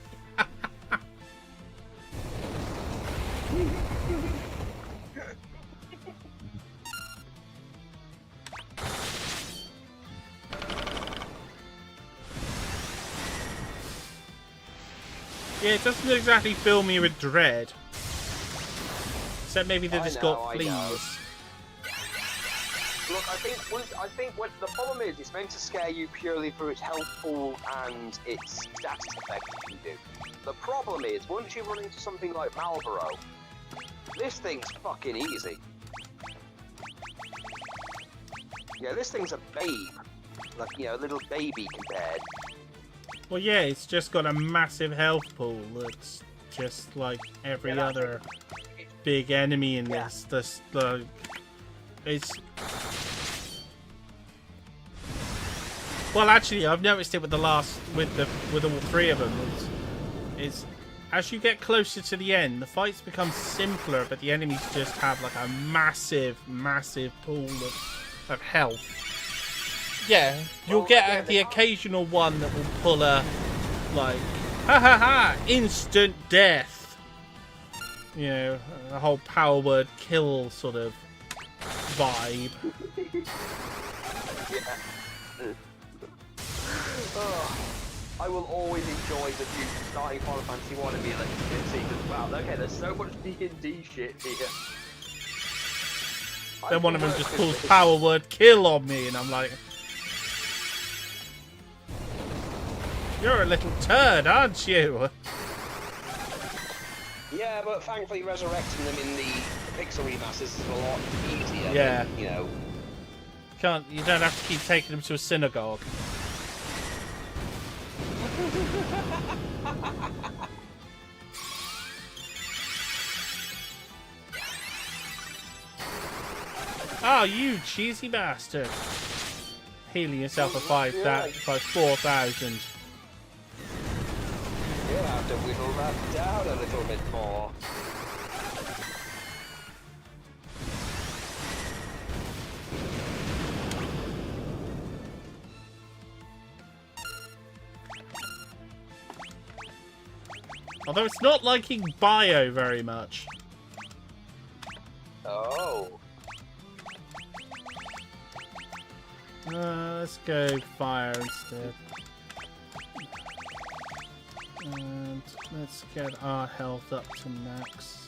Yeah, it doesn't exactly fill me with dread. Except maybe they just got I fleas. know. Look, I think what the problem is, it's meant to scare you purely for its health pool and its status effects you can do. The problem is, once you run into something like Marlboro, this thing's fucking easy. Yeah, this thing's a babe. Like, you know, a little baby compared. Well, yeah, it's just got a massive health pool that's just like every Yeah, other big enemy in Yeah. this. It's... Well, actually, I've noticed it with all three of them. It's as you get closer to the end, the fights become simpler, but the enemies just have like a massive, massive pool of health. Yeah, you'll Well, get yeah, the occasional one that will pull a, like, ha ha ha, instant death. You know, a whole power word kill sort of vibe. Yeah. I will always enjoy the future starting Final Fantasy 1 and being like, because, wow, okay, there's so much D&D shit here. Then one of them just pulls power word kill on me, and I'm like, you're a little turd, aren't you? Yeah, but thankfully resurrecting them in the pixel remasters is a lot easier. Yeah. You know. You don't have to keep taking them to a synagogue. Oh, you cheesy bastard! Healing yourself by 4,000. You'll have to whittle that down a little bit more. Although it's not liking bio very much. Oh. Let's go fire instead. And let's get our health up to max.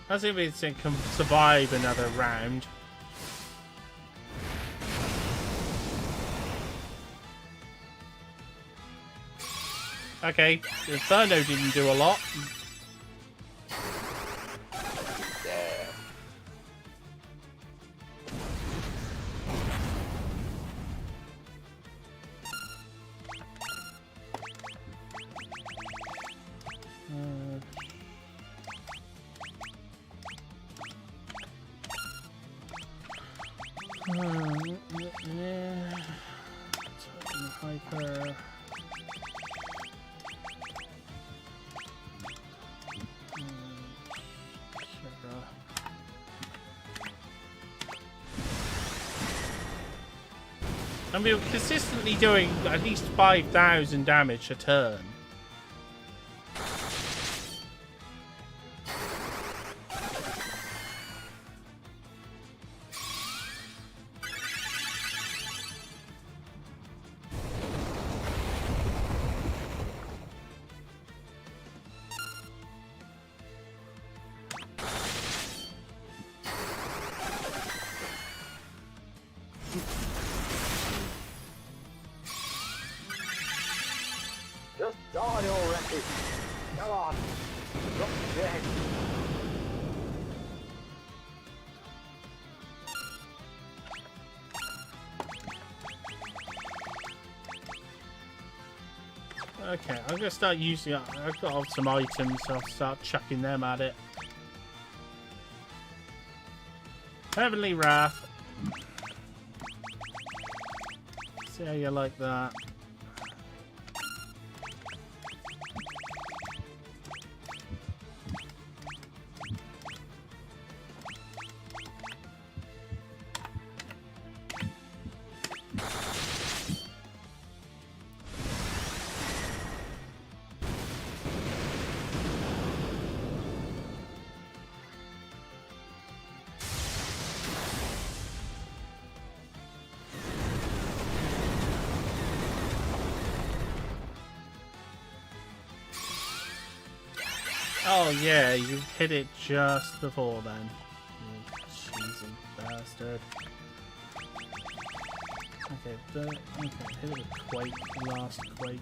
As if it can survive another round. Okay, Inferno didn't do a lot. Yeah. Yeah. Hyper. And we were consistently doing at least 5,000 damage a turn. Just die already. Come on. Drop dead. Okay, I'm gonna start using. I've got some items, so I'll start chucking them at it. Heavenly Wrath. See how you like that. Oh yeah, you hit it just before then. You cheesy bastard. Okay, hit it with Quake, last Quake.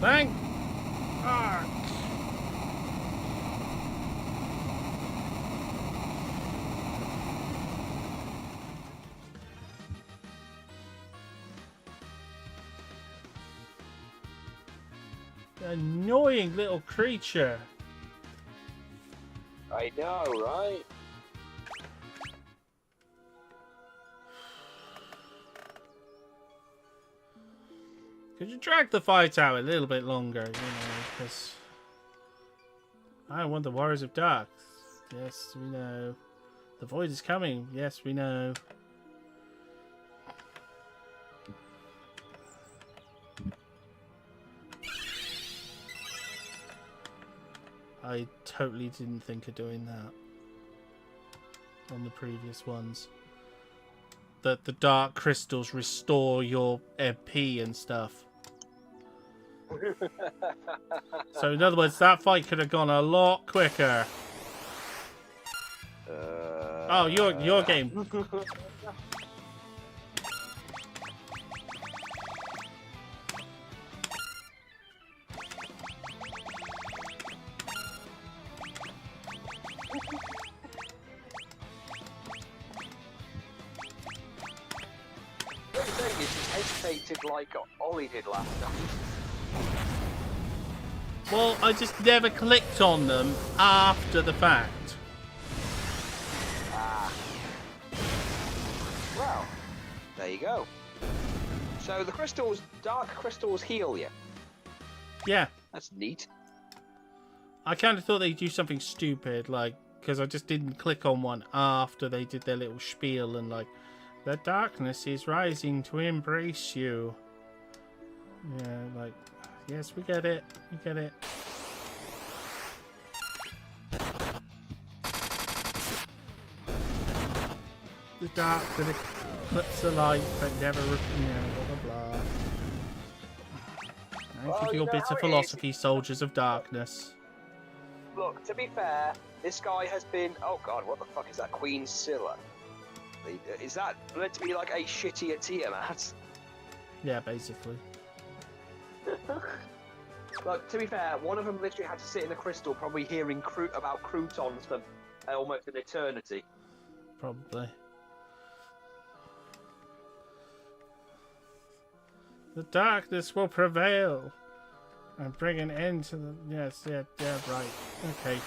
Thank. Ah. Annoying little creature. I know, right? Could you drag the fight out a little bit longer, you know, because I want the Warriors of Dark. Yes, we know. The Void is coming. Yes, we know. I totally didn't think of doing that on the previous ones. That the dark crystals restore your MP and stuff. So in other words, that fight could have gone a lot quicker. Oh, your game. What I'm saying is he hesitated like Ollie did last time. Well, I just never clicked on them after the fact. Ah. Well, there you go. So the crystals, dark crystals heal you. Yeah. That's neat. I kind of thought they'd do something stupid, like, because I just didn't click on one after they did their little spiel and, like, the darkness is rising to embrace you. Yeah, like, yes, we get it. We get it. the dark that eclipse the light, but never, blah, blah, blah. Thank you for your bit of philosophy, soldiers of darkness. Look, to be fair, this guy has been... Oh god, what the fuck is that? Queen Scylla. Is that meant to be like a shittier Tiamat? Yeah, basically. Look, to be fair, one of them literally had to sit in a crystal, probably hearing about croutons for almost an eternity. Probably. The darkness will prevail and bring an end to the... Yes, yeah, right. Okay.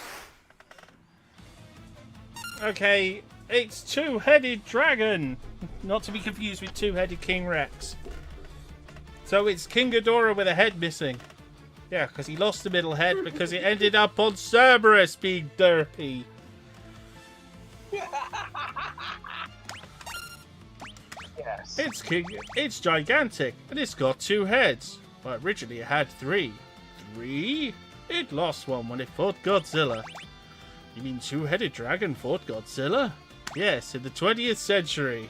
Okay, it's Two-Headed Dragon! Not to be confused with Two-Headed King Rex. So it's King Ghidorah with a head missing. Yeah, because he lost the middle head because it ended up on Cerberus being dirty. Yes. It's gigantic, and it's got 2 heads. Well, originally it had 3. 3? It lost one when it fought Godzilla. You mean Two-Headed Dragon fought Godzilla? Yes, in the 20th century.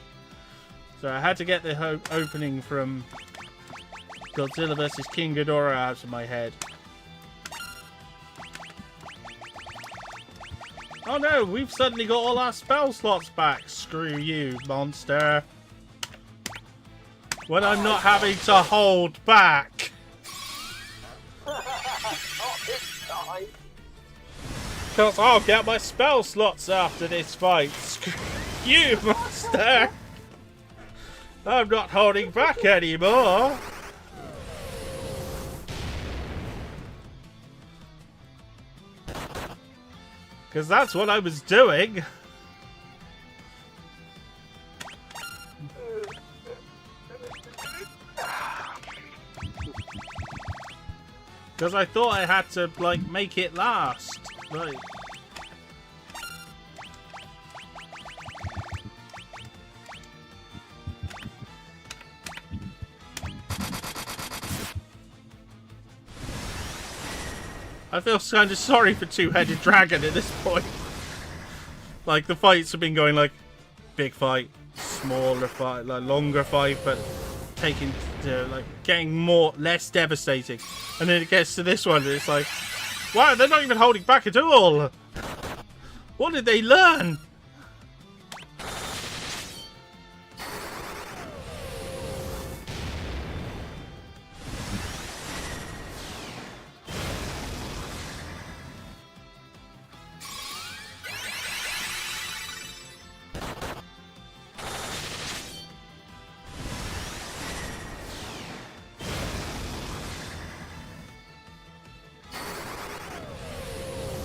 So I had to get the opening from Godzilla vs. King Ghidorah out of my head. Oh no, we've suddenly got all our spell slots back. Screw you, monster. When I'm not having to hold back. Because I'll get my spell slots after this fight. Screw you, monster. I'm not holding back anymore. Because that's what I was doing. Because I thought I had to, like, make it last. Right. I feel kind of sorry for Two-Headed Dragon at this point. Like, the fights have been going, like, big fight, smaller fight, like, longer fight, but taking to, like, getting less devastating. And then it gets to this one, and it's like, wow, they're not even holding back at all. What did they learn?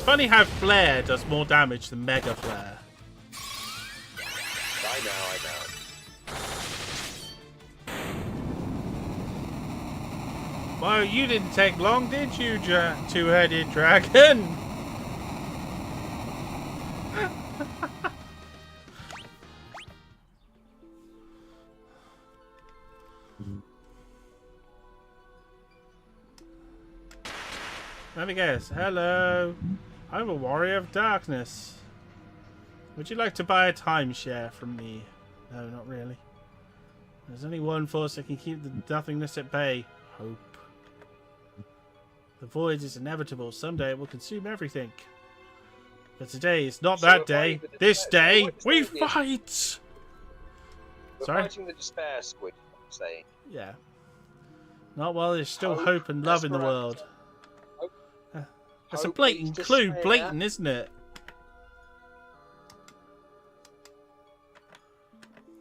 Funny how Flare does more damage than Mega Flare. I know. Well, you didn't take long, did you, Two-Headed Dragon? Let me guess. Hello. I'm a warrior of darkness. Would you like to buy a timeshare from me? No, not really. There's only one force that can keep the nothingness at bay. Hope. The void is inevitable. Someday it will consume everything. But today is not that day. This day, we fight! We're Sorry? fighting the despair squid, I'm saying. Yeah. Not while there's still hope and love in the world. That's a blatant clue, blatant, isn't it?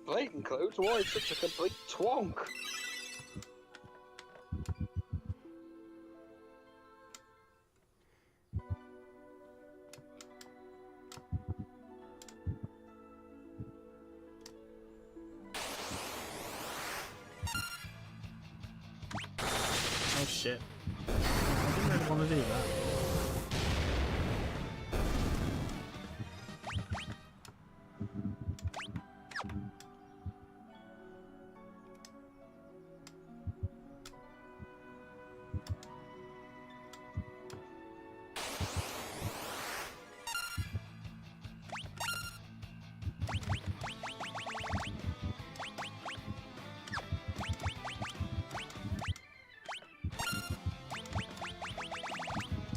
Blatant clue? Why it's such a complete twonk? Oh shit. I didn't really want to do that.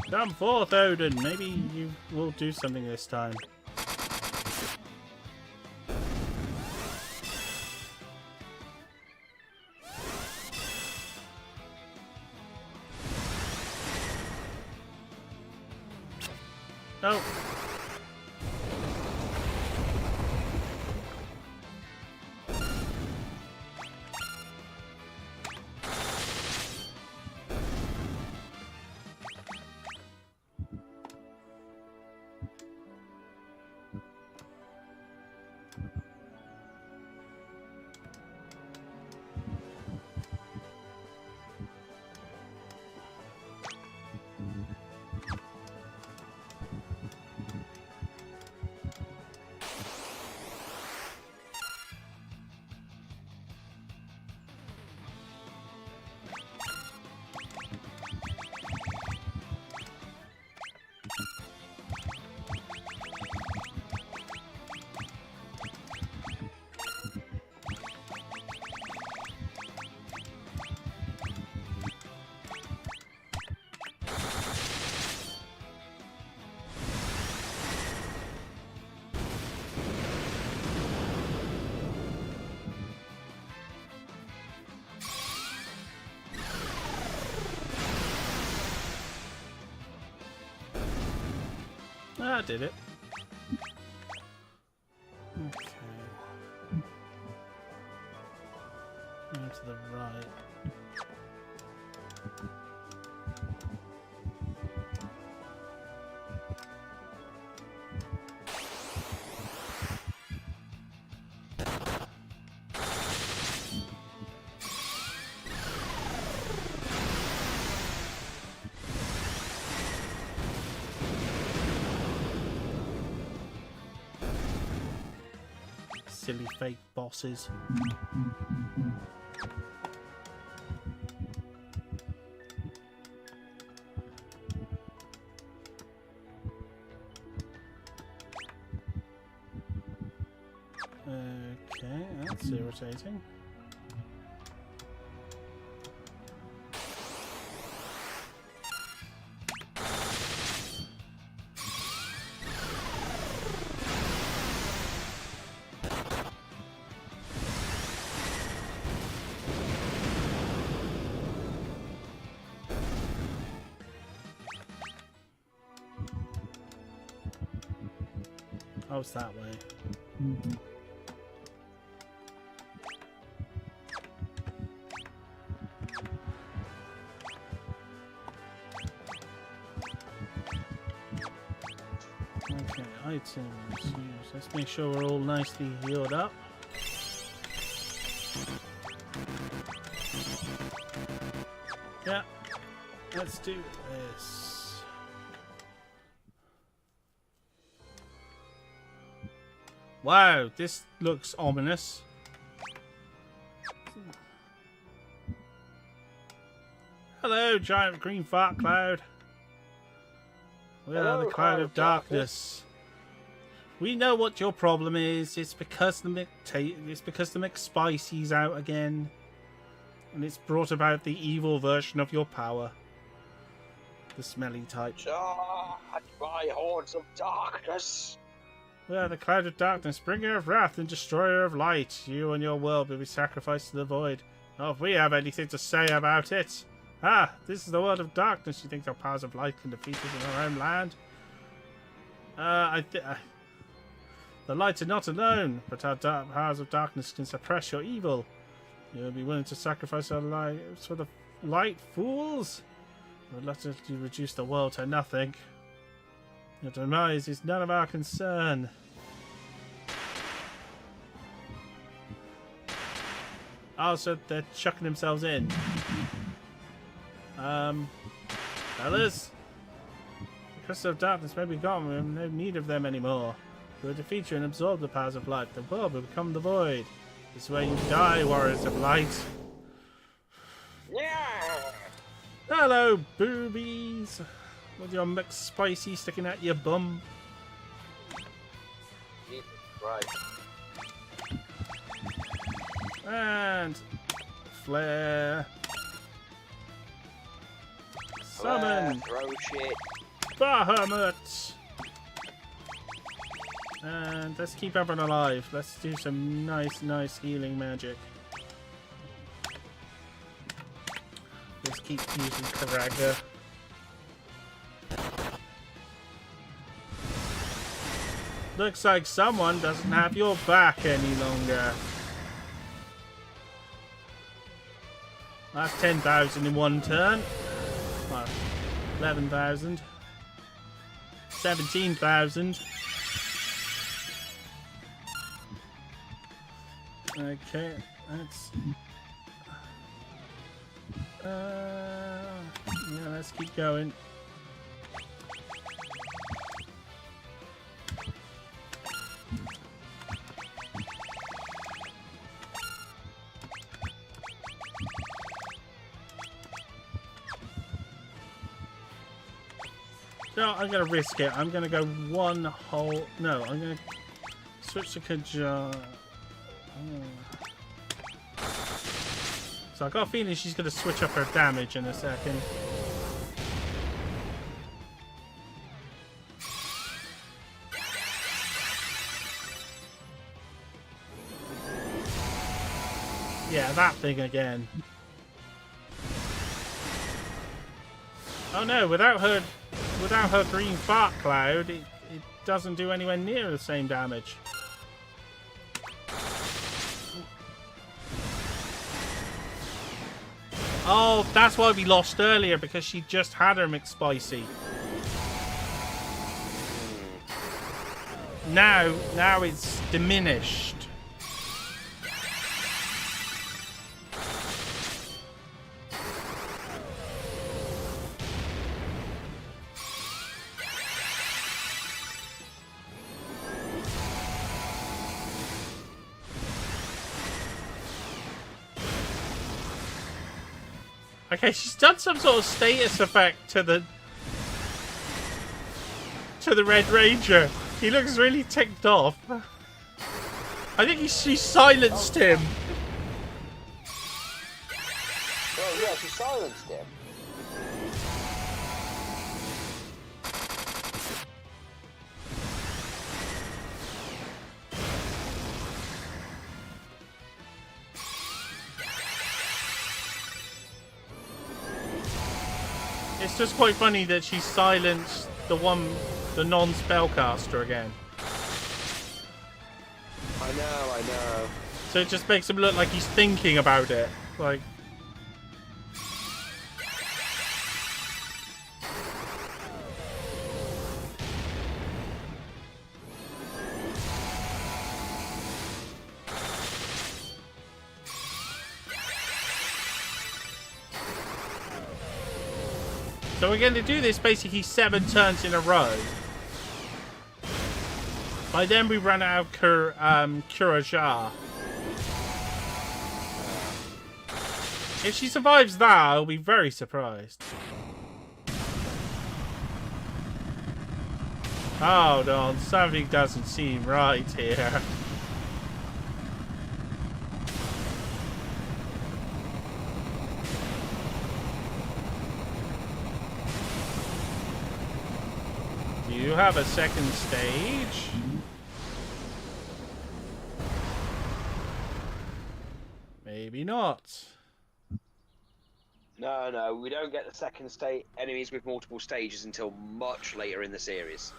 Come forth, Odin. Maybe you will do something this time. No. I did it. Okay. Now to the right. Silly fake bosses. Okay, that's irritating. Oh, it's that way. Okay, items used. Let's make sure we're all nicely healed up. Yeah, let's do this. Wow, this looks ominous. Hello, giant green fart cloud. We are Hello, the cloud of darkness. We know what your problem is. It's because the McSpicy's out again, and it's brought about the evil version of your power. The smelly type. Charge by hordes of darkness. We are the cloud of darkness, bringer of wrath and destroyer of light. You and your world will be sacrificed to the void. Oh, if we have anything to say about it. Ah, this is the world of darkness. You think our powers of light can defeat us in our own land? The lights are not alone, but our powers of darkness can suppress your evil. You will be willing to sacrifice our lives for the light, fools? We'll let you reduce the world to nothing. Your demise is none of our concern. Oh, so they're chucking themselves in. Fellas? The crystals of darkness may be gone. We have no need of them anymore. We will defeat you and absorb the powers of light. The world will become the void. This is where you die, warriors of light. Yeah. Hello, boobies. With your McSpicy sticking out your bum. Right. And flare. Summon. Throw shit. Bahamut! And let's keep everyone alive. Let's do some nice healing magic. Let's keep using Karaga. Looks like someone doesn't have your back any longer. That's 10,000 in one turn. Well, 11,000. 17,000. Okay, that's... yeah, let's keep going. No, I'm gonna risk it. I'm gonna go one whole... No, I'm gonna switch to Kajar. So I got a feeling she's gonna switch up her damage in a second. Yeah, that thing again. Oh no, without her green fart cloud, it doesn't do anywhere near the same damage. Oh, that's why we lost earlier, because she just had her McSpicy. Now it's diminished. Okay, she's done some sort of status effect to the Red Ranger. He looks really ticked off. I think she silenced him. Oh yeah, she silenced him. It's just quite funny that she silenced the non-spellcaster again. I know. So it just makes him look like he's thinking about it. Like... So we're going to do this basically 7 turns in a row. By then we run out of Kurajar. If she survives that, I'll be very surprised. Hold on, something doesn't seem right here. Do you have a second stage? Maybe not. No, we don't get the second state enemies with multiple stages until much later in the series.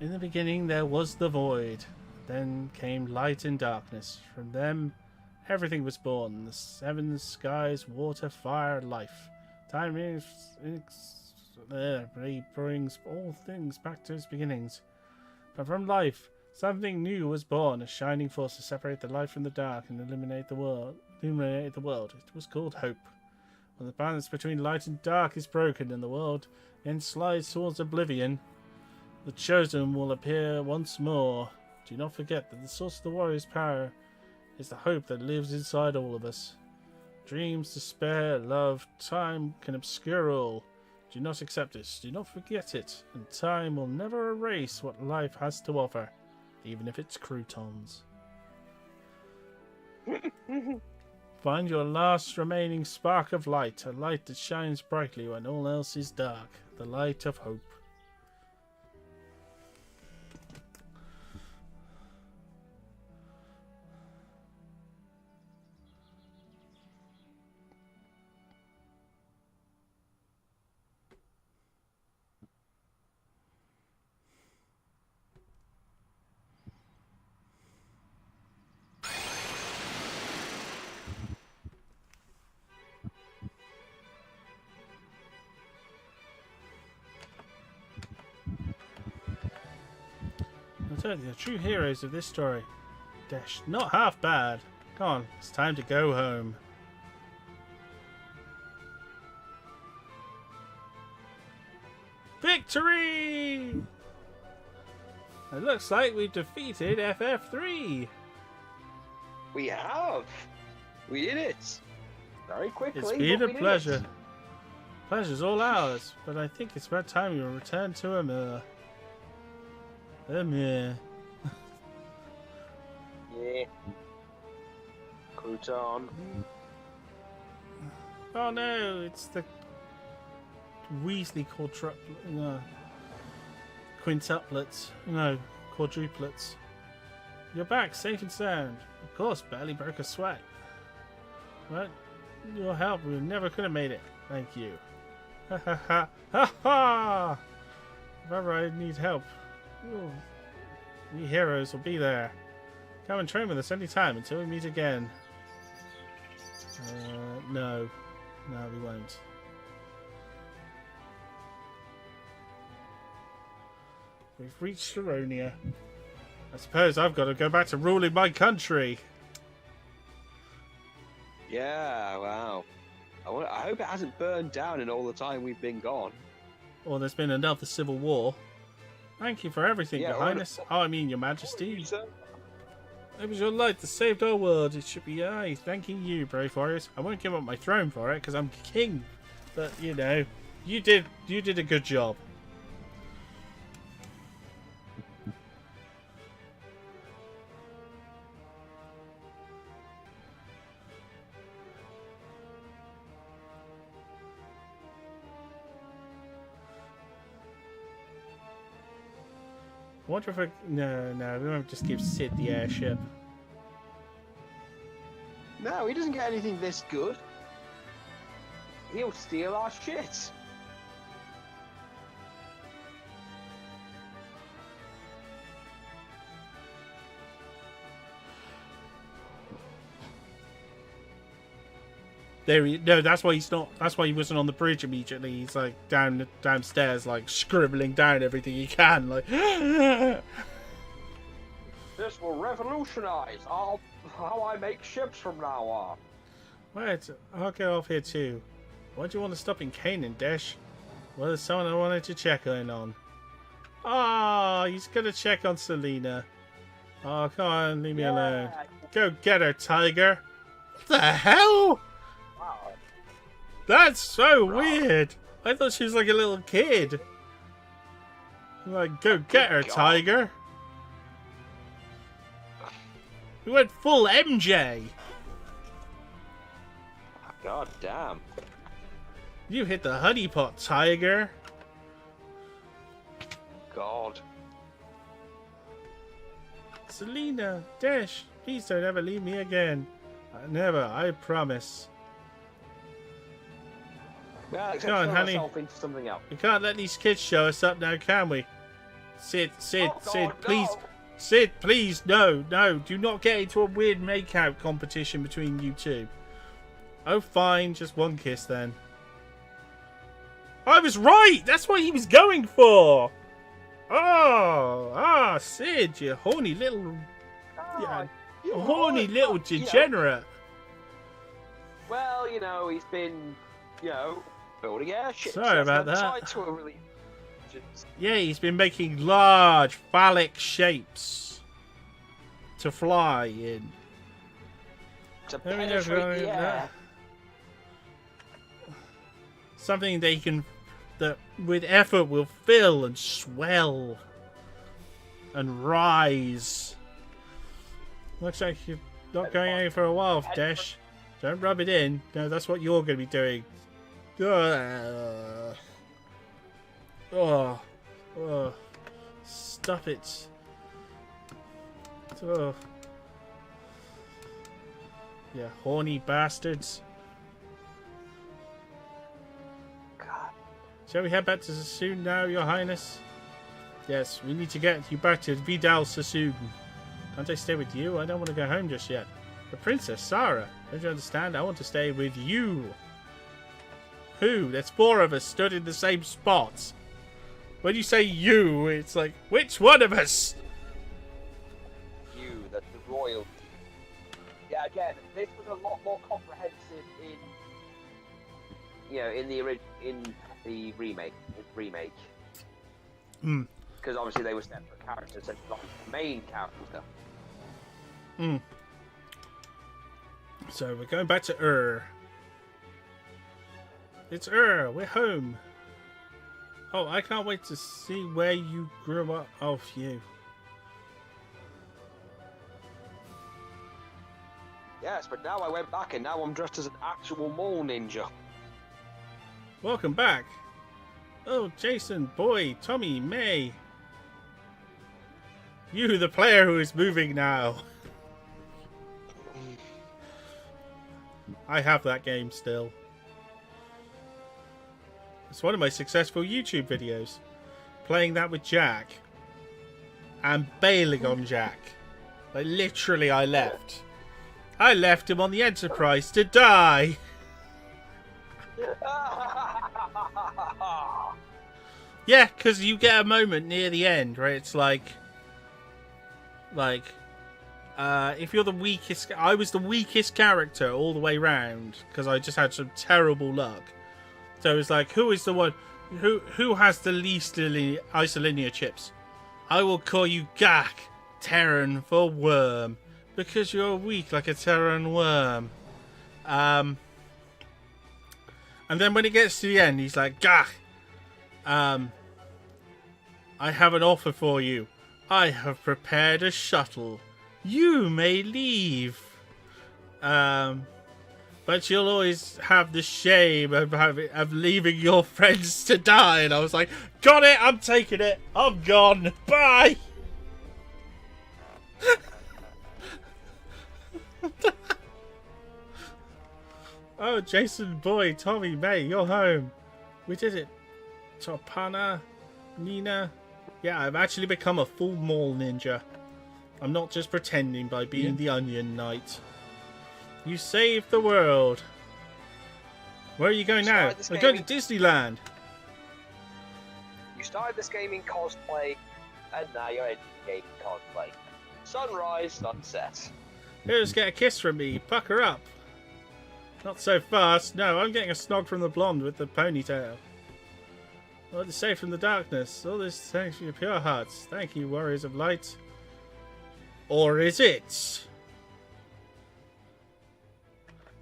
In the beginning there was the void. Then came light and darkness. From them everything was born. The 7 skies, water, fire, life. Time brings all things back to its beginnings. But from life, something new was born, a shining force to separate the light from the dark and illuminate the world. It was called hope. When the balance between light and dark is broken and the world then slides towards oblivion, the chosen will appear once more. Do not forget that the source of the warrior's power is the hope that lives inside all of us. Dreams, despair, love, time can obscure all. Do not accept this, do not forget it, and time will never erase what life has to offer, even if it's croutons. Find your last remaining spark of light, a light that shines brightly when all else is dark, the light of hope. The true heroes of this story. Dash, not half bad. Come on, it's time to go home. Victory! It looks like we've defeated FF3. We have. We did it. Very quickly. It's been but a we did pleasure. it. Pleasure's all ours, but I think it's about time we return to Amur. Amur. Yeah. Crouton. Oh no, it's the Weasley quintuplets. No, quadruplets. You're back, safe and sound. Of course, barely broke a sweat. But your help, we never could have made it. Thank you. Ha ha ha ha ha! If ever I need help, we heroes will be there. Come and train with us anytime until we meet again. No. No, we won't. We've reached Sharonia. I suppose I've got to go back to ruling my country. Yeah, wow. I hope it hasn't burned down in all the time we've been gone. Or there's been another civil war. Thank you for everything, Yeah, Your Highness. Oh, I mean, Your Majesty. Sir? It was your light that saved our world. It should be I thanking you, brave warriors. I won't give up my throne for it because I'm king. But you know, you did a good job. I wonder if no, we won't just give Sid the airship. No, he doesn't get anything this good. He'll steal our shit. No, that's why he's not. That's why he wasn't on the bridge immediately. He's like downstairs, like scribbling down everything he can. Like, This will revolutionize how I make ships from now on. wait, I'll get off here too. Why do you want to stop in Canaan, Dash? Well, there's someone I wanted to check in on. Ah, he's gonna check on Selena. Oh, come on, leave me alone. Go get her, Tiger. What the hell? Wow. That's so weird. I thought she was like a little kid. Like, go get her, God. Tiger. We went full MJ. God damn. You hit the honeypot, Tiger. God. Selena, Dash, please don't ever leave me again. Never, I promise. Well, except Go on, throw honey. myself into something else. We can't let these kids show us up now, can we? Sid, Oh, Sid, God, please. no. Sid, please, no, do not get into a weird make-out competition between you two. Oh, fine, just one kiss then. I was right! That's what he was going for! Oh, Sid, you horny little... Yeah, You horny know, little you know, degenerate. Well, he's been, building airships. Sorry That's about another that. side to a really... Yeah, he's been making large phallic shapes to fly in. To There we go, penetrate the air. Something that with effort will fill and swell and rise. Looks like you're not going any for a while, Dash. Don't rub it in. No, that's what you're going to be doing. Oh, stop it. Oh. Yeah, horny bastards. God. Shall we head back to Sassoon now, Your Highness? Yes, we need to get you back to Vidal Sassoon. Can't I stay with you? I don't want to go home just yet. But Princess Sarah, don't you understand? I want to stay with you. Who? There's 4 of us stood in the same spot. When you say you, it's like, which one of us? the royal. Yeah, again, this was a lot more comprehensive in the remake. Hmm. Because obviously they were separate characters and not the main character. Hmm. So we're going back to Ur. It's Ur. We're home. Oh, I can't wait to see where you grew up. Oh, phew. Yes, but now I went back and now I'm dressed as an actual mole ninja. Welcome back. Oh, Jason, Boy, Tommy, May. You, the player who is moving now. I have that game still. It's one of my successful YouTube videos. Playing that with Jack. And bailing on Jack. Like, literally, I left. I left him on the Enterprise to die. Yeah, because you get a moment near the end where it's like, if you're the weakest, I was the weakest character all the way round because I just had some terrible luck. So it's like, who is the one, who has the least isolinear chips? I will call you Gak, Terran for worm, because you're weak like a Terran worm. And then when it gets to the end, he's like, Gak, I have an offer for you. I have prepared a shuttle. You may leave. But you'll always have the shame of leaving your friends to die. And I was like, got it, I'm taking it. I'm gone. Bye. Oh, Jason, Boy, Tommy, May, you're home. We did it. Topana, Nina. Yeah, I've actually become a full mall ninja. I'm not just pretending by being the Onion Knight. You saved the world. Where are you going now? We're going to Disneyland. You started this game in cosplay, and now you're in game cosplay. Sunrise, sunset. Here's get a kiss from me. Pucker up. Not so fast. No, I'm getting a snog from the blonde with the ponytail. What to say from the darkness? All this thanks for your pure hearts. Thank you, warriors of light. Or is it?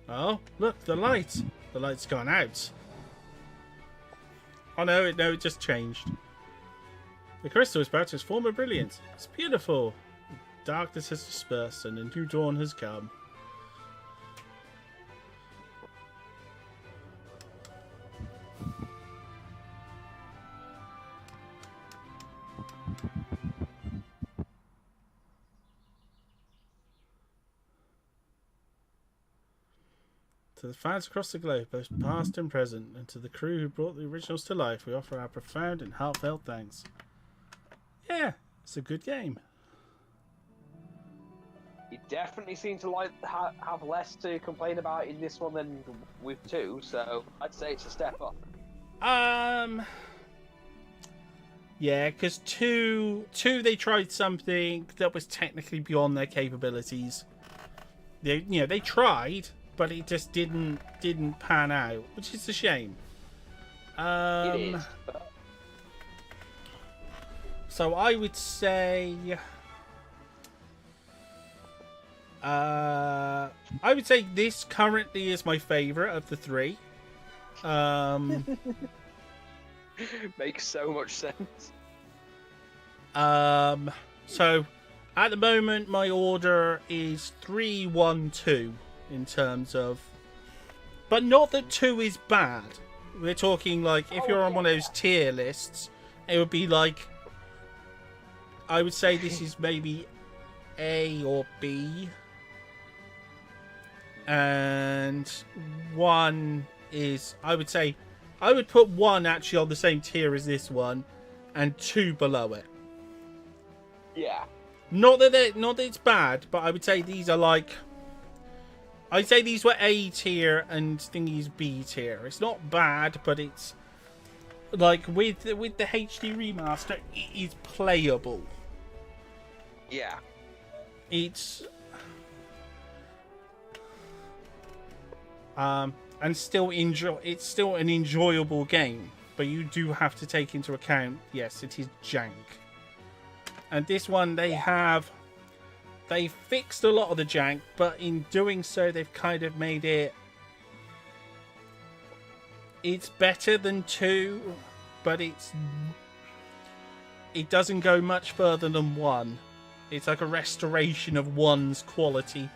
Oh, look, the light. The light's gone out. Oh no, it just changed. The crystal is back to its former brilliance. It's beautiful. Darkness has dispersed and a new dawn has come. To the fans across the globe, both past and present, and to the crew who brought the originals to life, we offer our profound and heartfelt thanks. Yeah, it's a good game. You definitely seem to have less to complain about in this one than with 2, so I'd say it's a step up. Yeah, because 2 they tried something that was technically beyond their capabilities. They tried, but it just didn't pan out, which is a shame. It is. So I would say, this currently is my favorite of the 3. Makes so much sense. So at the moment my order is 3, 1, 2 in terms of, but not that 2 is bad. We're talking like if you're on one of those tier lists, it would be like, I would say this is maybe A or B, and 1 is, I would say, I would put 1 actually on the same tier as this one, and 2 below it. Yeah. Not that it's bad, but I would say these are like, I'd say these were A tier and thingy's B tier. It's not bad, but it's like with the HD remaster, it is playable. Yeah. it's and still it's still an enjoyable game, but you do have to take into account, yes, it is jank. And this one, they fixed a lot of the jank, but in doing so, they've kind of made it's better than 2, but it doesn't go much further than 1. It's like a restoration of 1's quality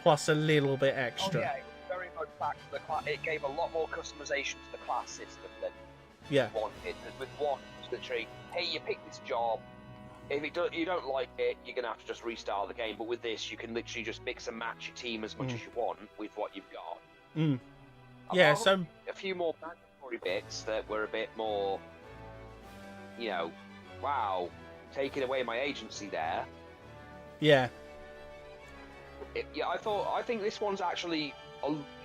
plus a little bit extra. Oh, yeah, it was very much back to the class. It gave a lot more customization to the class system than Yeah. 1 did. Because with 1, it's literally, hey, you pick this job. If you don't like it, you're going to have to just restart the game. But with this, you can literally just mix and match your team as much as you want with what you've got. Yeah, Apart so... from a few more mandatory bits that were a bit more, wow, taking away my agency there. Yeah. I think this one's actually,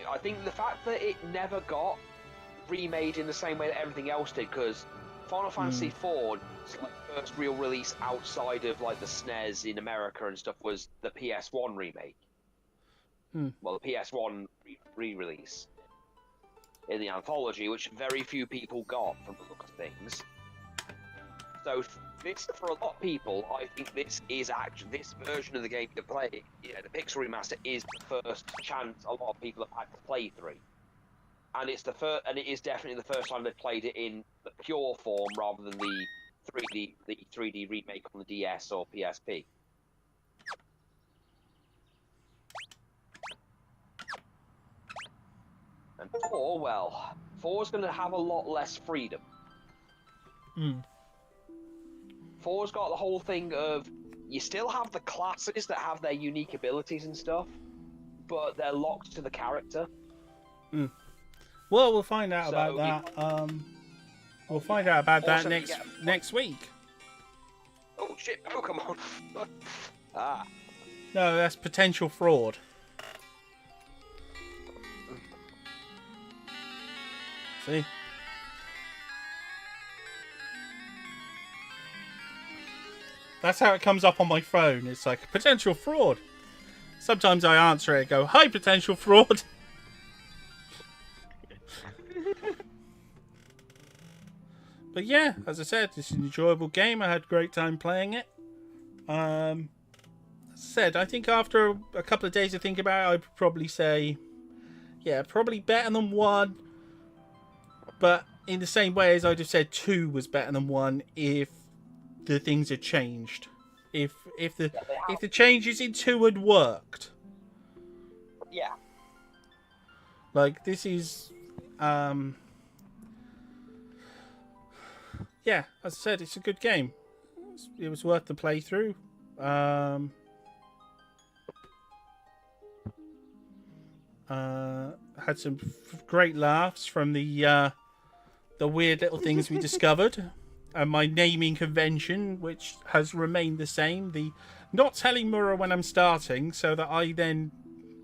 I think the fact that it never got remade in the same way that everything else did, because Final Fantasy IV, like, first real release outside of like the SNES in America and stuff was the PS1 remake. Well, the PS1 re-release in the anthology, which very few people got from the look of things. So this, for a lot of people, I think this is actually, this version of the game to play, the Pixel Remaster is the first chance a lot of people have had to play through. And it's and it is definitely the first time they've played it in the pure form rather than the 3D remake on the DS or PSP. And 4, well, 4's going to have a lot less freedom. 4's got the whole thing of, you still have the classes that have their unique abilities and stuff, but they're locked to the character. Well, we'll find out about that. We'll find out about that next week. Oh shit, Pokemon! Ah. No, that's potential fraud. See? That's how it comes up on my phone. It's like, potential fraud. Sometimes I answer it and go, hi, potential fraud. But yeah, as I said, it's an enjoyable game. I had a great time playing it. As I said, I think after a couple of days of thinking about it, I'd probably say, yeah, probably better than 1. But in the same way as I'd have said 2 was better than 1 if the things had changed. If the changes in 2 had worked. Yeah. Like, this is... yeah, as I said, it's a good game. It was worth the playthrough. Had some great laughs from the weird little things we discovered. And my naming convention, which has remained the same. The not telling Mura when I'm starting, so that I then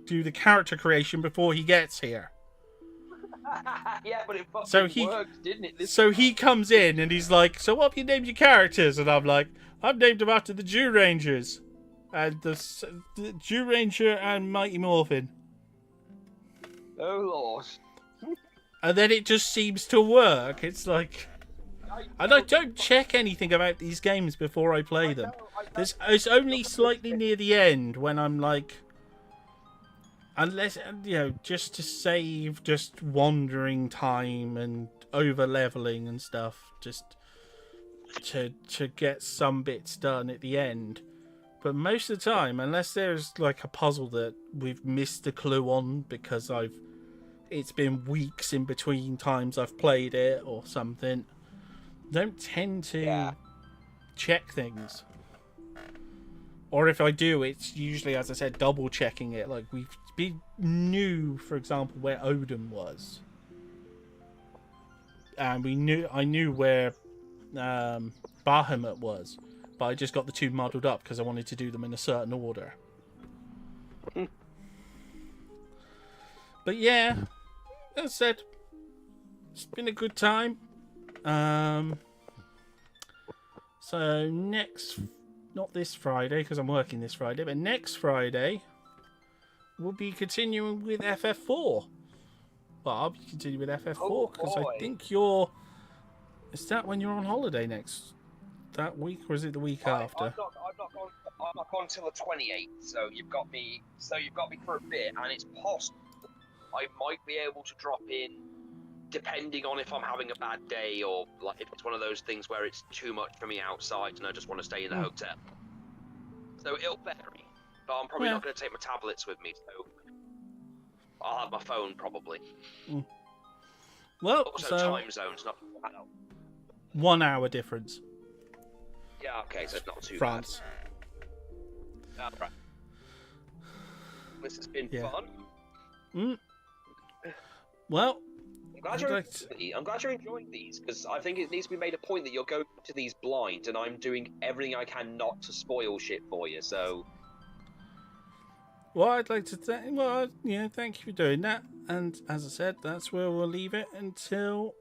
do the character creation before he gets here. Yeah, but it fucking worked, didn't it? So he comes in and he's like, so what have you named your characters? And I'm like, I've named them after the Jew Rangers. And the Jew Ranger and Mighty Morphin. Oh, Lord. And then it just seems to work. It's like... And I don't check anything about these games before I play them. It's only slightly near the end when I'm like... Unless, just to save just wandering time and over-leveling and stuff. Just to get some bits done at the end. But most of the time, unless there's like a puzzle that we've missed a clue on because it's been weeks in between times I've played it or something, don't tend to check things. Or if I do, it's usually, as I said, double checking it. Like we knew, for example, where Odin was, and I knew where Bahamut was, but I just got the 2 muddled up because I wanted to do them in a certain order. But yeah, as I said, it's been a good time. So next not this Friday because I'm working this Friday, but next Friday we'll be continuing with FF4. Well, I'll be continuing with FF4 because I boy. think you're. Is that when you're on holiday next? That week, or is it the week after? I'm not gone till the 28th, so you've got me. So you've got me for a bit, and it's possible I might be able to drop in, depending on if I'm having a bad day or like if it's one of those things where it's too much for me outside and I just want to stay in the hotel. So it'll vary, but I'm probably not going to take my tablets with me, so I'll have my phone probably. Well, Also, so time zones, not 1 hour difference. yeah, okay, so it's not too France. bad. Right. This has been Yeah. fun. Well, I'm glad, I'm glad you're enjoying these, because I think it needs to be made a point that you're going to these blind, and I'm doing everything I can not to spoil shit for you. So, I'd like to thank you for doing that. And as I said, that's where we'll leave it until